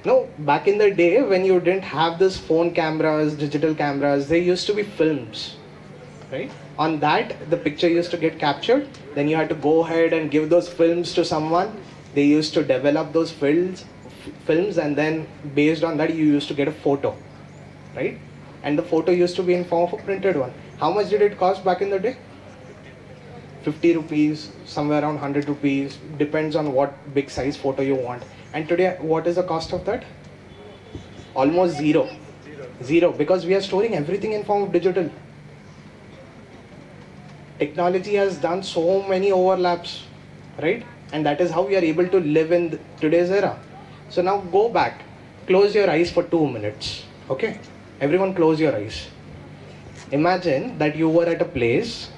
No, back in the day when you didn't have this phone cameras, digital cameras, there used to be films, right? On that, the picture used to get captured. Then you had to go ahead and give those films to someone. They used to develop those films, and then based on that, you used to get a photo, right? And the photo used to be in form of a printed one. How much did it cost back in the day? 50 rupees, somewhere around 100 rupees, depends on what big size photo you want. And today, what is the cost of that? Almost zero. Zero, because we are storing everything in form of digital. Technology has done so many overlaps, right? And that is how we are able to live in today's era. So now go back, close your eyes for 2 minutes, okay? Everyone close your eyes. Imagine that you were at a place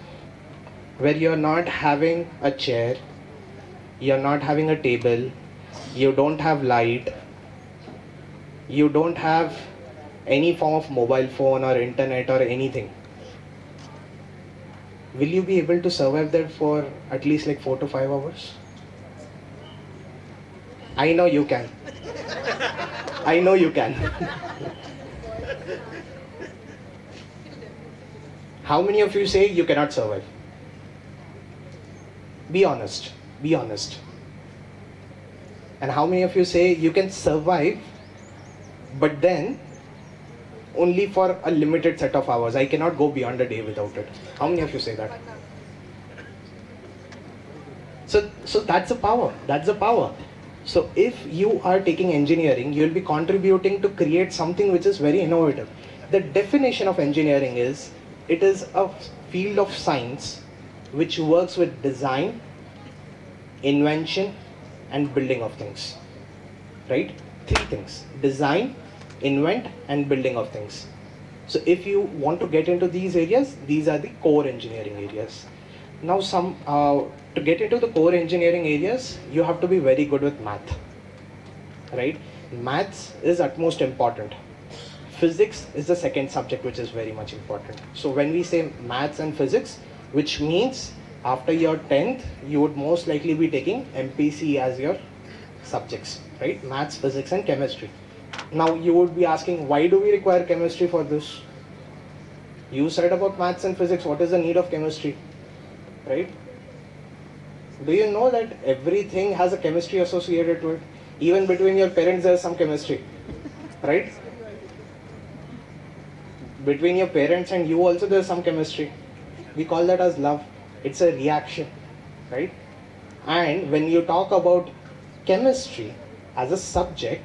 where you're not having a chair, you're not having a table, you don't have light, you don't have any form of mobile phone or internet or anything. Will you be able to survive that for at least like 4 to 5 hours? I know you can. I know you can. How many of you say you cannot survive? Be honest. Be honest. And how many of you say you can survive, but then only for a limited set of hours? I cannot go beyond a day without it. How many of you say that? So that's the power. That's the power. So if you are taking engineering, you will be contributing to create something which is very innovative. The definition of engineering is, it is a field of science which works with design, invention, and building of things. Right? 3 things: design, invent, and building of things. So if you want to get into these areas, these are the core engineering areas. Now to get into the core engineering areas, you have to be very good with math, right? Maths is utmost important. Physics is the second subject which is very much important. So when we say maths and physics, which means after your 10th, you would most likely be taking MPC as your subjects, right? Maths, physics, and chemistry. Now you would be asking, why do we require chemistry for this? You said about maths and physics, what is the need of chemistry, right? Do you know that everything has a chemistry associated to it? Even between your parents, there is some chemistry, right? Between your parents and you also, there is some chemistry. We call that as love. It's a reaction, right? And when you talk about chemistry as a subject,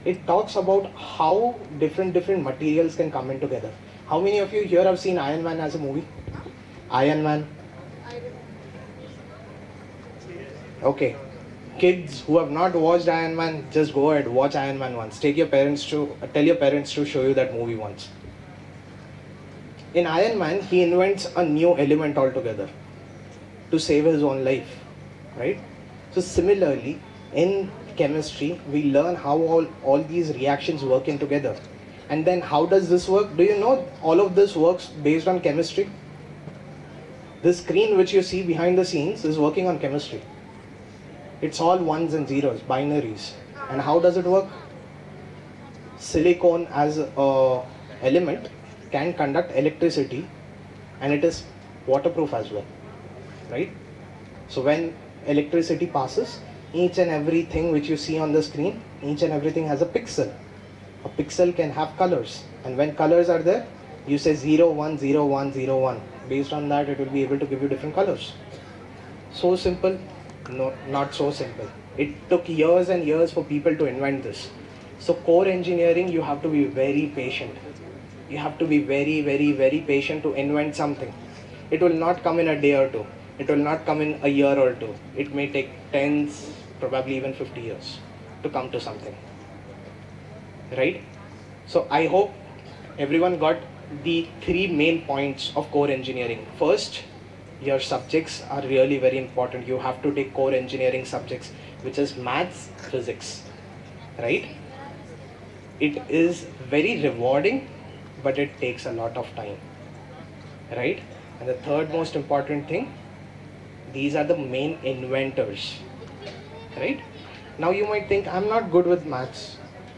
it talks about how different materials can come in together. How many of you here have seen Iron Man as a movie? Iron Man? Okay. Kids who have not watched Iron Man, just go ahead, watch Iron Man once. Tell your parents to show you that movie once. In Iron Man, he invents a new element altogether to save his own life, right? So similarly, in chemistry, we learn how all these reactions work in together. And then how does this work? Do you know all of this works based on chemistry? This screen which you see behind the scenes is working on chemistry. It's all ones and zeros, binaries. And how does it work? Silicon as an element can conduct electricity, and it is waterproof as well, right? So when electricity passes, each and everything which you see on the screen, each and everything has a pixel. A pixel can have colors, and when colors are there, you say 0, 1, 0, 1, 0, 1. Based on that, it will be able to give you different colors. So simple? No, not so simple. It took years and years for people to invent this. So core engineering, you have to be very patient. You have to be very patient to invent something. It will not come in a day or two. It will not come in a year or two. It may take 10, probably even 50 years to come to something, right? So I hope everyone got the 3 main points of core engineering. First, your subjects are really very important. You have to take core engineering subjects, which is maths, physics, right? It is very rewarding, but it takes a lot of time, right? And the third most important thing, these are the main inventors, right? Now you might think, I'm not good with maths.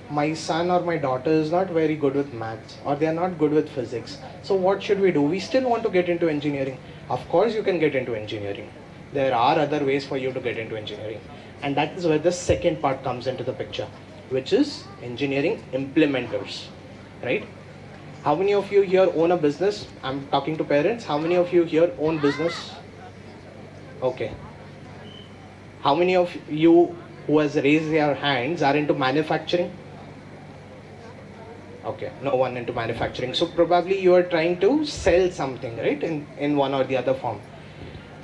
My son or my daughter is not very good with maths, or they are not good with physics. So what should we do? We still want to get into engineering. Of course you can get into engineering. There are other ways for you to get into engineering. And that is where the second part comes into the picture, which is engineering implementers, right? How many of you here own a business? I'm talking to parents. How many of you here own business? Okay. How many of you who has raised their hands are into manufacturing? Okay, no one into manufacturing. So probably you are trying to sell something, right? In one or the other form.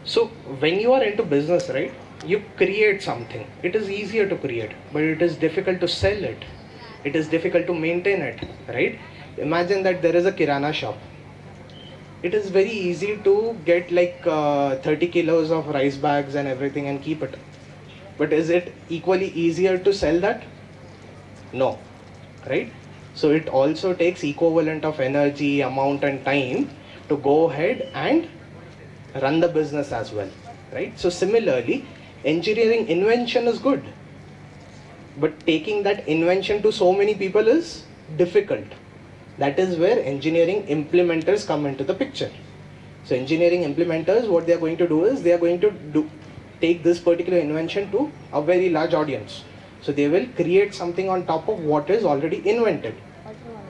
So when you are into business, right, you create something. It is easier to create, but it is difficult to sell it. It is difficult to maintain it, right? Imagine that there is a kirana shop. It is very easy to get like 30 kilos of rice bags and everything and keep it. But is it equally easier to sell that? No, right? So it also takes equivalent of energy, amount and time to go ahead and run the business as well, right? So similarly, engineering invention is good, but taking that invention to so many people is difficult. That is where engineering implementers come into the picture. So engineering implementers, what they are going to do is they are going to take this particular invention to a very large audience. So they will create something on top of what is already invented,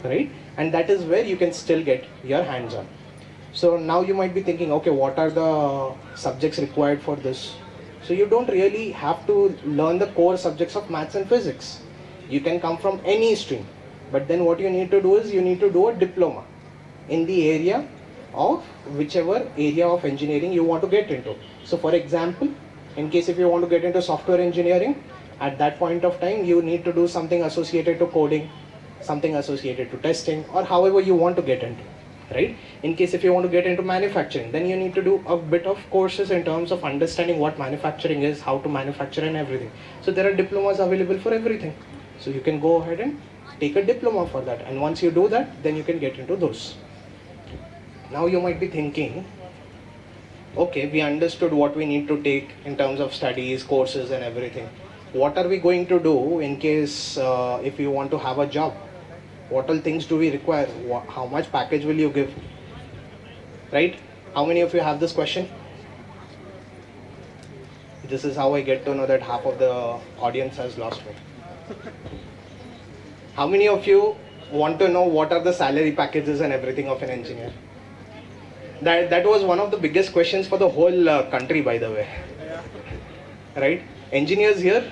right? And that is where you can still get your hands on. So now you might be thinking, okay, what are the subjects required for this? So you don't really have to learn the core subjects of maths and physics. You can come from any stream. But then what you need to do is you need to do a diploma in the area of whichever area of engineering you want to get into. So for example, in case if you want to get into software engineering, at that point of time you need to do something associated to coding, something associated to testing, or however you want to get into, right? In case if you want to get into manufacturing, then you need to do a bit of courses in terms of understanding what manufacturing is, how to manufacture and everything. So there are diplomas available for everything. So you can go ahead and take a diploma for that, and once you do that, then you can get into those. Now you might be thinking, okay, we understood what we need to take in terms of studies, courses and everything. What are we going to do in case if you want to have a job? What all things do we require? How much package will you give? Right? How many of you have this question? This is how I get to know that half of the audience has lost me. How many of you want to know what are the salary packages and everything of an engineer? That was one of the biggest questions for the whole country, by the way. Right? Engineers here,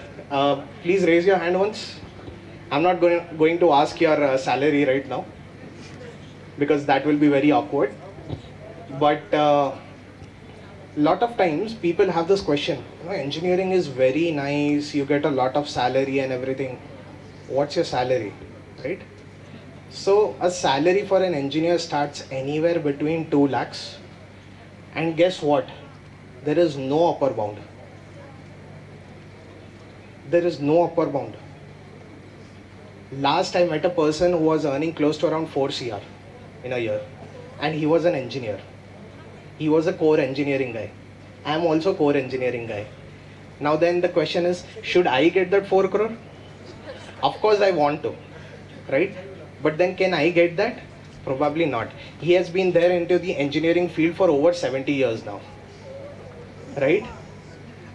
please raise your hand once. I'm not going to ask your salary right now, because that will be very awkward. But lot of times people have this question, engineering is very nice, you get a lot of salary and everything. What's your salary, right? So a salary for an engineer starts anywhere between 2 lakhs, and guess what? There is no upper bound. There is no upper bound. Last I met a person who was earning close to around 4 CR in a year, and he was an engineer. He was a core engineering guy. I am also core engineering guy. Now then the question is, should I get that 4 crore? Of course I want to, right? But then can I get that? Probably not. He has been there into the engineering field for over 70 years now, right?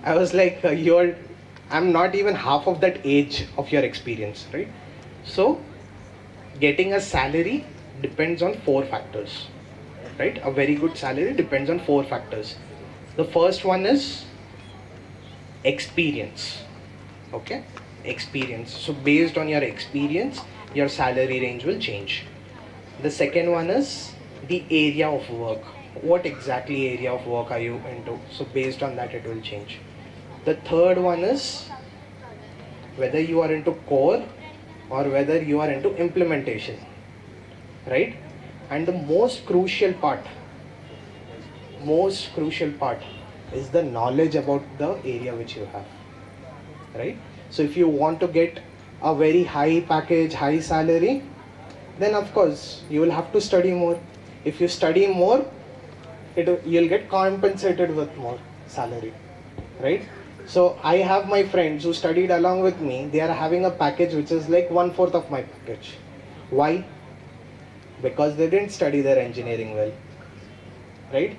I was like, I'm not even half of that age of your experience, right? So getting a salary depends on 4 factors, right? A very good salary depends on 4 factors. The first one is experience, okay? Experience. So based on your experience, your salary range will change. The second one is the area of work. What exactly area of work are you into? So based on that it will change. The third one is whether you are into core or whether you are into implementation, right? And the most crucial part is the knowledge about the area which you have, right? So if you want to get a very high package, high salary, then of course you will have to study more. If you study more, you'll get compensated with more salary, right? So I have my friends who studied along with me. They are having a package which is like 1/4 of my package. Why? Because they didn't study their engineering well, right?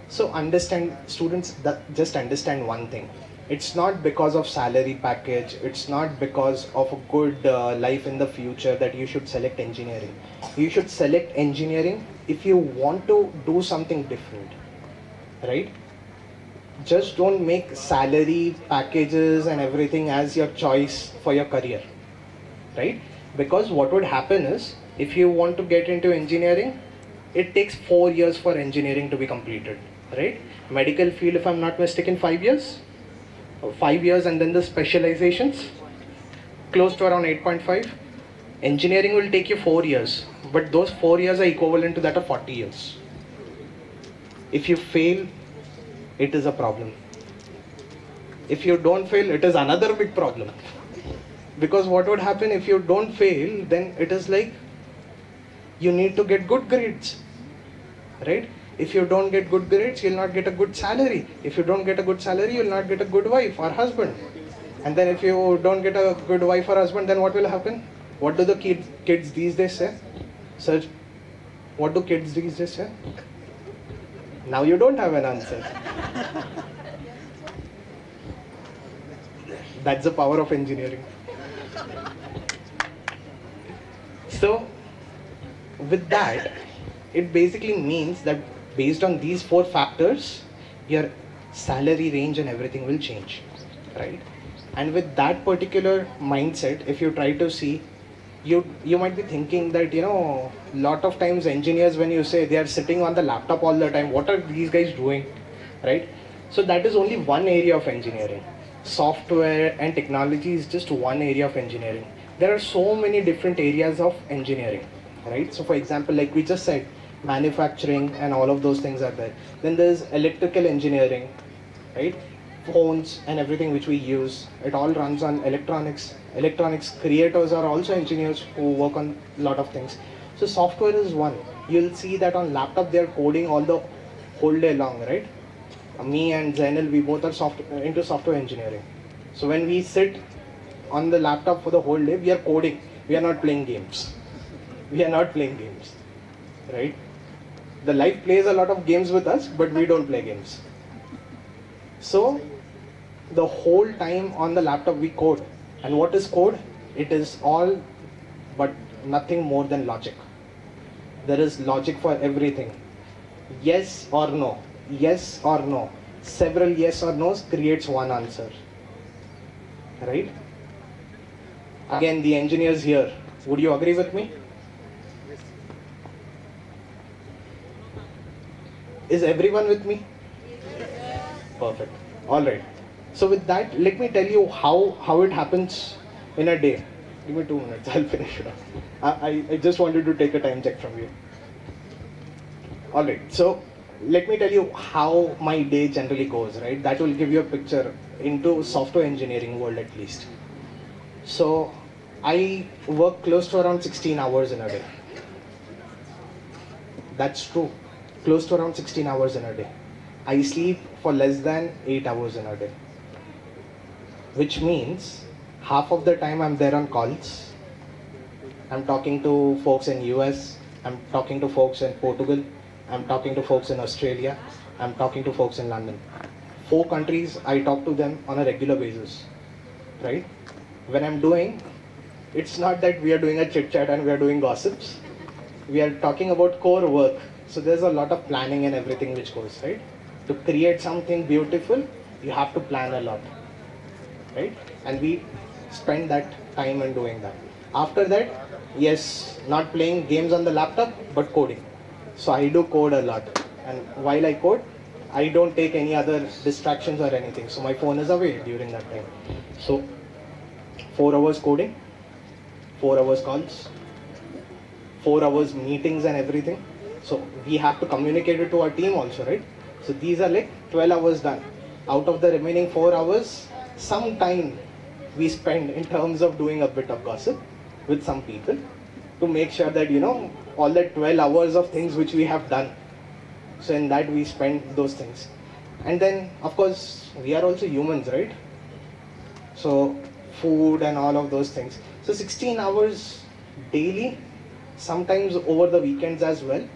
So understand, students, that just understand one thing. It's not because of salary package, it's not because of a good life in the future that you should select engineering. You should select engineering if you want to do something different, right? Just don't make salary packages and everything as your choice for your career, right? Because what would happen is, if you want to get into engineering, it takes 4 years for engineering to be completed, right? Medical field, if I'm not mistaken, 5 years? 5 years, and then the specializations, close to around 8.5. Engineering will take you 4 years, but those 4 years are equivalent to that of 40 years. If you fail, it is a problem. If you don't fail, it is another big problem. Because what would happen if you don't fail, then it is like you need to get good grades, right? If you don't get good grades, you'll not get a good salary. If you don't get a good salary, you'll not get a good wife or husband. And then if you don't get a good wife or husband, then what will happen? What do the kids these days say? Sir, what do kids these days say? Now you don't have an answer. That's the power of engineering. So, with that, it basically means that based on these 4 factors, your salary range and everything will change, right? And with that particular mindset, if you try to see, you might be thinking that, lot of times engineers, when you say they are sitting on the laptop all the time, what are these guys doing, right? So that is only one area of engineering. Software and technology is just one area of engineering. There are so many different areas of engineering, right? So for example, like we just said, manufacturing and all of those things are there. Then there's electrical engineering, right? Phones and everything which we use, it all runs on electronics. Electronics creators are also engineers who work on a lot of things. So software is one. You'll see that on laptop they're coding all the whole day long, right? Me and Zainal, we both are into software engineering. So when we sit on the laptop for the whole day, we are coding. We are not playing games. We are not playing games, right? The life plays a lot of games with us, but we don't play games. So the whole time on the laptop we code. And what is code? It is all but nothing more than logic. There is logic for everything. Yes or no. Yes or no. Several yes or no's creates one answer. Right? Again, the engineers here. Would you agree with me? Is everyone with me? Perfect. Alright. So with that, let me tell you how it happens in a day. Give me 2 minutes, I'll finish it off. I just wanted to take a time check from you. Alright, so let me tell you how my day generally goes, right? That will give you a picture into software engineering world at least. So I work close to around 16 hours in a day. That's true. Close to around 16 hours in a day. I sleep for less than 8 hours in a day. Which means half of the time I'm there on calls. I'm talking to folks in US, I'm talking to folks in Portugal, I'm talking to folks in Australia, I'm talking to folks in London. 4 countries, I talk to them on a regular basis, right? When I'm doing, it's not that we are doing a chit chat and we are doing gossips. We are talking about core work. So there's a lot of planning and everything which goes, right? To create something beautiful, you have to plan a lot, right? And we spend that time in doing that. After that, yes, not playing games on the laptop, but coding. So I do code a lot. And while I code, I don't take any other distractions or anything. So my phone is away during that time. So 4 hours coding, 4 hours calls, 4 hours meetings and everything. So we have to communicate it to our team also, right? So these are like 12 hours done. Out of the remaining 4 hours, some time we spend in terms of doing a bit of gossip with some people to make sure that, all that 12 hours of things which we have done, So in that we spend those things. And then of course we are also humans, right? So food and all of those things. So 16 hours daily, sometimes over the weekends as well.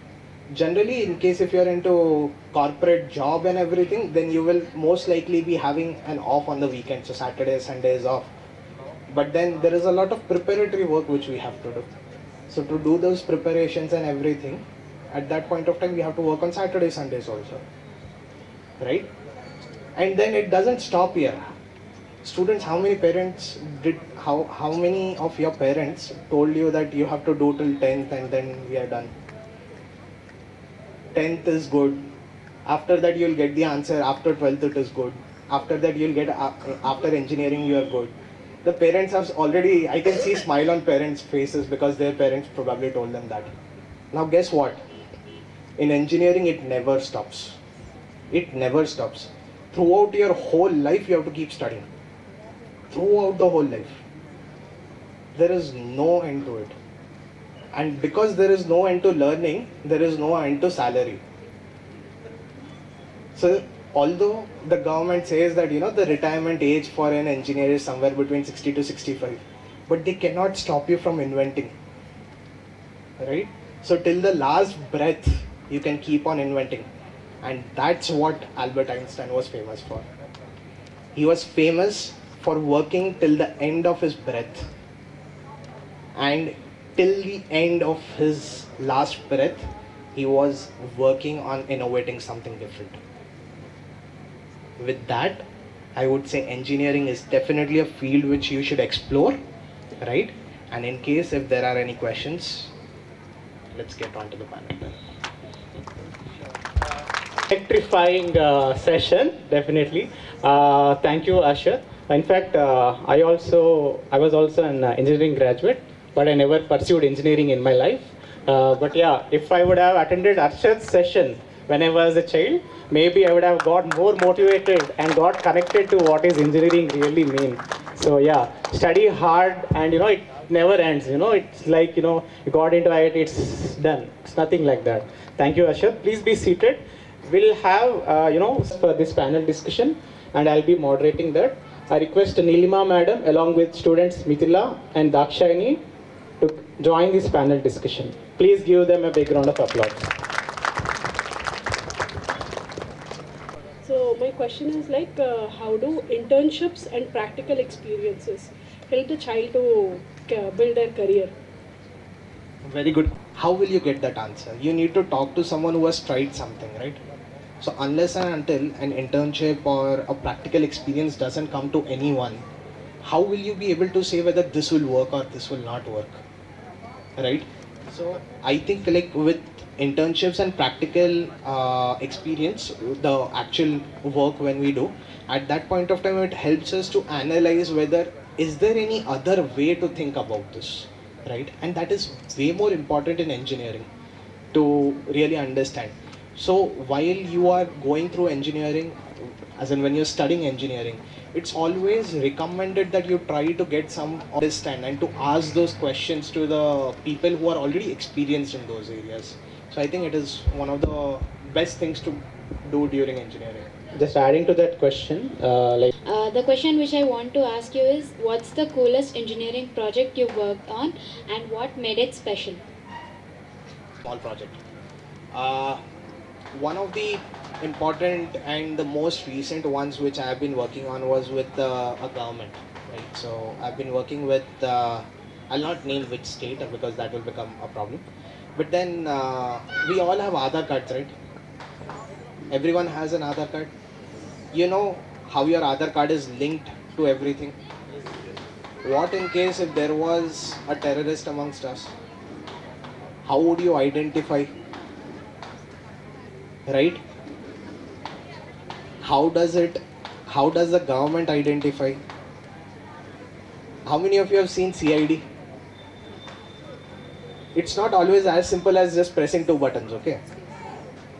Generally, in case if you're into corporate job and everything, then you will most likely be having an off on the weekend, so Saturday, Sunday is off. But then there is a lot of preparatory work which we have to do. So to do those preparations and everything, at that point of time we have to work on Saturday, Sundays also, right? And then it doesn't stop here. Students, how many of your parents told you that you have to do till 10th and then we are done? 10th is good. After that you'll get the answer. After 12th it is good. After that you'll get, after engineering you are good. The parents have already, I can see smile on parents' faces because their parents probably told them that. Now guess what? In engineering it never stops. It never stops. Throughout your whole life you have to keep studying. Throughout the whole life. There is no end to it. And because there is no end to learning, there is no end to salary. So although the government says that the retirement age for an engineer is somewhere between 60 to 65, but they cannot stop you from inventing, right? So till the last breath you can keep on inventing. And that's what Albert Einstein was famous for. He was famous for working till the end of his breath. And till the end of his last breath, he was working on innovating something different. With that, I would say engineering is definitely a field which you should explore, right? And in case if there are any questions, let's get on to the panel then. Electrifying session, definitely. Thank you, Ashar. In fact, I was also an engineering graduate, but I never pursued engineering in my life. But yeah, if I would have attended Arshad's session when I was a child, maybe I would have got more motivated and got connected to what is engineering really mean. So yeah, study hard and it never ends. It's like you got into it, it's done. It's nothing like that. Thank you, Ashad. Please be seated. We'll have for this panel discussion, and I'll be moderating that. I request Nilima madam along with students Mithila and Dakshayani to join this panel discussion. Please give them a big round of applause. So my question is how do internships and practical experiences help the child to build their career? Very good. How will you get that answer? You need to talk to someone who has tried something, right? So unless and until an internship or a practical experience doesn't come to anyone, how will you be able to say whether this will work or this will not work, right? So I think with internships and practical experience, the actual work when we do, at that point of time it helps us to analyze whether is there any other way to think about this, right? And that is way more important in engineering to really understand. So while you are going through engineering, as in when you're studying engineering, it's always recommended that you try to get some understand and to ask those questions to the people who are already experienced in those areas. So I think it is one of the best things to do during engineering. Just adding to that question, The question which I want to ask you is, what's the coolest engineering project you worked on and what made it special? Small project. One of the important and the most recent ones which I have been working on was with a government, right? So I've been working with, I'll not name which state because that will become a problem. But then we all have Aadhaar cards, right? Everyone has an Aadhaar card. You know how your Aadhaar card is linked to everything. What in case if there was a terrorist amongst us? How would you identify? Right? How does the government identify? How many of you have seen CID? It's not always as simple as just pressing two buttons, okay?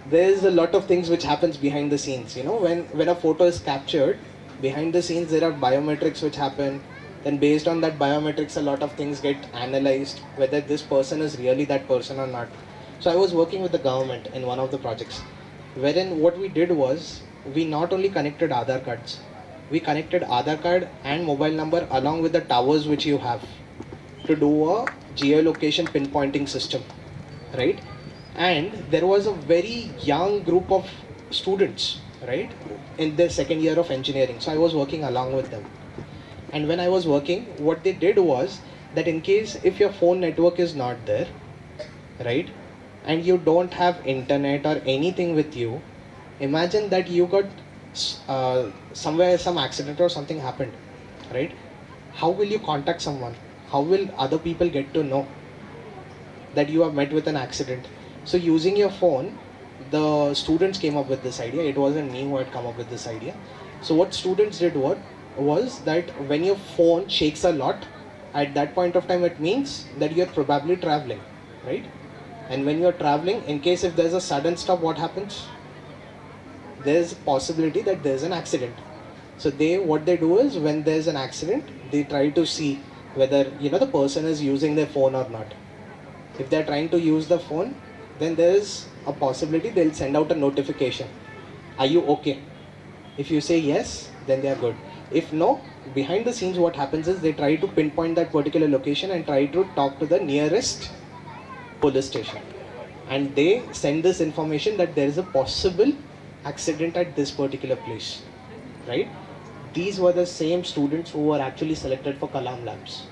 There's a lot of things which happens behind the scenes. When a photo is captured, behind the scenes there are biometrics which happen. Then based on that biometrics, a lot of things get analyzed, whether this person is really that person or not. So I was working with the government in one of the projects. wherein what we did was we not only connected Aadhaar cards, we connected Aadhaar card and mobile number along with the towers which you have to do a geolocation pinpointing system, right? And there was a very young group of students, right, in their second year of engineering. So I was working along with them. And when I was working, what they did was that in case if your phone network is not there, right, and you don't have internet or anything with you, imagine that you got somewhere some accident or something happened, right? How will you contact someone? How will other people get to know that you have met with an accident? So using your phone, the students came up with this idea. It wasn't me who had come up with this idea. So what students did was that when your phone shakes a lot, at that point of time it means that you're probably traveling, right? And when you're traveling, in case if there's a sudden stop, what happens? There's a possibility that there's an accident. So what they do is when there's an accident, they try to see whether the person is using their phone or not. If they're trying to use the phone, then there's a possibility they'll send out a notification. Are you okay? If you say yes, then they are good. If no, behind the scenes what happens is they try to pinpoint that particular location and try to talk to the nearest police station. And they send this information that there is a possible accident at this particular place, right? These were the same students who were actually selected for Kalam Labs.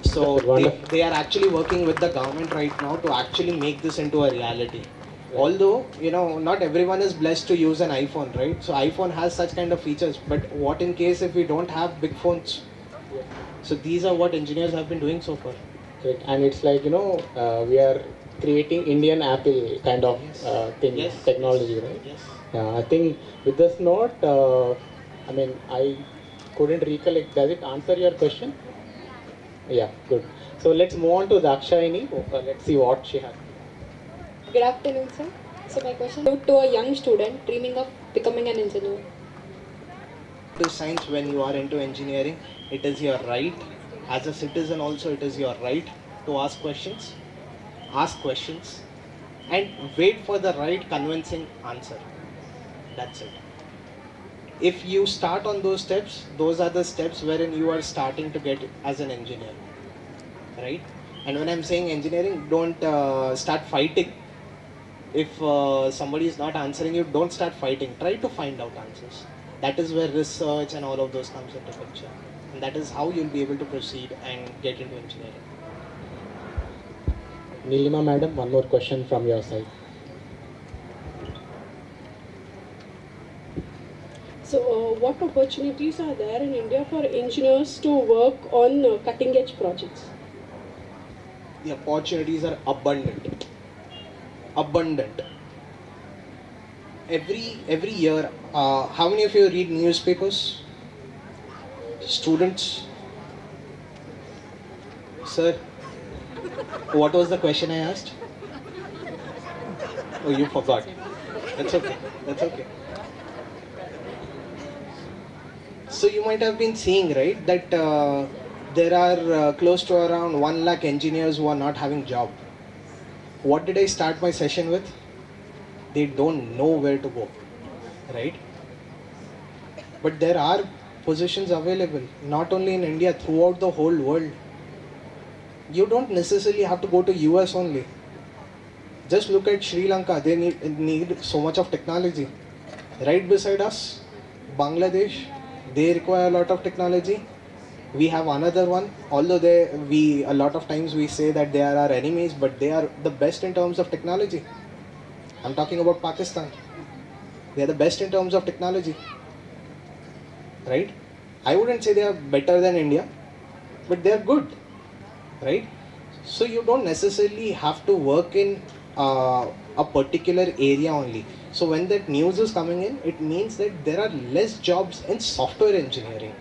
So they are actually working with the government right now to actually make this into a reality. Although, not everyone is blessed to use an iPhone, right? So iPhone has such kind of features, but what in case if we don't have big phones? So these are what engineers have been doing so far. Correct. And it's like, we are creating Indian Apple kind of thing, Yes. technology, right? Yes. I think with this note, I couldn't recollect. Does it answer your question? Yeah, good. So let's move on to Dakshayani. Let's see what she has. Good afternoon, sir. So my question is to a young student dreaming of becoming an engineer. To science, when you are into engineering, it is your right. As a citizen also, it is your right to ask questions, and wait for the right convincing answer. That's it. If you start on those steps, those are the steps wherein you are starting to get as an engineer, right? And when I'm saying engineering, don't start fighting. If somebody is not answering you, don't start fighting. Try to find out answers. That is where research and all of those comes into picture. And that is how you'll be able to proceed and get into engineering. Nilima madam, one more question from your side. So, what opportunities are there in India for engineers to work on cutting edge projects? The opportunities are abundant. Every year, how many of you read newspapers? Students? Sir, what was the question I asked? Oh, you forgot. That's okay. So you might have been seeing, right, that there are close to around 1 lakh engineers who are not having job. What did I start my session with? They don't know where to go, right? But there are positions available, not only in India, throughout the whole world. You don't necessarily have to go to US only. Just look at Sri Lanka, they need so much of technology. Right beside us, Bangladesh, they require a lot of technology. We have another one, although a lot of times we say that they are our enemies, but they are the best in terms of technology. I'm talking about Pakistan. They are the best in terms of technology, right? I wouldn't say they are better than India, but they are good, right? So you don't necessarily have to work in a particular area only. So when that news is coming in, it means that there are less jobs in software engineering.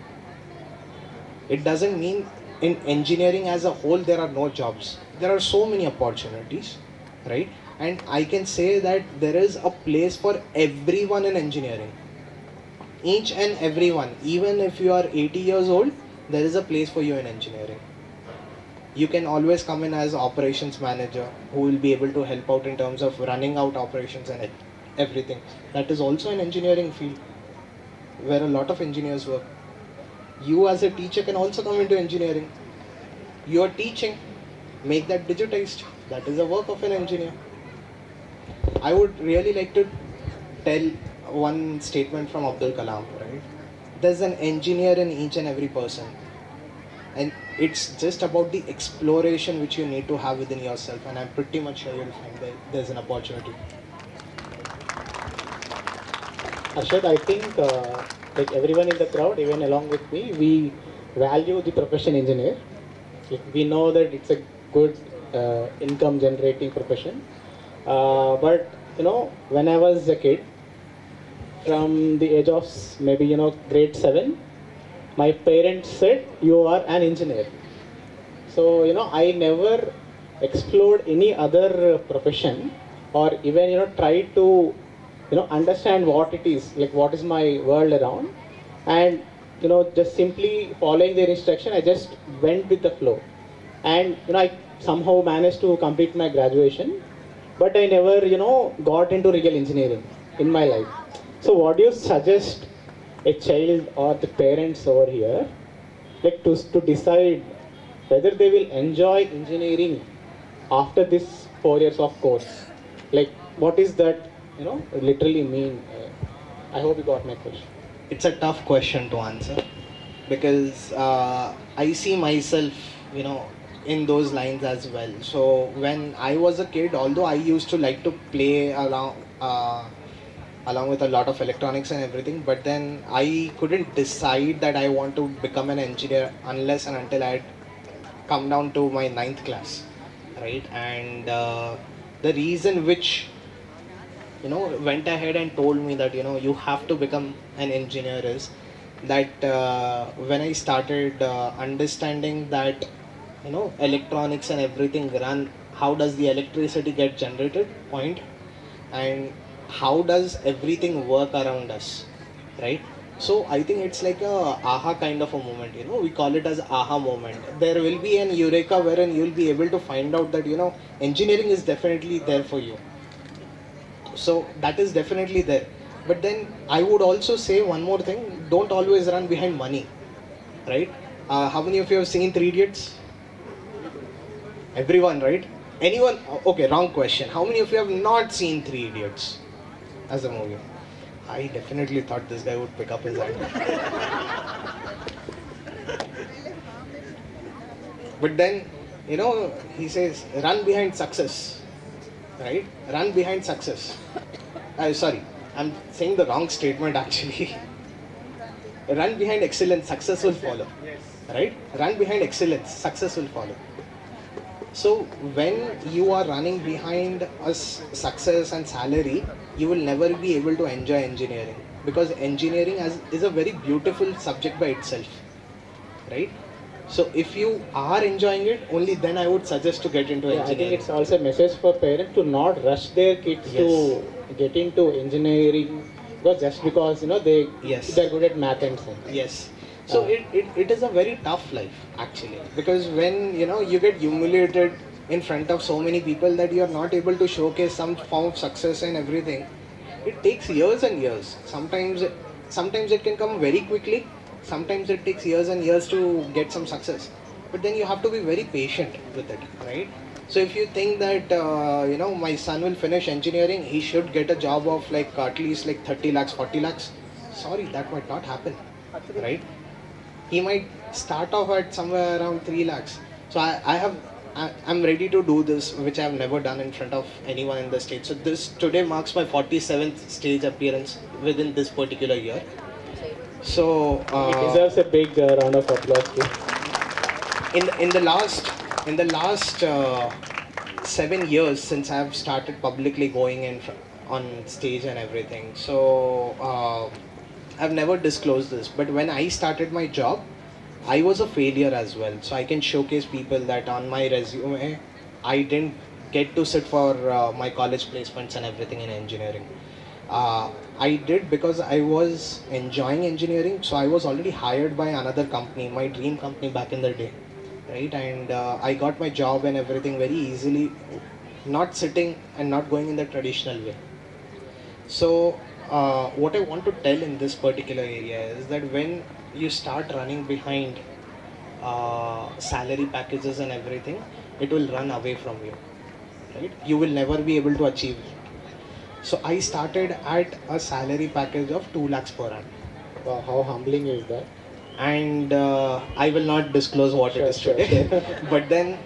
It doesn't mean in engineering as a whole there are no jobs. There are so many opportunities, right? And I can say that there is a place for everyone in engineering. Each and everyone, even if you are 80 years old, there is a place for you in engineering. You can always come in as operations manager who will be able to help out in terms of running out operations and everything. That is also an engineering field where a lot of engineers work. You as a teacher can also come into engineering. You are teaching, make that digitized. That is the work of an engineer. I would really like to tell one statement from Abdul Kalam, right? There's an engineer in each and every person. And it's just about the exploration which you need to have within yourself. And I'm pretty much sure you'll find that there's an opportunity. Arshad, I think like everyone in the crowd, even along with me, we value the profession engineer. Like, we know that it's a good income generating profession. But when I was a kid, from the age of maybe grade 7, my parents said you are an engineer. So I never explored any other profession, or even tried to understand what it is, like what is my world around, and just simply following their instruction, I just went with the flow. And I somehow managed to complete my graduation, but I never got into real engineering in my life. So what do you suggest a child or the parents over here, like to decide whether they will enjoy engineering after this 4 years of course? Like, what is that literally mean? I hope you got my question. It's a tough question to answer because I see myself in those lines as well. So when I was a kid, although I used to like to play along with a lot of electronics and everything, but then I couldn't decide that I want to become an engineer unless and until I had come down to my 9th class, right? And the reason which went ahead and told me that you have to become an engineer is that when I started understanding that electronics and everything run, how does the electricity get generated, point, and how does everything work around us, right? So I think it's like a aha kind of a moment, we call it as aha moment. There will be an eureka wherein you'll be able to find out that engineering is definitely there for you. So that is definitely there. But then I would also say one more thing, don't always run behind money, right? How many of you have seen Three Idiots? Everyone, right? Anyone? Okay, wrong question. How many of you have not seen Three Idiots as a movie? I definitely thought this guy would pick up his hand. But then, he says, run behind success, right? Run behind success. Sorry, I'm saying the wrong statement actually. Run behind excellence, success will follow. Right? Run behind excellence, success will follow. So when you are running behind success and salary, you will never be able to enjoy engineering, because engineering is a very beautiful subject by itself, right? So if you are enjoying it, only then I would suggest to get into engineering. I think it's also a message for parents to not rush their kids to get into engineering just because they're good at math and science. Yes. So it is a very tough life actually, because when you get humiliated in front of so many people that you are not able to showcase some form of success and everything, it takes years and years. Sometimes it can come very quickly, sometimes it takes years and years to get some success, but then you have to be very patient with it, right? So if you think that my son will finish engineering, he should get a job of like at least like 30 lakhs 40 lakhs, sorry, that might not happen, right? He might start off at somewhere around 3 lakhs. So I'm ready to do this, which I have never done in front of anyone in the stage. So this today marks my 47th stage appearance within this particular year. So it deserves a big round of applause too. In the last 7 years since I have started publicly going in on stage and everything. So I've never disclosed this, but when I started my job, I was a failure as well. So I can showcase people that on my resume, I didn't get to sit for my college placements and everything in engineering. I did because I was enjoying engineering. So I was already hired by another company, my dream company back in the day. right? And I got my job and everything very easily, not sitting and not going in the traditional way. So what I want to tell in this particular area is that when you start running behind salary packages and everything, it will run away from you, right? You will never be able to achieve it. So I started at a salary package of 2 lakhs per annum. Wow, how humbling is that? And I will not disclose what it is Sure, today. sure. But then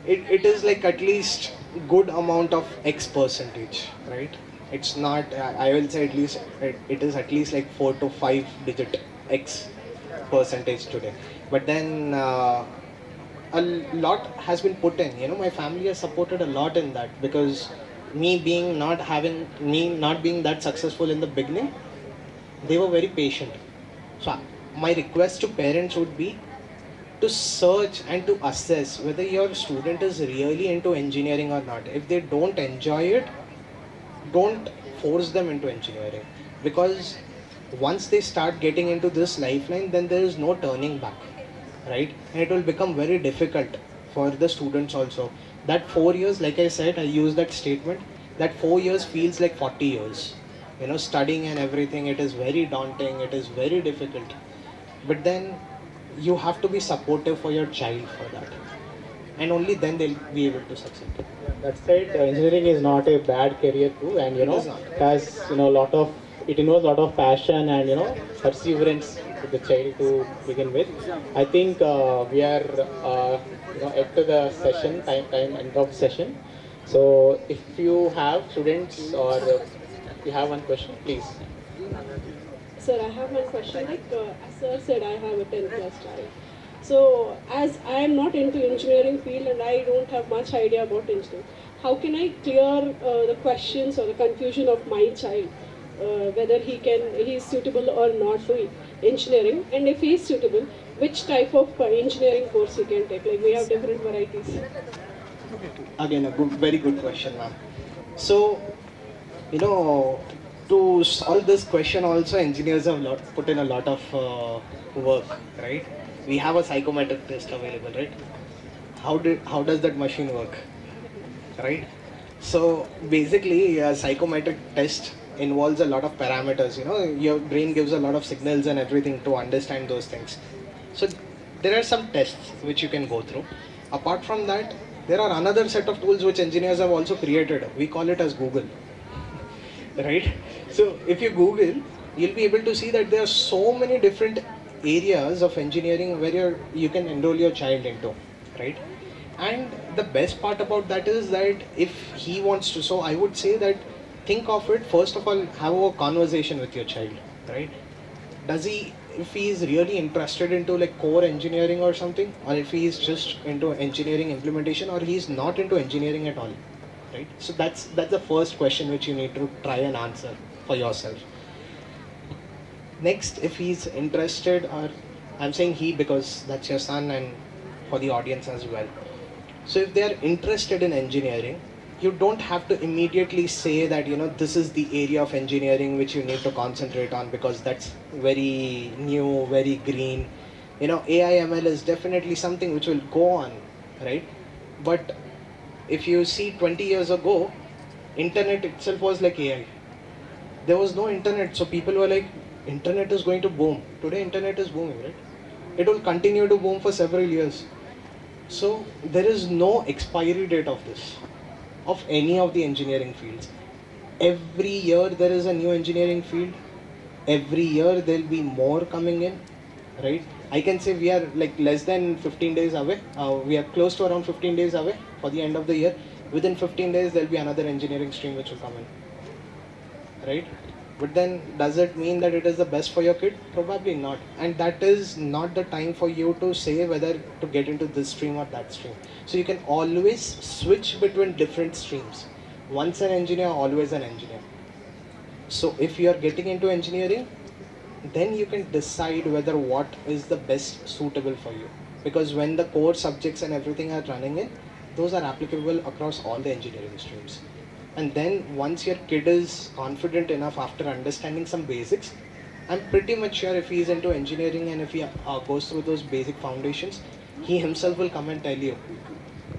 it is like at least good amount of X percentage, right? It's not, I will say at least, it is at least like 4 to 5 digit X percentage today. But then a lot has been put in, you know, my family has supported a lot in that, because me not being that successful in the beginning, they were very patient. So my request to parents would be to search and to assess whether your student is really into engineering or not. If they don't enjoy it, don't force them into engineering, because once they start getting into this lifeline, then there is no turning back, right? And it will become very difficult for the students also. That 4 years, like I said, I use that statement, that 4 years feels like 40 years. You know, studying and everything, it is very daunting, it is very difficult. But then you have to be supportive for your child for that. And only then they'll be able to succeed. That said, engineering is not a bad career too, and you know, It is not. it has, you know, it involves a lot of passion and, you know, perseverance with the child to begin with. I think we are you know, up to the session time end of session. So if you have students or you have one question, please. Sir, I have one question. Like, as sir said, I have a 10 plus child. So, as I am not into engineering field and I don't have much idea about engineering, how can I clear the questions or the confusion of my child, whether he is suitable or not to engineering, and if he is suitable, which type of engineering course he can take? Like, we have different varieties. Again, very good question, ma'am. So, you know, to solve this question also, engineers have put in a lot of work, right? We have a psychometric test available, right? How does that machine work, right? So basically, a psychometric test involves a lot of parameters. You know, your brain gives a lot of signals and everything to understand those things. So there are some tests which you can go through. Apart from that, there are another set of tools which engineers have also created. We call it as Google. Right? So if you Google, you'll be able to see that there are so many different areas of engineering where you can enroll your child into, right? And the best part about that is that if he wants to, so I would say that think of it, first of all, have a conversation with your child, right? If he is really interested into like core engineering or something, or if he is just into engineering implementation, or he is not into engineering at all, right? So that's the first question which you need to try and answer for yourself. Next, if he's interested, or I'm saying he because that's your son and for the audience as well. So if they are interested in engineering, you don't have to immediately say that, you know, this is the area of engineering which you need to concentrate on because that's very new, very green. You know, AI ML is definitely something which will go on, right? But if you see 20 years ago, internet itself was like AI. There was no internet, so people were like, internet is going to boom. Today internet is booming, right? It will continue to boom for several years. So there is no expiry date of this, of any of the engineering fields. Every year there is a new engineering field. Every year there will be more coming in, right? I can say we are like less than 15 days away. We are close to around 15 days away for the end of the year. Within 15 days there will be another engineering stream which will come in, right? But then does it mean that it is the best for your kid? Probably not. And that is not the time for you to say whether to get into this stream or that stream. So you can always switch between different streams. Once an engineer, always an engineer. So if you are getting into engineering, then you can decide whether what is the best suitable for you. Because when the core subjects and everything are running in, those are applicable across all the engineering streams. And then once your kid is confident enough after understanding some basics, I'm pretty much sure if he's into engineering and if he goes through those basic foundations, he himself will come and tell you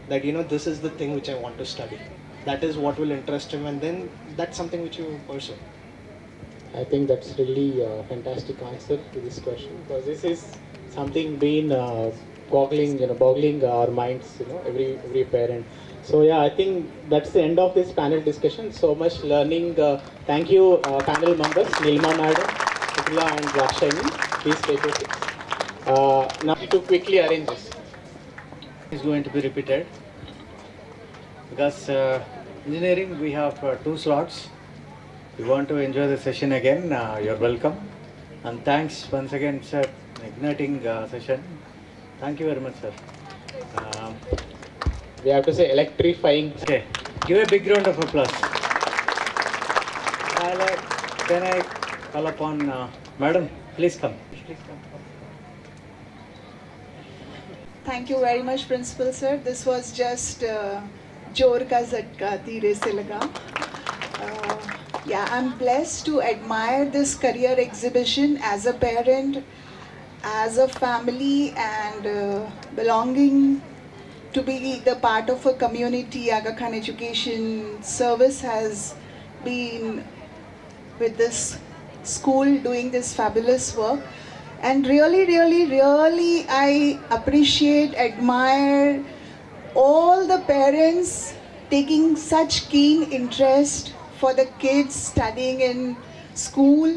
that, you know, this is the thing which I want to study. That is what will interest him, and then that's something which you pursue. I think that's really a fantastic answer to this question, because this is something been boggling our minds, every parent. So yeah, I think that's the end of this panel discussion. So much learning. Thank you, panel members, Nilma Madam, Ukla and Rakshani. Please take your seats. Now to quickly arrange this. Is going to be repeated because engineering we have 2 slots. You want to enjoy the session again, you're welcome, and thanks once again, sir, igniting session. Thank you very much, sir. We have to say electrifying. Okay, give a big round of applause. Can I call upon madam, please come. Thank you very much, Principal Sir. This was just Jor Ka Zatka, Dheere Se Laga. Yeah, I'm blessed to admire this career exhibition as a parent, as a family, and belonging to be the part of a community. Aga Khan Education Service has been with this school doing this fabulous work. And really, I appreciate, admire all the parents taking such keen interest for the kids studying in school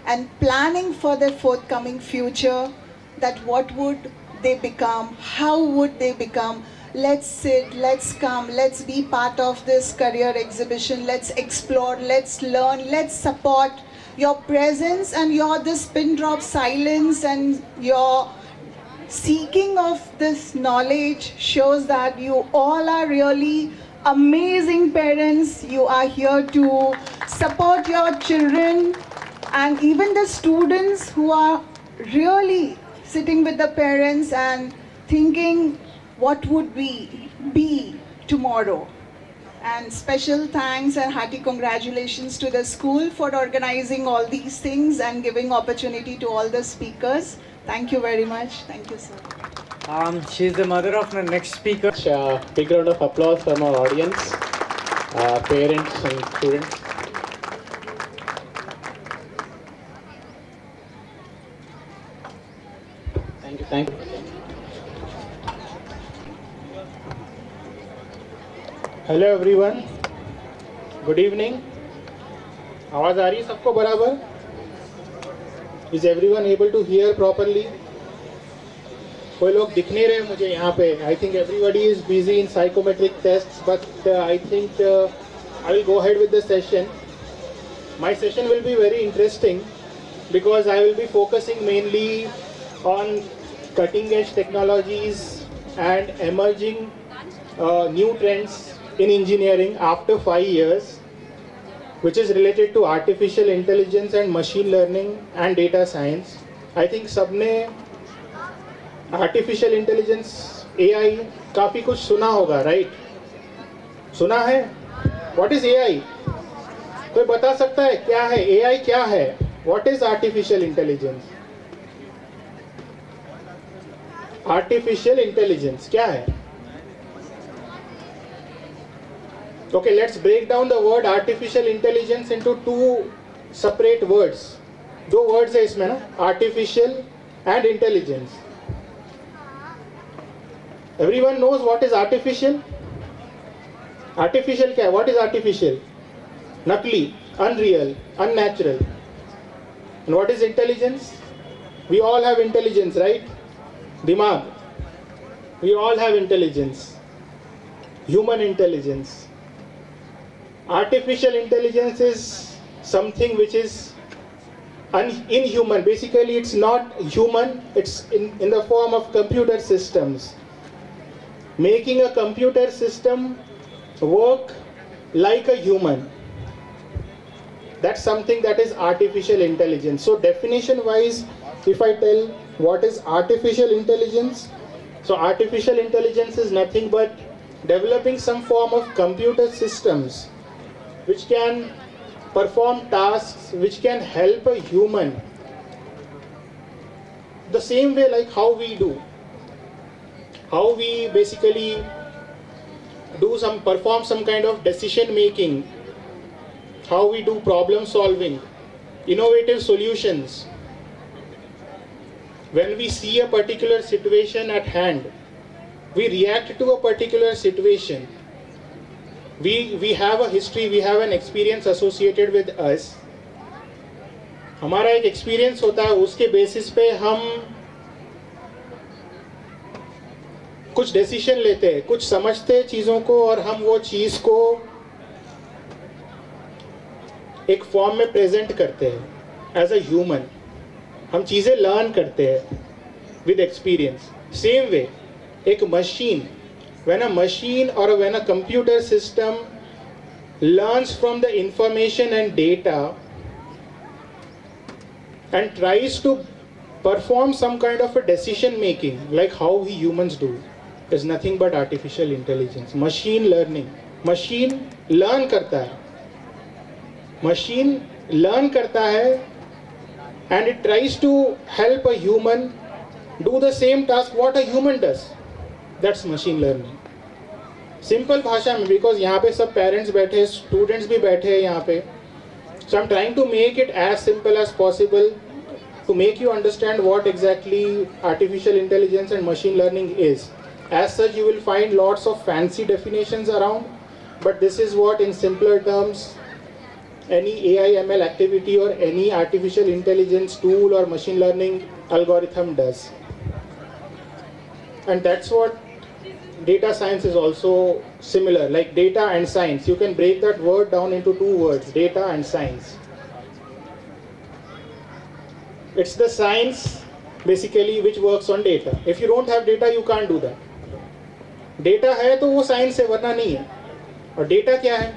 and planning for their forthcoming future, that what would they become, how would they become. Let's sit, let's come, let's be part of this career exhibition, let's explore, let's learn, let's support. Your presence and this pin drop silence and your seeking of this knowledge shows that you all are really amazing parents. You are here to support your children, and even the students who are really sitting with the parents and thinking what would we be tomorrow. And special thanks and hearty congratulations to the school for organizing all these things and giving opportunity to all the speakers. Thank you very much. Thank you, sir. She is the mother of the next speaker. Big round of applause from our audience, parents and students. Thank you. Hello everyone, good evening. आवाज़ आ रही है सबको बराबर? Is everyone able to hear properly? कोई लोग दिख नहीं रहे मुझे यहाँ पे. I think everybody is busy in psychometric tests, but I think I will go ahead with the session. My session will be very interesting because I will be focusing mainly on cutting edge technologies and emerging new trends in engineering after 5 years, which is related to artificial intelligence and machine learning and data science. I think सबने artificial intelligence AI काफ़ी कुछ सुना होगा, right? सुना है? What is AI? कोई बता सकता है क्या है AI? क्या है? What is artificial intelligence? Artificial intelligence क्या है? Okay, let's break down the word artificial intelligence into 2 separate words. 2 words है इसमें ना, artificial and intelligence. Everyone knows what is artificial? Artificial क्या है? What is artificial? नकली, unreal, unnatural. And what is intelligence? We all have intelligence, right? दिमाग. We all have intelligence. Human intelligence. Artificial intelligence is something which is inhuman. Basically, it's not human, it's in the form of computer systems. Making a computer system work like a human. That's something that is artificial intelligence. So definition wise, if I tell what is artificial intelligence, so artificial intelligence is nothing but developing some form of computer systems which can perform tasks which can help a human the same way like how we do, how we basically perform some kind of decision making, how we do problem solving, innovative solutions. When we see a particular situation at hand, we react to a particular situation. We have a history, we have an experience associated with us. हमारा एक experience होता है, उसके basis पे हम कुछ decision लेते हैं, कुछ समझते हैं चीज़ों को, और हम वो चीज़ को एक फॉर्म में प्रेजेंट करते हैं एज अ ह्यूमन. हम चीज़ें लर्न करते हैं विद एक्सपीरियंस. सेम वे एक मशीन, व्हेन अ मशीन और when a computer system learns from the information and data and tries to perform some kind of a decision making like how we humans do, is nothing but artificial intelligence, machine learning. machine learn करता है, machine learn करता है and it tries to help a human do the same task what a human does. That's machine learning. Simple भाषा में, because यहाँ पे सब parents बैठे, स्टूडेंट्स भी बैठे हैं यहाँ पे, so I am trying to make it as simple as possible to make you understand what exactly artificial intelligence and machine learning is. As such, you will find lots of fancy definitions around, but this is what, in simpler terms, any AI ML activity or any artificial intelligence tool or machine learning algorithm does. And that's what data science is also similar, like data and science. You can break that word down into two words, data and science. It's the science basically which works on data. If you don't have data, you can't do that. Data है तो वो science है, वरना नहीं है. और data क्या है?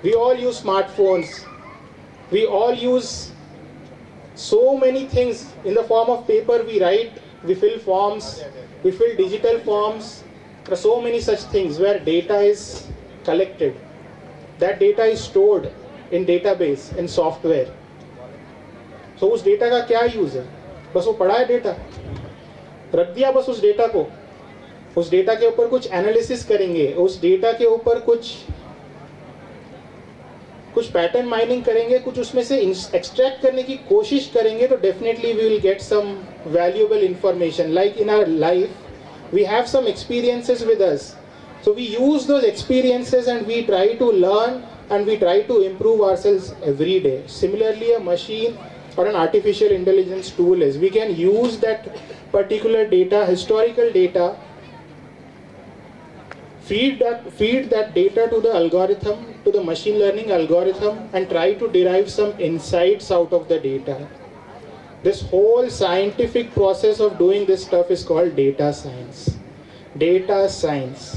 We all use smartphones. We all use so many things in the form of paper. We write, we fill forms, we fill digital forms. There are so many such things where data is collected. That data is stored in database, in software. तो उस data का क्या use है? बस वो पढ़ा है data, रख दिया बस उस डेटा को. उस डेटा के ऊपर कुछ एनालिसिस करेंगे, उस डेटा के ऊपर कुछ पैटर्न माइनिंग करेंगे, कुछ उसमें से एक्सट्रैक्ट करने की कोशिश करेंगे, तो definitely we will get some valuable information. Like in our life we have some experiences with us, so we use those experiences and we try to learn and we try to improve ourselves every day. Similarly, a machine or an artificial intelligence tool is, we can use that particular data, historical data, feed that data to the algorithm, to the machine learning algorithm, and try to derive some insights out of the data. This whole scientific process of doing this stuff is called data science. Data science.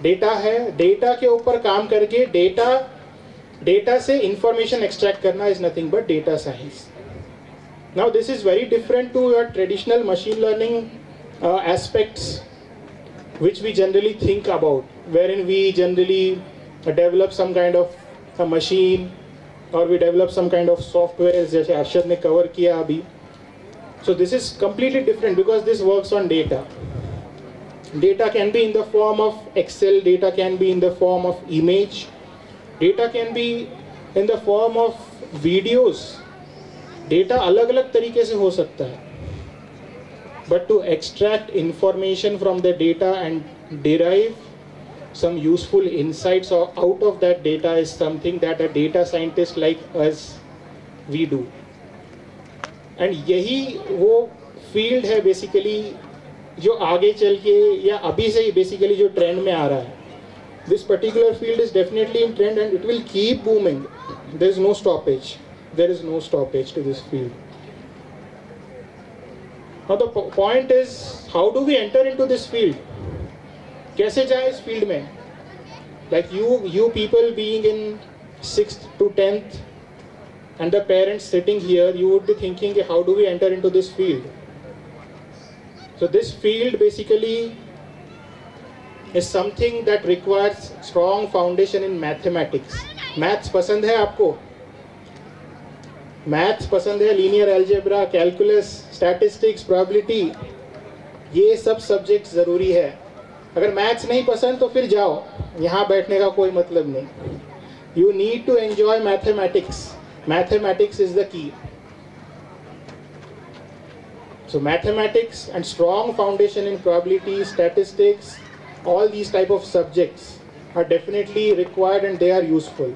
Data है, data के ऊपर काम करके data से information extract करना is nothing but data science. Now this is very different to your traditional machine learning aspects which we generally think about, wherein we generally develop some kind of a machine or we develop some kind of software, जैसे अर्शद ने cover किया अभी. So this is completely different because this works on data. Data can be in the form of Excel, data can be in the form of image, data can be in the form of videos. Data अलग अलग तरीके से हो सकता है. But to extract information from the data and derive some useful insights out of that data is something that a data scientist like us, we do. And यही वो field है basically जो आगे चल के या अभी से ही basically जो trend में आ रहा है. This particular field is definitely in trend and it will keep booming. There is no stoppage. There is no stoppage to this field. Now the point is, how do we enter into this field? कैसे जाए इस field में? Like you people being in 6th to 10th and the parents sitting here, you would be thinking, how do we enter into this field? So this field basically is something that requires strong foundation in mathematics. Maths पसंद है आपको? Maths पसंद है, linear algebra, calculus, statistics, probability, ये सब subjects ज़रूरी है. अगर मैथ्स नहीं पसंद तो फिर जाओ, यहाँ बैठने का कोई मतलब नहीं. You need to enjoy mathematics. Mathematics is the key. So mathematics and strong foundation in probability, statistics, all these type of subjects are definitely required and they are useful.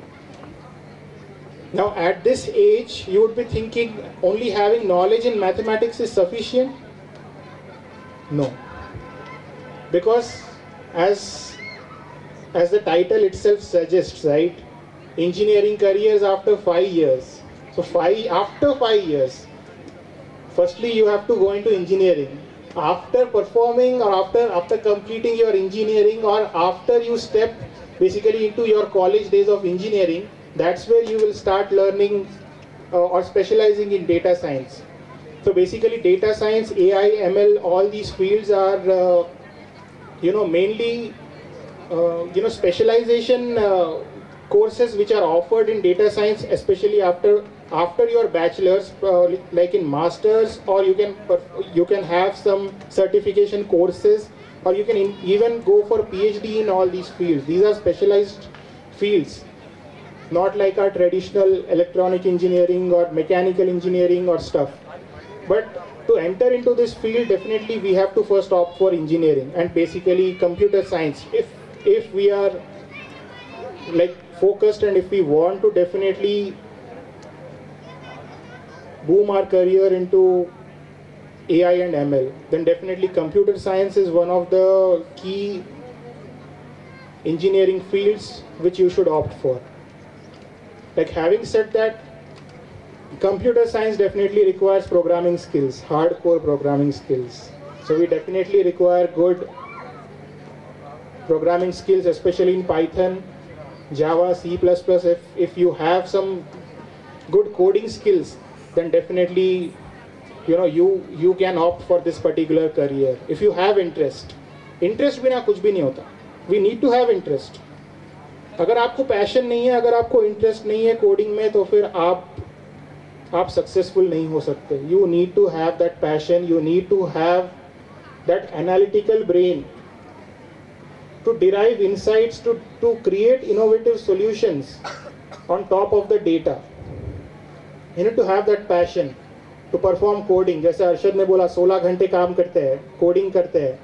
Now at this age, you would be thinking only having knowledge in mathematics is sufficient? No. Because as the title itself suggests, right? Engineering careers after 5 years. So after 5 years, firstly you have to go into engineering. After performing or after completing your engineering, or after you step basically into your college days of engineering, that's where you will start learning or specializing in data science. So basically data science, AI, ML, all these fields are mainly specialization courses which are offered in data science, especially after your bachelor's, like in masters, or you can have some certification courses, or you can even go for PhD in all these fields. These are specialized fields, not like our traditional electronic engineering or mechanical engineering or stuff. But to enter into this field, definitely we have to first opt for engineering and basically computer science. If we are like focused and if we want to definitely boom our career into AI and ML, then definitely computer science is one of the key engineering fields which you should opt for. Like having said that, computer science definitely requires programming skills, hardcore programming skills. So we definitely require good programming skills, especially in Python, Java, C++. If you have some good coding skills, then definitely you can opt for this particular career. If you have interest बिना कुछ भी नहीं होता. We need to have interest. अगर आपको passion नहीं है, अगर आपको इंटरेस्ट नहीं है कोडिंग में, तो फिर आप सक्सेसफुल नहीं हो सकते. You need to have that passion, you need to have that analytical brain to derive insights, to create innovative solutions on top of the data. You need to have that passion to perform coding. जैसे अर्शद ने बोला 16 घंटे काम करते हैं, coding करते हैं.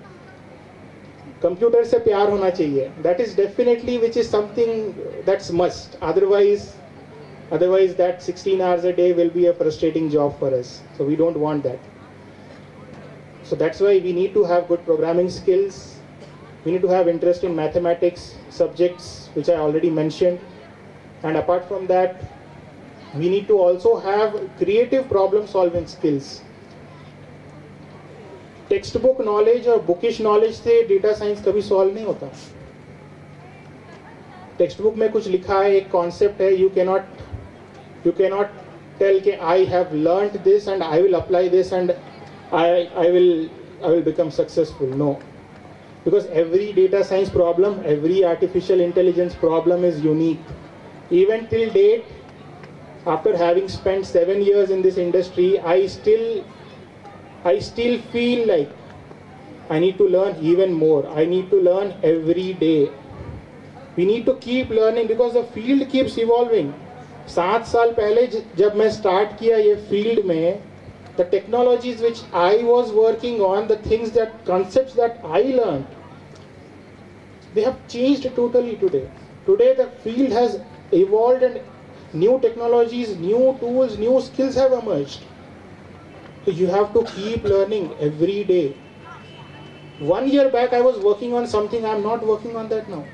Computer से प्यार होना चाहिए. That is definitely which is something that's must. Otherwise that 16 hours a day will be a frustrating job for us. So we don't want that. So that's why we need to have good programming skills. We need to have interest in mathematics subjects, which I already mentioned. And apart from that, we need to also have creative problem solving skills. Textbook knowledge or bookish knowledge से data science कभी solve नहीं होता. Textbook में कुछ लिखा है, एक concept है, you cannot tell कि I have learned this and I will apply this and I will become successful. No. Because every data science problem, every artificial intelligence problem is unique. Even till date, after having spent 7 years in this industry, I still feel like I need to learn even more. I need to learn every day. We need to keep learning because the field keeps evolving. 7 साल पहले जब मैं start किया ये field में, the technologies which I was working on, the concepts that I learned, they have changed totally today. Today the field has evolved and new technologies, new tools, new skills have emerged. So you have to keep learning every day. 1 year back I was working on something, I am not working on that now.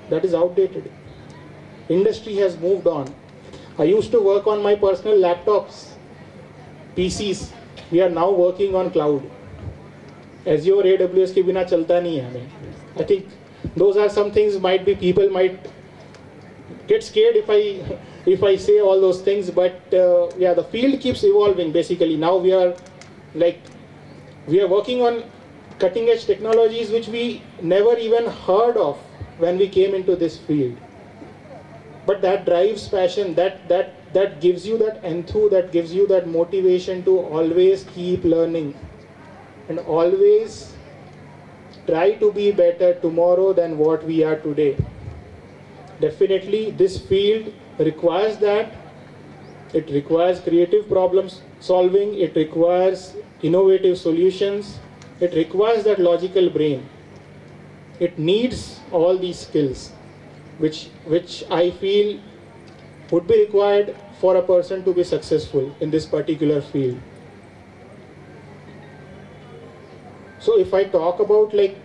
That is outdated. Industry has moved on. I used to work on my personal laptops, PCs. We are now working on cloud. Azure, AWS के बिना चलता नहीं है हमें. I think those are some things people might get scared if I say all those things, but the field keeps evolving basically. Now we are working on cutting edge technologies which we never even heard of when we came into this field. But that drives passion, that that gives you that enthu, that gives you that motivation to always keep learning and always try to be better tomorrow than what we are today. Definitely this field requires that. It requires creative problem solving, it requires innovative solutions, it requires that logical brain. It needs all these skills which I feel would be required for a person to be successful in this particular field. So if I talk about like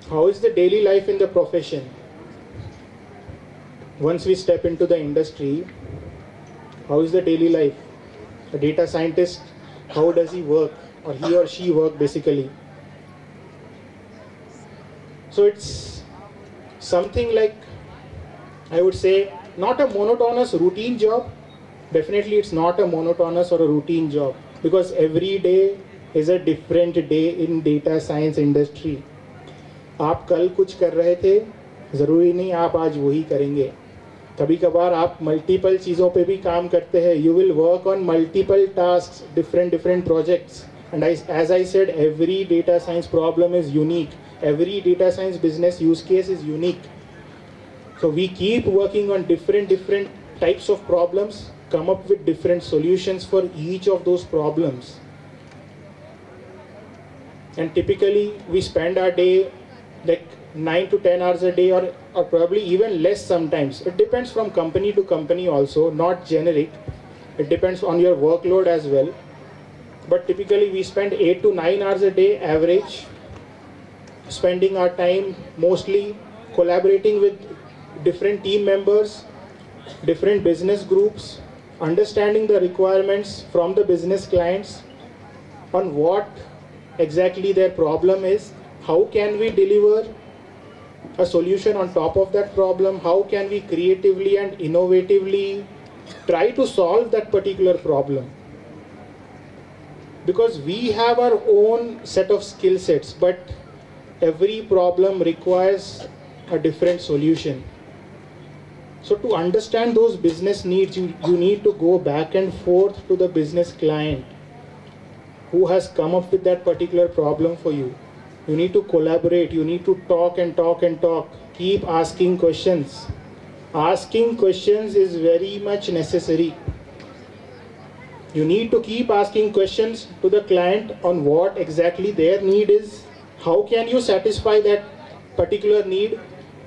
how is the daily life in the profession, once we step into the industry, how is the daily life? A data scientist, how does he work, or he or she work basically? So it's something like, I would say, not a monotonous routine job. Definitely it's not a monotonous or a routine job, because every day is a different day in data science industry. आप कल कुछ कर रहे थे, ज़रूरी नहीं आप आज वही करेंगे. कभी कभार आप मल्टीपल चीज़ों पे भी काम करते हैं. You will work on multiple tasks, different projects. And as I said, every data science problem is unique. Every data science business use case is unique. So we keep working on different types of problems, come up with different solutions for each of those problems. And typically we spend our day like 9 to 10 hours a day, or probably even less sometimes. It depends from company to company also, not generic. It depends on your workload as well. But typically we spend 8 to 9 hours a day average, spending our time mostly collaborating with different team members, different business groups, understanding the requirements from the business clients on what exactly their problem is, how can we deliver a solution on top of that problem, how can we creatively and innovatively try to solve that particular problem. Because we have our own set of skill sets, but every problem requires a different solution. So to understand those business needs, you need to go back and forth to the business client who has come up with that particular problem for you. You need to collaborate, you need to talk and talk and talk. Keep asking questions. Asking questions is very much necessary. You need to keep asking questions to the client on what exactly their need is. How can you satisfy that particular need?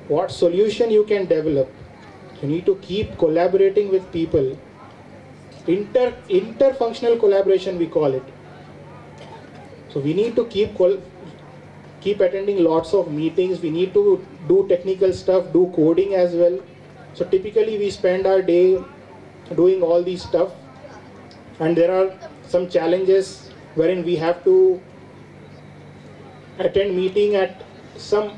What solution you can develop? You need to keep collaborating with people. Interfunctional collaboration we call it. So we need to keep attending lots of meetings. We need to do technical stuff, do coding as well. So typically we spend our day doing all these stuff, and there are some challenges wherein we have to attend meeting at some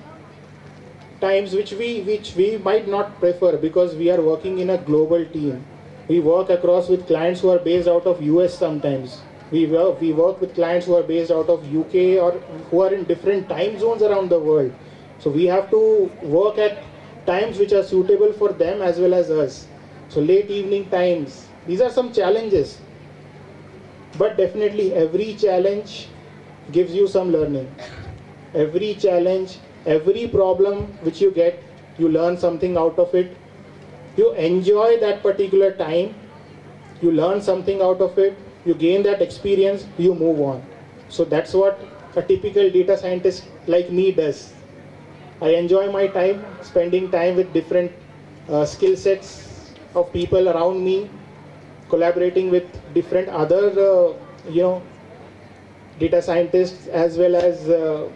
times which we might not prefer, because we are working in a global team. We work across with clients who are based out of US sometimes. We work with clients who are based out of UK or who are in different time zones around the world. So we have to work at times which are suitable for them as well as us. So late evening times, these are some challenges. But definitely every challenge gives you some learning. Every challenge, every problem which you get, you learn something out of it. You enjoy that particular time, you learn something out of it, you gain that experience, you move on. So that's what a typical data scientist like me does. I enjoy my time, spending time with different skill sets of people around me, collaborating with different other, data scientists as well as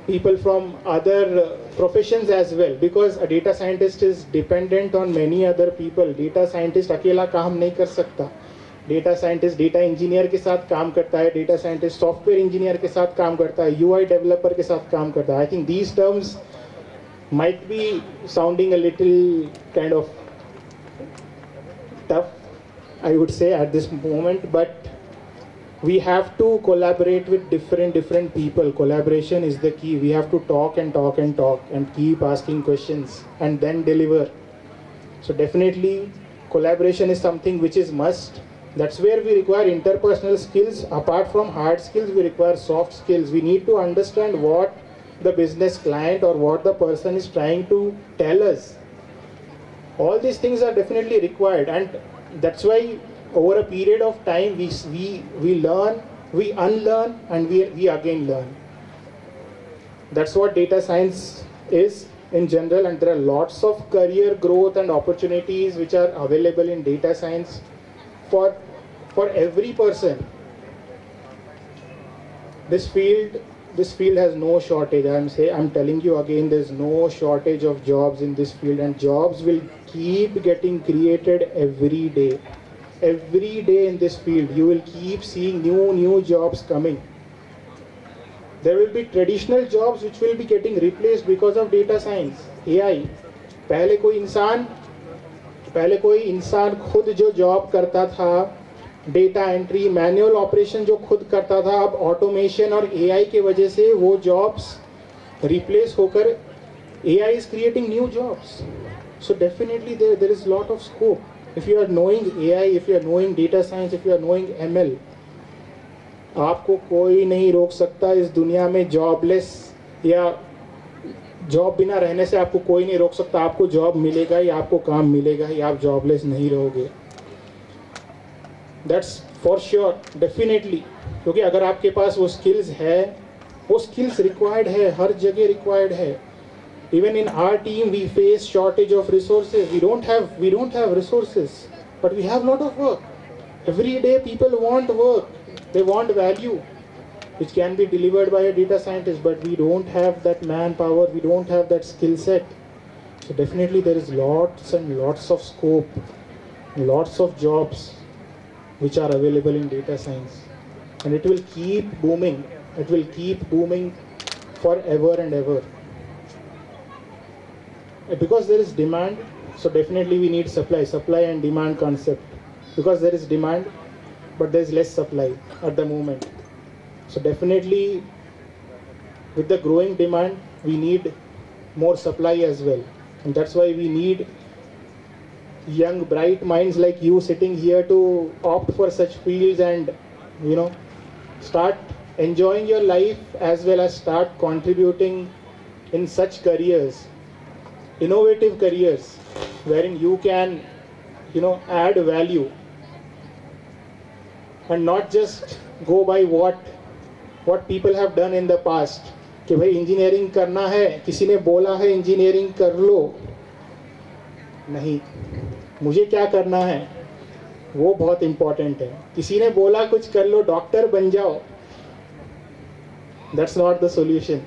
people from other professions as well, because a data scientist is dependent on many other people. Data scientist अकेला काम नहीं कर सकता. Data scientist data engineer के साथ काम करता है, data scientist software engineer के साथ काम करता है, UI developer के साथ काम करता है. I think these terms might be sounding a little kind of tough, I would say at this moment, but we have to collaborate with different people. Collaboration is the key. We have to talk and talk and keep asking questions and then deliver. So definitely collaboration is something which is must. That's where we require interpersonal skills. Apart from hard skills, we require soft skills. We need to understand what the business client or what the person is trying to tell us. All these things are definitely required, and that's why over a period of time we learn, we unlearn, and we again learn. That's what data science is in general, and there are lots of career growth and opportunities which are available in data science for every person. This field has no shortage. I'm telling you again, there's no shortage of jobs in this field, and jobs will keep getting created every day. Every day in this field, you will keep seeing new jobs coming. There will be traditional jobs which will be getting replaced because of data science, AI. पहले कोई इंसान खुद जो job करता था, data entry, manual operation जो खुद करता था, अब ऑटोमेशन और एआई के वजह से वो जॉब्स रिप्लेस होकर AI is creating new jobs. So definitely there is lot of scope. If you are knowing AI, if you are knowing data science, if you are knowing ML, आपको कोई नहीं रोक सकता इस दुनिया में जॉबलेस या जॉब बिना रहने से आपको कोई नहीं रोक सकता. आपको जॉब मिलेगा या आपको काम मिलेगा या आप जॉबलेस नहीं रहोगे. That's for sure, definitely. क्योंकि अगर आपके पास वो स्किल्स है, वो स्किल्स रिक्वायर्ड है, हर जगह रिक्वायर्ड है. Even in our team, we face shortage of resources. We don't have resources, but we have lot of work. Every day, people want work. They want value, which can be delivered by a data scientist. But we don't have that manpower. We don't have that skill set. So definitely, there is lots and lots of scope, lots of jobs, which are available in data science, and it will keep booming. It will keep booming forever and ever. Because there is demand, so definitely we need supply and demand concept. Because there is demand, but there is less supply at the moment. So definitely with the growing demand, we need more supply as well. And that's why we need young, bright minds like you sitting here to opt for such fields and, start enjoying your life as well as start contributing in such careers. Innovative careers wherein you can add value and not just go by what people have done in the past. कि भाई engineering करना है, किसी ने बोला है engineering कर लो. नहीं, मुझे क्या करना है वो बहुत इम्पोर्टेंट है. किसी ने बोला कुछ कर लो, डॉक्टर बन जाओ. That's not the solution.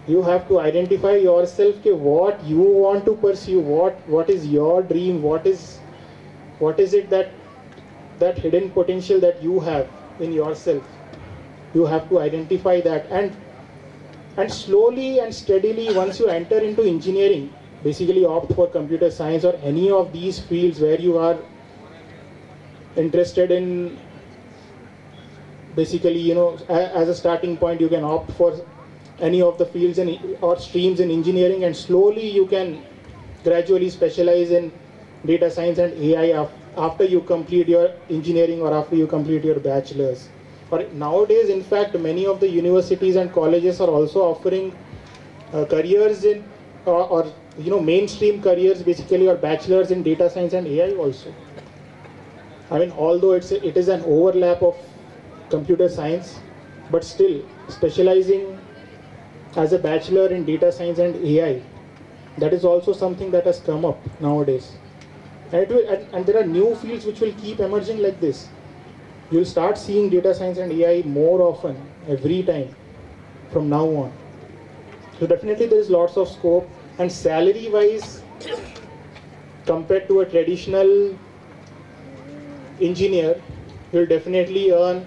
You have to identify yourself कि what you want to pursue, what is your dream, what is it that hidden potential that you have in yourself. You have to identify that, and slowly and steadily, once you enter into engineering, basically opt for computer science or any of these fields where you are interested in. Basically, as a starting point, you can opt for any of the fields or streams in engineering, and slowly you can gradually specialize in data science and AI after you complete your engineering or after you complete your bachelor's. Or nowadays, in fact, many of the universities and colleges are also offering careers in or mainstream careers, basically, or bachelor's in data science and AI also. I mean, although it is an overlap of computer science, but still specializing as a bachelor in data science and AI, that is also something that has come up nowadays. And there are new fields which will keep emerging like this. You will start seeing data science and AI more often every time from now on. So definitely there is lots of scope, and salary wise, compared to a traditional engineer, you will definitely earn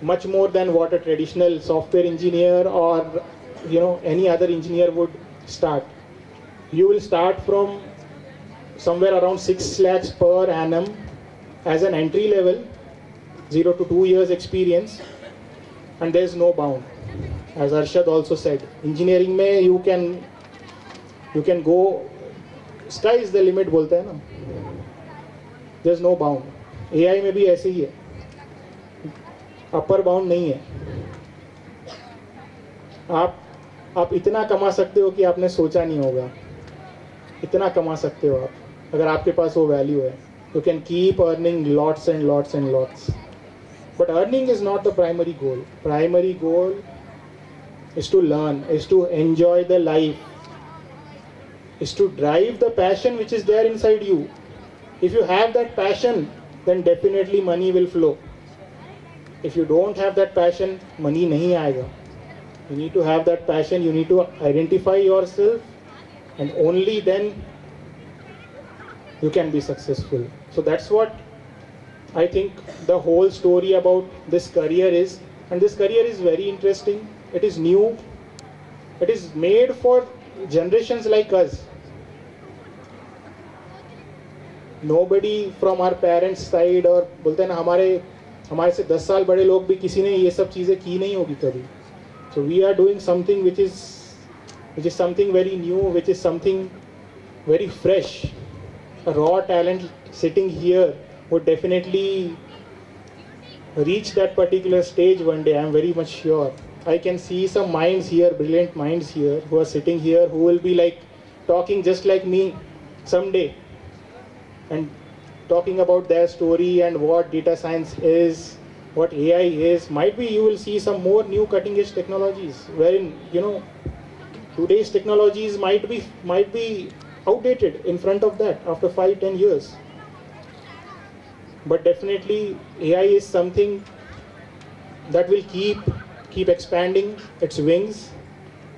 much more than what a traditional software engineer or any other engineer would start. You will start from somewhere around 6 lakhs per annum as an entry level, 0 to 2 years experience, and there is no bound. As Arshad also said, engineering mein you can go, sky is the limit बोलते हैं ना. there's no bound. AI में भी ऐसे ही है, upper bound नहीं है. आप इतना कमा सकते हो कि आपने सोचा नहीं होगा. इतना कमा सकते हो आप, अगर आपके पास वो वैल्यू है. You can keep earning lots and lots and lots. But earning is not the primary goal. Primary goal is to learn, is to enjoy the life, is to drive the passion which is there inside you. If you have that passion, then definitely money will flow. If you don't have that passion, money nahi aayega. You need to have that passion, you need to identify yourself, and only then you can be successful. So that's what I think the whole story about this career is. And this career is very interesting. It is new. It is made for generations like us. Nobody from our parents' side, और बोलते हैं ना हमारे से 10 साल बड़े लोग भी किसी ने ये सब चीज़ें की नहीं होगी कभी. So we are doing something which is something very new, which is something very fresh. A raw talent sitting here would definitely reach that particular stage one day. I am very much sure. I can see some minds here, brilliant minds here, who are sitting here, who will be like talking just like me someday, and talking about their story and what data science is, what AI is. Might be you will see some more new cutting edge technologies, wherein today's technologies might be outdated in front of that after 5-10 years. But definitely AI is something that will keep expanding its wings,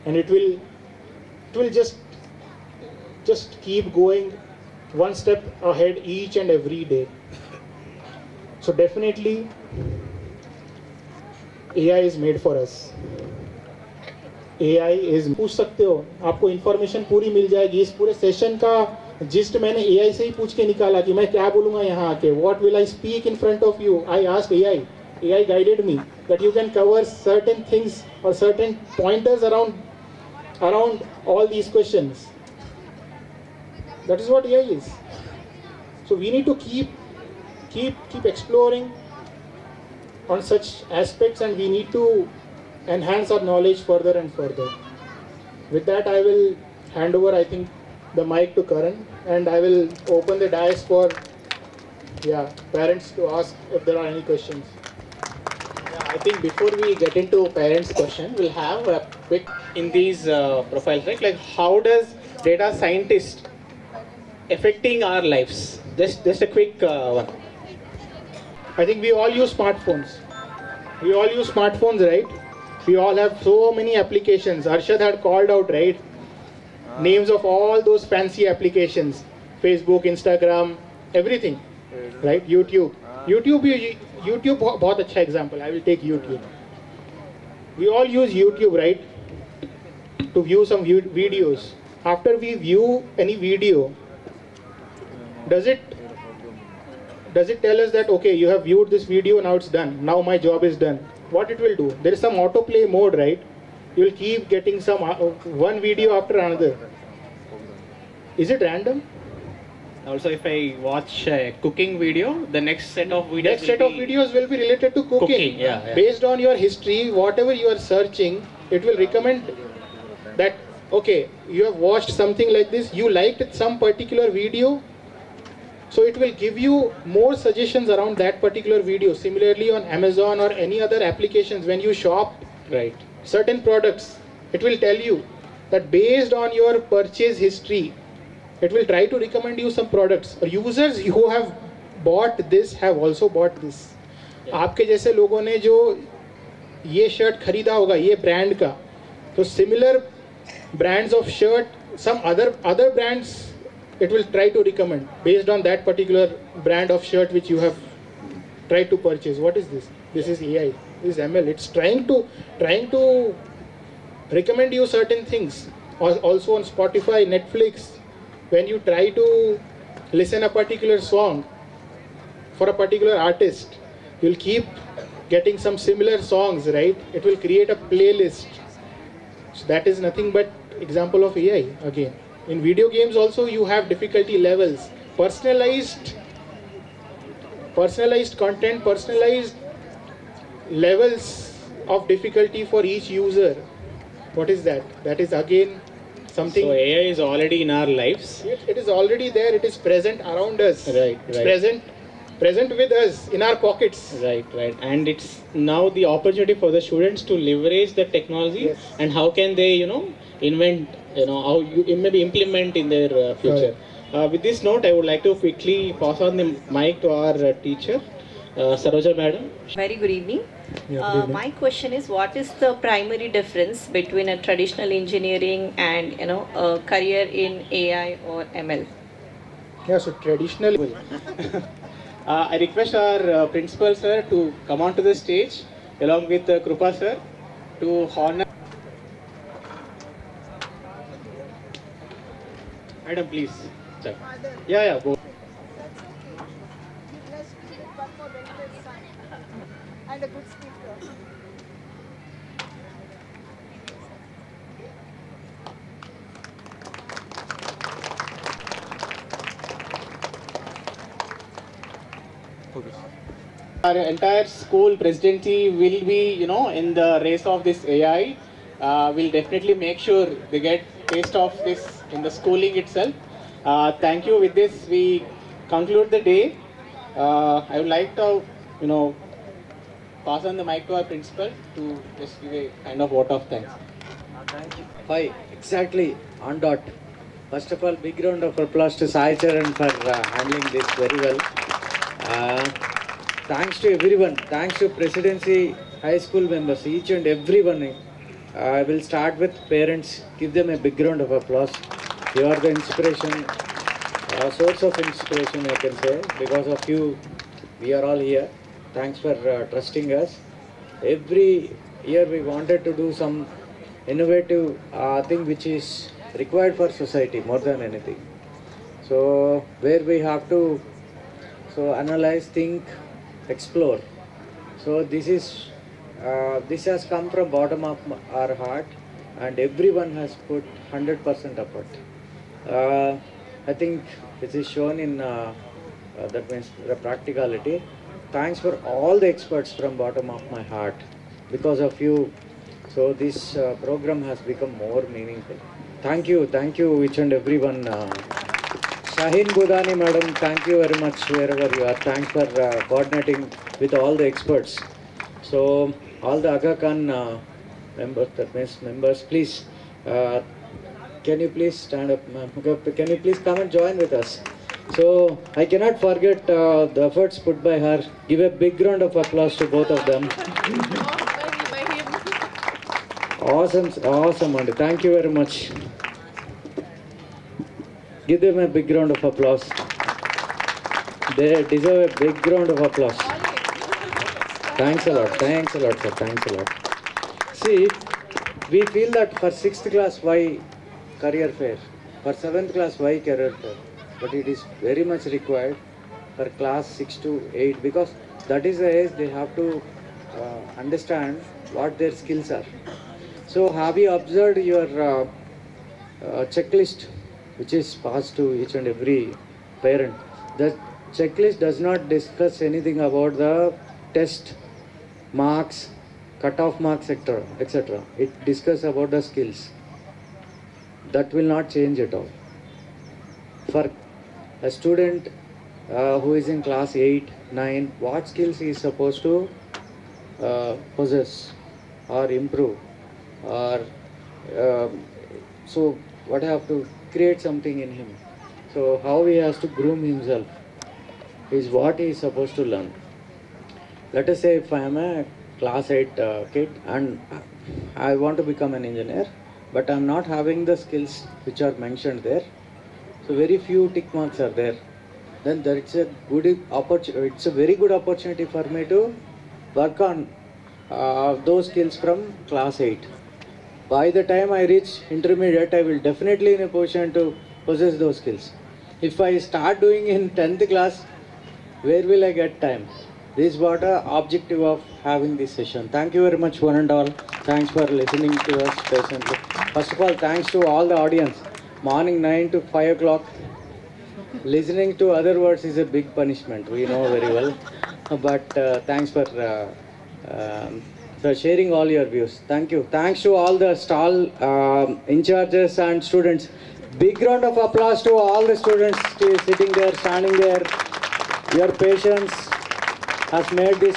and it will just keep going one step ahead each and every day. So definitely AI is made for us. AI is पूछ सकते हो, आपको information पूरी मिल जाएगी. इस पूरे session का gist मैंने AI से ही पूछ के निकाला कि मैं क्या बोलूँगा यहाँ आके. What will I speak in front of you? I asked AI. AI guided me that you can cover certain things or certain pointers around all these questions. That is what AI is. So we need to keep exploring on such aspects, and we need to enhance our knowledge further and further. With that, I will hand over, I think, the mic to Karan, and I will open the dais for parents to ask if there are any questions. I think before we get into parents' question, we'll have a quick in these profiles, right? Like how does data scientist affecting our lives? Just a quick one. I think we all use smartphones. Right? We all have so many applications. Arshad had called out, right? Names of all those fancy applications. Facebook, Instagram, everything. Right? YouTube बहुत अच्छा example. I will take YouTube. We all use YouTube, right? To view some videos. After we view any video, does it tell us that, okay, you have viewed this video, now it's done, now my job is done? What it will do, there is some autoplay mode, right? You will keep getting some one video after another. Is it random? Also, if I watch a cooking video, the next set of videos will be related to cooking. Yeah. Based on your history, whatever you are searching, it will recommend that, okay, you have watched something like this, you liked some particular video, so it will give you more suggestions around that particular video. Similarly, on Amazon or any other applications, when you shop certain products, it will tell you that based on your purchase history, it will try to recommend you some products. Users who have bought this have also bought this. आपके जैसे लोगों ने जो ये shirt खरीदा होगा ये brand का, तो similar brands of shirt, some other brands, it will try to recommend based on that particular brand of shirt which you have tried to purchase. What is this? This is AI. This is ML. It's trying to recommend you certain things. Also on Spotify, Netflix, when you try to listen a particular song for a particular artist, you'll keep getting some similar songs, right? It will create a playlist. So that is nothing but example of AI again. In video games also you have difficulty levels. Personalized personalized content, personalized levels of difficulty for each user. What is that? That is again something. So AI is already in our lives. It is already there. It is present around us. Right, It's right. present with us in our pockets. Right, right. And it's now the opportunity for the students to leverage the technology. Yes. And how can they, invent, how you maybe implement in their future. With this note, I would like to quickly pass on the mic to our teacher, Saroja Madam. Very good evening. Yeah, good evening. My question is, what is the primary difference between a traditional engineering and a career in AI or ML? Yeah, so traditional. I request our principal sir to come onto the stage along with Krupa sir to honor. Madam, please. Sir. Yeah, go. And a good speaker. Our entire school presidency will be, in the race of this AI. We'll definitely make sure they get taste of this in the schooling itself. Thank you. With this, we conclude the day. I would like to, pass on the mic to our principal to just give a kind of vote of thanks. Thank you. 5, exactly, on dot. First of all, big round of applause to Sai Charan for handling this very well. Thanks to everyone, thanks to Presidency High School members, each and everyone. I will start with parents, give them a big round of applause. You are the inspiration, source of inspiration I can say. Because of you, we are all here. Thanks for trusting us. Every year we wanted to do some innovative thing which is required for society more than anything. So where we have to analyze, think, explore. So this has come from bottom of our heart, and everyone has put 100% effort. I think this is shown in that means the practicality. Thanks for all the experts from bottom of my heart. Because of you, so this program has become more meaningful. Thank you each and everyone. Shaheen Budani madam, thank you very much wherever you are. Thanks for coordinating with all the experts. So all the Aga Khan members, that means members, please, can you please stand up, ma'am? Can you please come and join with us? So I cannot forget the efforts put by her. Give a big round of applause to both of them. Awesome, and thank you very much. Give them a big round of applause. They deserve a big round of applause. Thanks a lot, sir, thanks a lot. See, we feel that for 6th class, why career fair? For 7th class, why career fair? But it is very much required for class 6 to 8 because that is the age they have to understand what their skills are. So have you observed your checklist which is passed to each and every parent? The checklist does not discuss anything about the test marks, cut-off marks, etc. It discusses about the skills. That will not change at all. For a student who is in class 8, 9, what skills he is supposed to possess or improve, or so what have to create something in him. So how he has to groom himself is what he is supposed to learn. Let us say if I am a class 8 kid and I want to become an engineer, but I am not having the skills which are mentioned there. So very few tick marks are there. Then there is a good opportunity. It's a very good opportunity for me to work on those skills from class 8. By the time I reach intermediate, I will definitely in a position to possess those skills. If I start doing in 10th class, where will I get time? This is what the objective of having this session. Thank you very much, one and all. Thanks for listening to us patiently. First of all, thanks to all the audience. Morning 9 to 5 o'clock. Listening to other words is a big punishment. We know very well. But thanks for sharing all your views. Thank you. Thanks to all the stall in charges and students. Big round of applause to all the students sitting there, standing there. Your patience has made this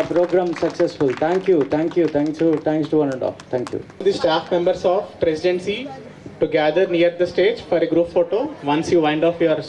program successful. Thank you. Thanks to one and all. Thank you. The staff members of presidency to gather near the stage for a group photo once you wind off your